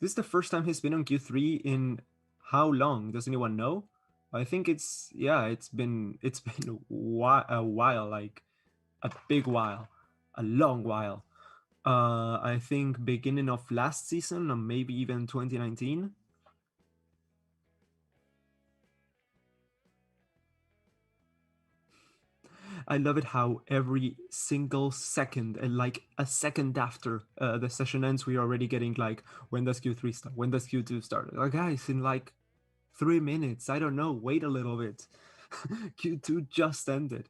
Speaker 2: This is the first time he's been on Q3 in how long? Does anyone know? I think it's been a while, like a big while, a long while. I think beginning of last season or maybe even 2019. I love it how every single second, and like a second after the session ends, we're already getting like, when does Q3 start? When does Q2 start? Like, guys, in like 3 minutes, I don't know, wait a little bit. Q2 just ended.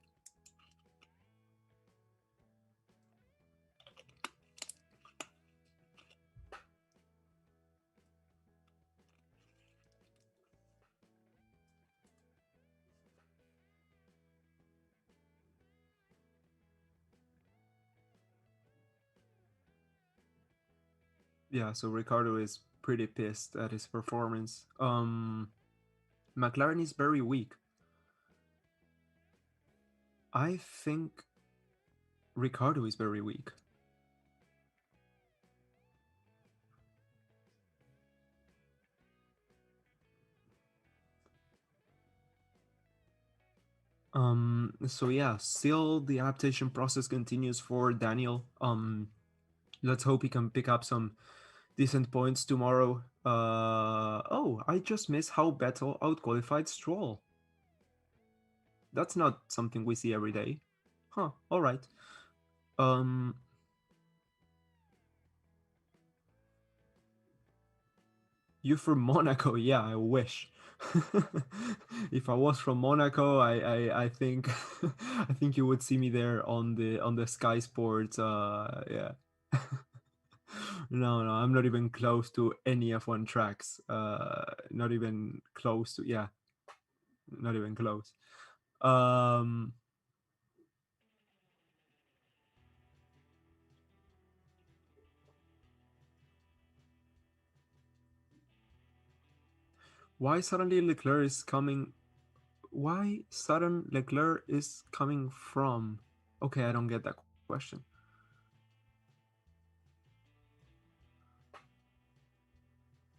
Speaker 2: Yeah, so Ricardo is pretty pissed at his performance. McLaren is very weak. I think Ricardo is very weak. So yeah, still the adaptation process continues for Daniel. Let's hope he can pick up some decent points tomorrow. Oh, I just missed how Vettel outqualified Stroll. That's not something we see every day. Huh, alright. You from Monaco? Yeah, I wish. If I was from Monaco, I think I think you would see me there on the Sky Sports. Yeah. No, I'm not even close to any F1 tracks. Not even close to. Yeah, not even close. Um, why suddenly Leclerc is coming? Why sudden Leclerc is coming from? Okay, I don't get that question.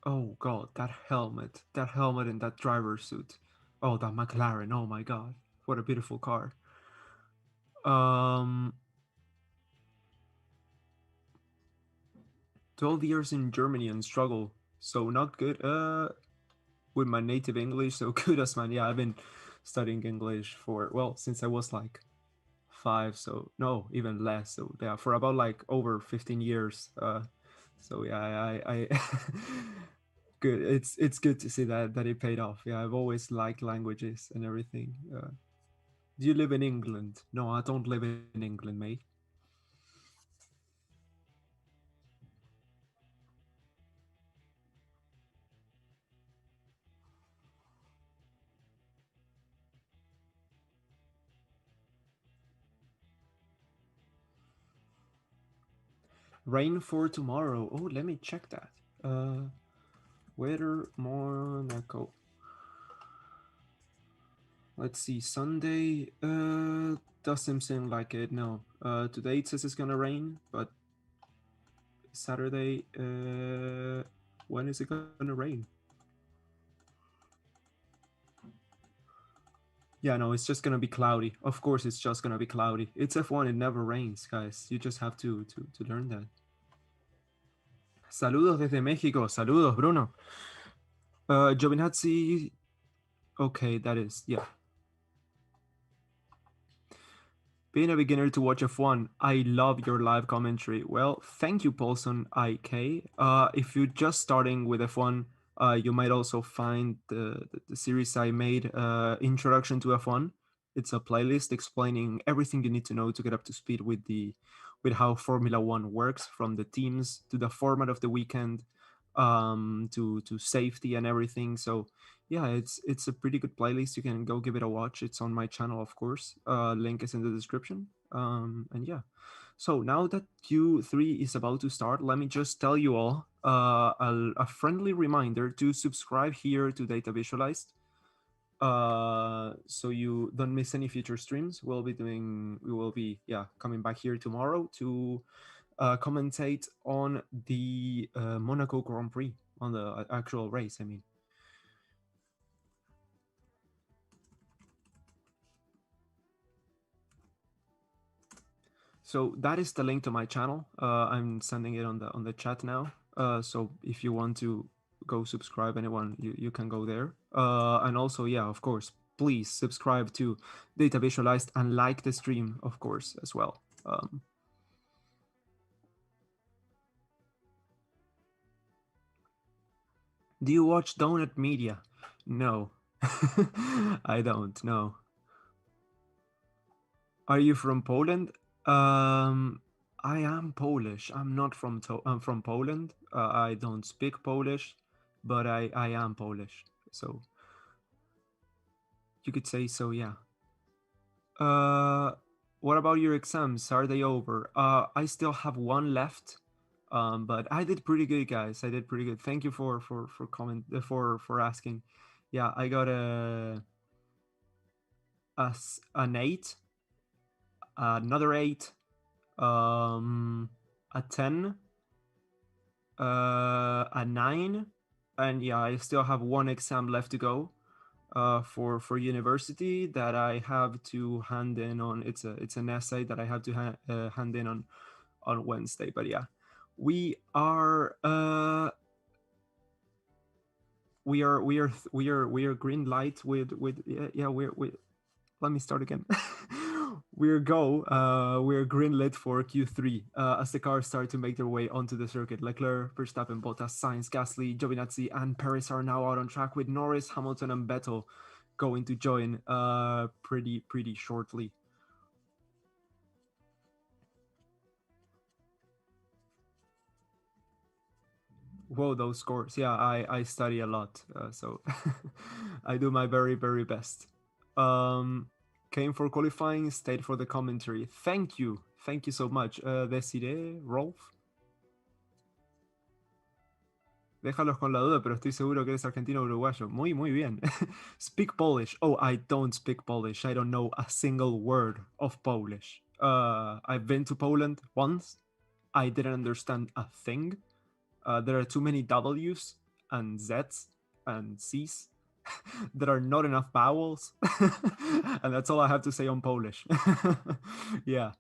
Speaker 2: Oh god, that helmet and that driver's suit. Oh, that McLaren. Oh my god, what a beautiful car. Um, 12 years in Germany and struggle, so not good. With my native English, so kudos, man. Yeah, I've been studying English for, well, since I was like 5, so no, even less. So yeah, for about like over 15 years. So yeah, I good. It's good to see that it paid off. Yeah, I've always liked languages and everything. Do you live in England? No, I don't live in England, mate. Rain for tomorrow. Oh, let me check that. Uh, Weather Monaco. Let's see. Sunday. Doesn't seem like it. No. Today it says it's gonna rain, but Saturday. When is it gonna rain? Yeah, no, it's just gonna be cloudy. Of course, it's just gonna be cloudy. It's F1. It never rains, guys. You just have to learn that. Saludos desde México. Saludos, Bruno. Giovinazzi. Okay, that is, yeah. Being a beginner to watch F1, I love your live commentary. Well, thank you, Paulson IK. If you're just starting with F1, you might also find the series I made, Introduction to F1. It's a playlist explaining everything you need to know to get up to speed with how Formula One works, from the teams to the format of the weekend, to safety and everything. So yeah, it's a pretty good playlist. You can go give it a watch. It's on my channel, of course. Link is in the description. And yeah, so now that Q3 is about to start, let me just tell you all a friendly reminder to subscribe here to Data Visualized, so you don't miss any future streams. We will be, yeah, coming back here tomorrow to commentate on the Monaco Grand Prix, on the actual race, I mean. So that is the link to my channel. I'm sending it on the chat now. So if you want to go subscribe, anyone, you can go there. And also, yeah, of course, please subscribe to Data Visualized and like the stream, of course, as well. Do you watch Donut Media? No, I don't. No. Are you from Poland? I am Polish. I'm not from I'm from Poland. I don't speak Polish, but I am Polish. So you could say so, yeah. Uh, what about your exams? Are they over? I still have one left. But I did pretty good, guys. I did pretty good. Thank you for comment for asking. Yeah, I got an 8, another 8, a 10, a 9, and yeah, I still have one exam left to go for university that I have to hand in on. It's an essay that I have to hand in on Wednesday. But yeah, we are we are green light with yeah we let me start again. We're green lit for Q3 as the cars start to make their way onto the circuit. Leclerc, Verstappen, Bottas, Sainz, Gasly, Giovinazzi, and Perez are now out on track, with Norris, Hamilton, and Vettel going to join pretty shortly. Whoa, those scores! Yeah, I study a lot, so I do my very best. Came for qualifying, stayed for the commentary. Thank you so much, Desiree, Rolf. Déjalos con la duda, pero estoy seguro que eres argentino o uruguayo. Muy bien. Speak Polish. Oh, I don't speak Polish. I don't know a single word of Polish. I've been to Poland once. I didn't understand a thing. There are too many W's and Z's and C's. There are not enough vowels. And that's all I have to say on Polish. Yeah.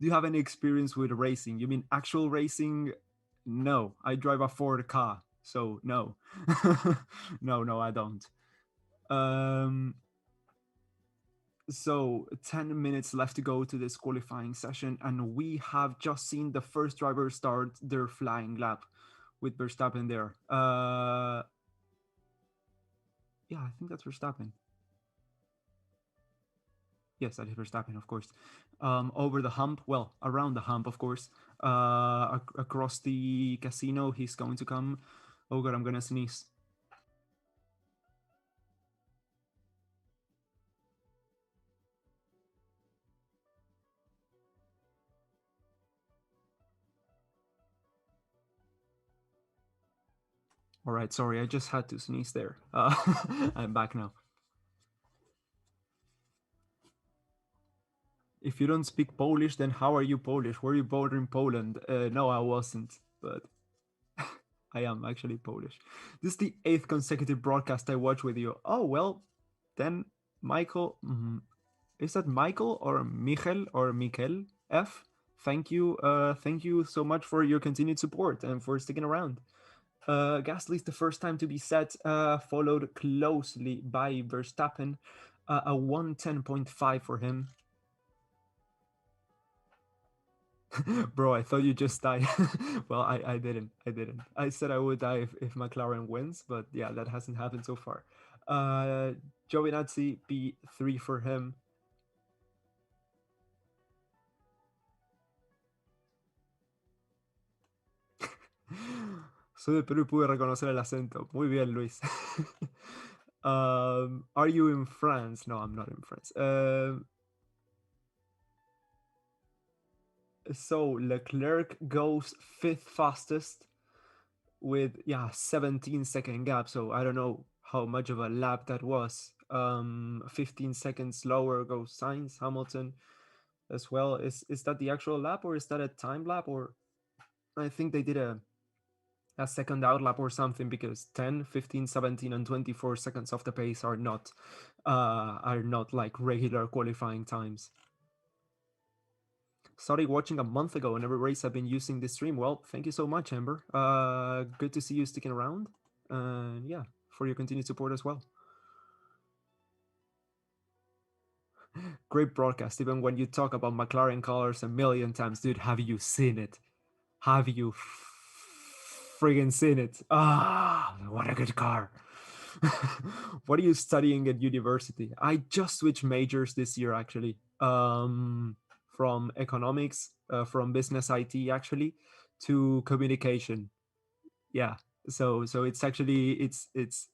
Speaker 2: Do you have any experience with racing? You mean actual racing? No, I drive a Ford car, so no. No, I don't. So 10 minutes left to go to this qualifying session, and we have just seen the first driver start their flying lap with Verstappen there. Yeah, I think that's Verstappen. Yes, that is Verstappen, of course. Over the hump, well, around the hump, of course. Across the casino, he's going to come. Oh god, I'm gonna sneeze. All right, sorry, I just had to sneeze there. I'm back now. If you don't speak Polish, then how are you Polish? Were you born in Poland? No, I wasn't, but I am actually Polish. This is the 8th consecutive broadcast I watch with you. Oh, well, then Michael, is that Michael or Michel or Mikel F? Thank you so much for your continued support and for sticking around. Gasly's the first time to be set, followed closely by Verstappen, a 110.5 for him. Bro, I thought you just died. Well, I didn't. I said I would die if McLaren wins, but yeah, that hasn't happened so far. Giovinazzi, P3 for him. Soy de Perú y pude reconocer el acento. Muy bien, Luis. Are you in France? No, I'm not in France. So Leclerc goes 5th fastest with 17-second gap. So I don't know how much of a lap that was. 15 seconds lower goes Sainz, Hamilton as well. Is that the actual lap, or is that a time lap? Or I think they did a second out lap or something, because 10, 15, 17 and 24 seconds off the pace are not like regular qualifying times. Started watching a month ago, and every race I've been using this stream. Well, thank you so much, Amber. Good to see you sticking around, and yeah, for your continued support as well. Great broadcast, even when you talk about McLaren colors a million times. Dude, have you seen it? Have you friggin' seen it? Ah, what a good car. What are you studying at university? I just switched majors this year, actually. From economics, from business IT, actually, to communication. Yeah. So it's actually it's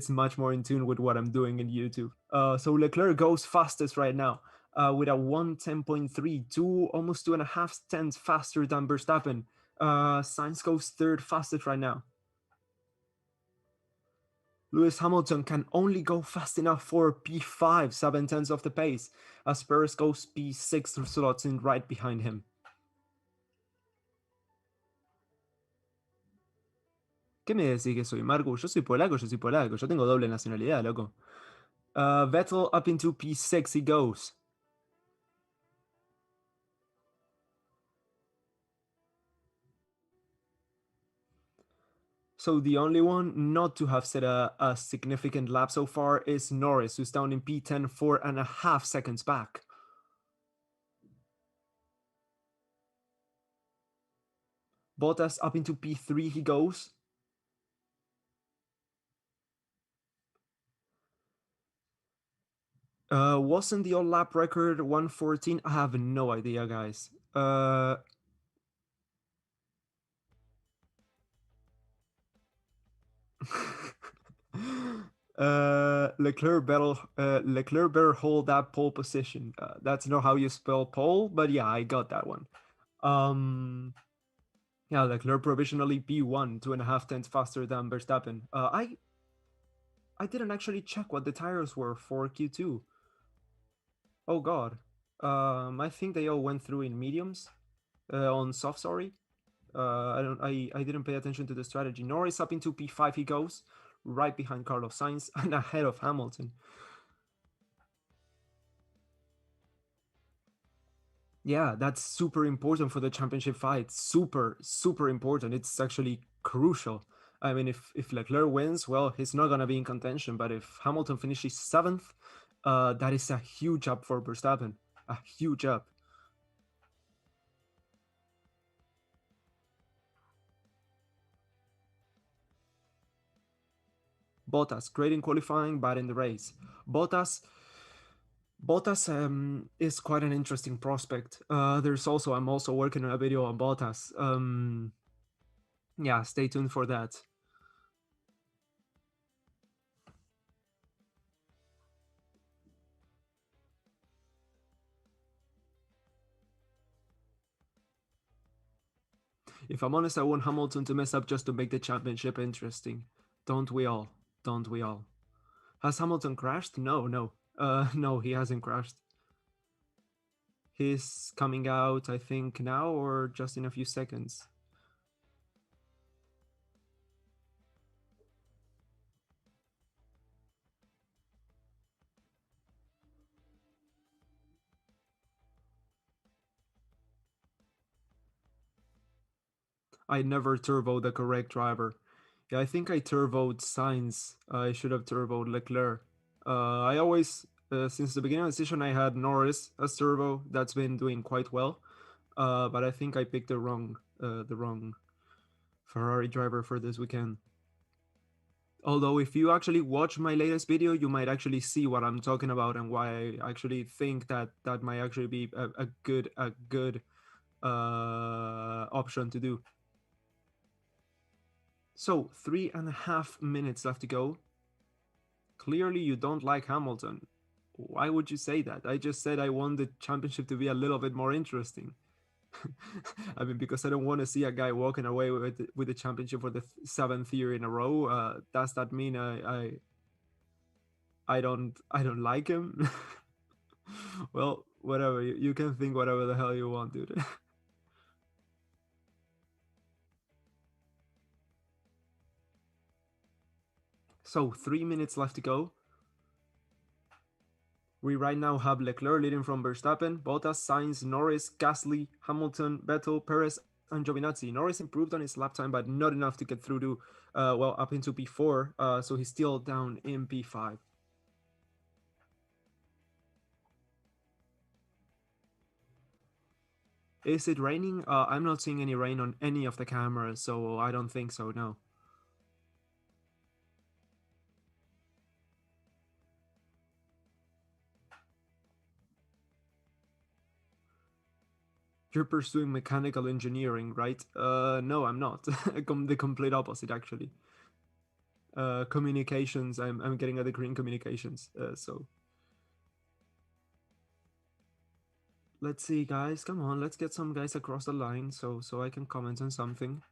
Speaker 2: much more in tune with what I'm doing in YouTube. So Leclerc goes fastest right now, with a 110.3, almost 2.5 tenths faster than Verstappen. Sainz goes 3rd fastest right now. Lewis Hamilton can only go fast enough for P5, 7 tenths of the pace, as Perez goes P6, slots in right behind him. ¿Qué me decís que soy, Marco? Yo soy polaco, yo tengo doble nacionalidad, loco. Vettel up into P6 he goes. So the only one not to have set a significant lap so far is Norris, who's down in P10, 4.5 seconds back. Bottas up into P3 he goes. Wasn't the old lap record 114? I have no idea, guys. Leclerc better hold that pole position. That's not how you spell pole, but yeah, I got that one. Yeah, Leclerc provisionally P1, 2.5 tenths faster than Verstappen. I didn't actually check what the tires were for Q2. Oh god. I think they all went through in mediums. On soft, sorry. I didn't pay attention to the strategy. Norris up into P5 he goes, right behind Carlos Sainz and ahead of Hamilton. Yeah, that's super important for the championship fight. Super, super important. It's actually crucial. I mean, if Leclerc wins, well, he's not gonna be in contention. But if Hamilton finishes 7th, That is a huge up for Verstappen. A huge up. Bottas, great in qualifying, bad in the race. Bottas is quite an interesting prospect. I'm also working on a video on Bottas. Yeah, stay tuned for that. If I'm honest, I want Hamilton to mess up just to make the championship interesting. Don't we all? Don't we all? Has Hamilton crashed? No, no. No, he hasn't crashed. He's coming out, I think, now or just in a few seconds. I never turboed the correct driver. Yeah, I think I turboed Sainz. I should have turboed Leclerc. I always, since the beginning of the session, I had Norris as turbo. That's been doing quite well. But I think I picked the wrong Ferrari driver for this weekend. Although if you actually watch my latest video, you might actually see what I'm talking about and why I actually think that that might actually be a good option to do. So 3.5 minutes left to go. Clearly you don't like Hamilton. Why would you say that? I just said I want the championship to be a little bit more interesting. I mean, because I don't want to see a guy walking away with the championship for the seventh year in a row. Does that mean I don't like him? Well, whatever. You can think whatever the hell you want, dude. So 3 minutes left to go. We right now have Leclerc leading from Verstappen, Bottas, Sainz, Norris, Gasly, Hamilton, Vettel, Perez, and Giovinazzi. Norris improved on his lap time, but not enough to get through to, up into P4, so he's still down in P5. Is it raining? I'm not seeing any rain on any of the cameras, so I don't think so, no. You're pursuing mechanical engineering, right? No, I'm not. The complete opposite, actually. Communications, I'm getting a degree in communications, so. Let's see, guys. Come on, let's get some guys across the line so I can comment on something.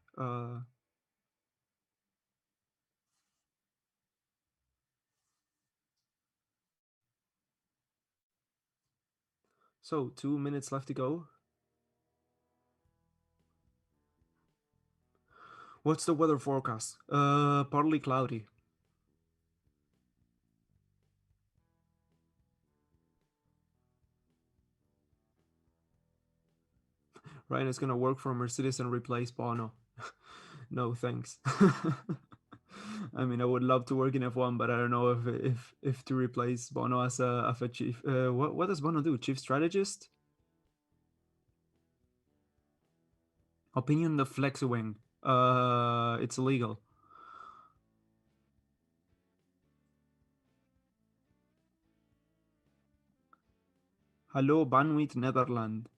Speaker 2: So 2 minutes left to go. What's the weather forecast? Partly cloudy. Ryan is gonna work for Mercedes and replace Bono. No, thanks. I mean, I would love to work in F1, but I don't know if to replace Bono as a chief. What does Bono do? Chief strategist? Opinion the flex wing. It's illegal. Hello, Banwit, Netherlands.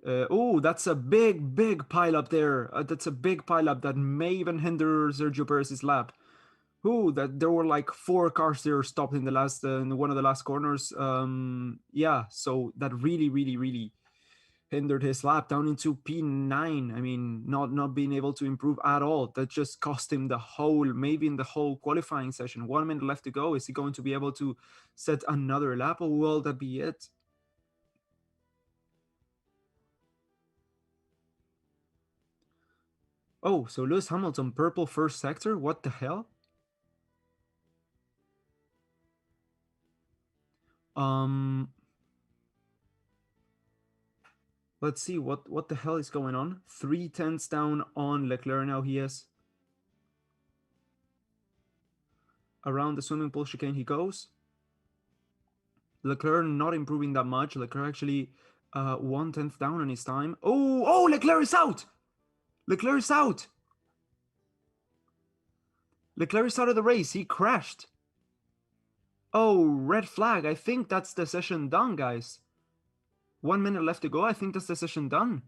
Speaker 2: Oh, that's a big pile up there. That's a big pile up that may even hinder Sergio Perez's lap. Oh, that there were like 4 cars there stopped in the last in one of the last corners. Yeah, so that really hindered his lap down into P9. I mean, not being able to improve at all. That just cost him the whole, maybe in the whole qualifying session. 1 minute left to go. Is he going to be able to set another lap, or will that be it? Oh, so Lewis Hamilton, purple first sector? What the hell? Let's see what the hell is going on. 3 tenths down on Leclerc now. He is around the swimming pool chicane. He goes. Leclerc not improving that much. Leclerc actually 1/10 down on his time. Oh, Leclerc is out! Leclerc is out! Leclerc is out of the race. He crashed. Oh, red flag. I think that's the session done, guys. 1 minute left to go. I think that's the session done.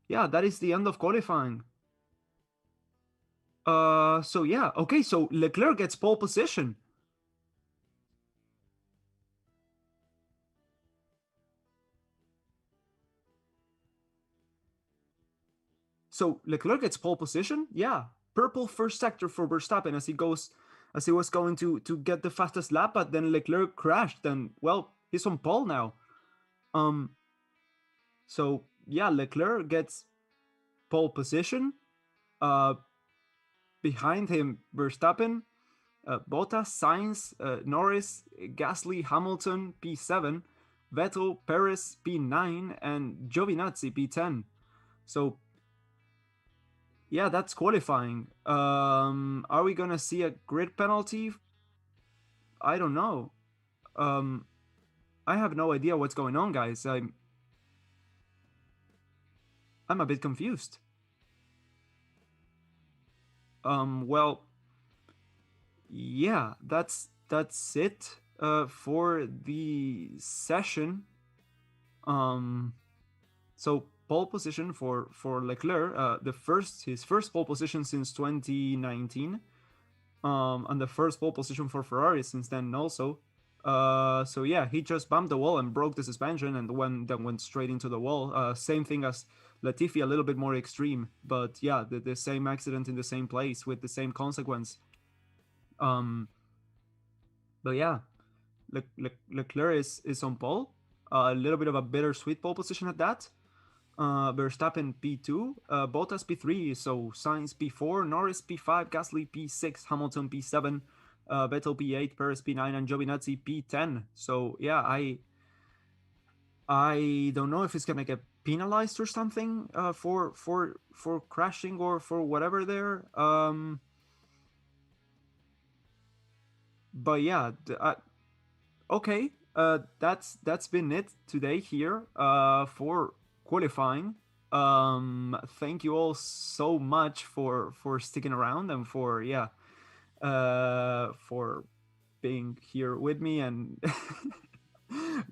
Speaker 2: Yeah, that is the end of qualifying. So yeah, okay, so Leclerc gets pole position. So Leclerc gets pole position. Yeah, purple first sector for Verstappen as he was going to get the fastest lap, but then Leclerc crashed, and well, he's on pole now. So yeah, Leclerc gets pole position. Behind him, Verstappen, Bottas, Sainz, Norris, Gasly, Hamilton, P7, Vettel, Perez, P9, and Giovinazzi, P10. So yeah, that's qualifying. Are we gonna see a grid penalty? I don't know. I have no idea what's going on, guys. I'm a bit confused. Well, yeah, that's it for the session. So pole position for Leclerc, his first pole position since 2019, and the first pole position for Ferrari since then also. So yeah, he just bumped the wall and broke the suspension, and then went straight into the wall. Same thing as Latifi, a little bit more extreme, but yeah, the same accident in the same place with the same consequence. But yeah, Leclerc is on pole. A little bit of a bittersweet pole position at that. Verstappen P2, Bottas P3, so Sainz P4, Norris P5, Gasly P6, Hamilton P7, Vettel P8, Perez P9, and Giovinazzi P10. So yeah, I don't know if it's gonna get penalized or something for crashing or for whatever there. But yeah, okay. That's been it today here for qualifying. Thank you all so much for sticking around and for being here with me. And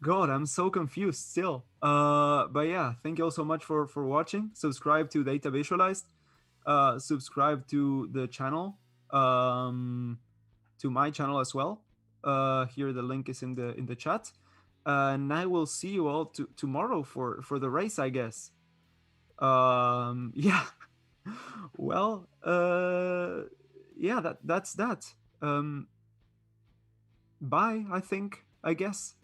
Speaker 2: God, I'm so confused still. But yeah, thank you all so much for watching. Subscribe to Data Visualized. Subscribe to the channel. To my channel as well. Here the link is in the chat. And I will see you all tomorrow for the race, I guess. Yeah. Well, yeah, that's that. Bye, I guess.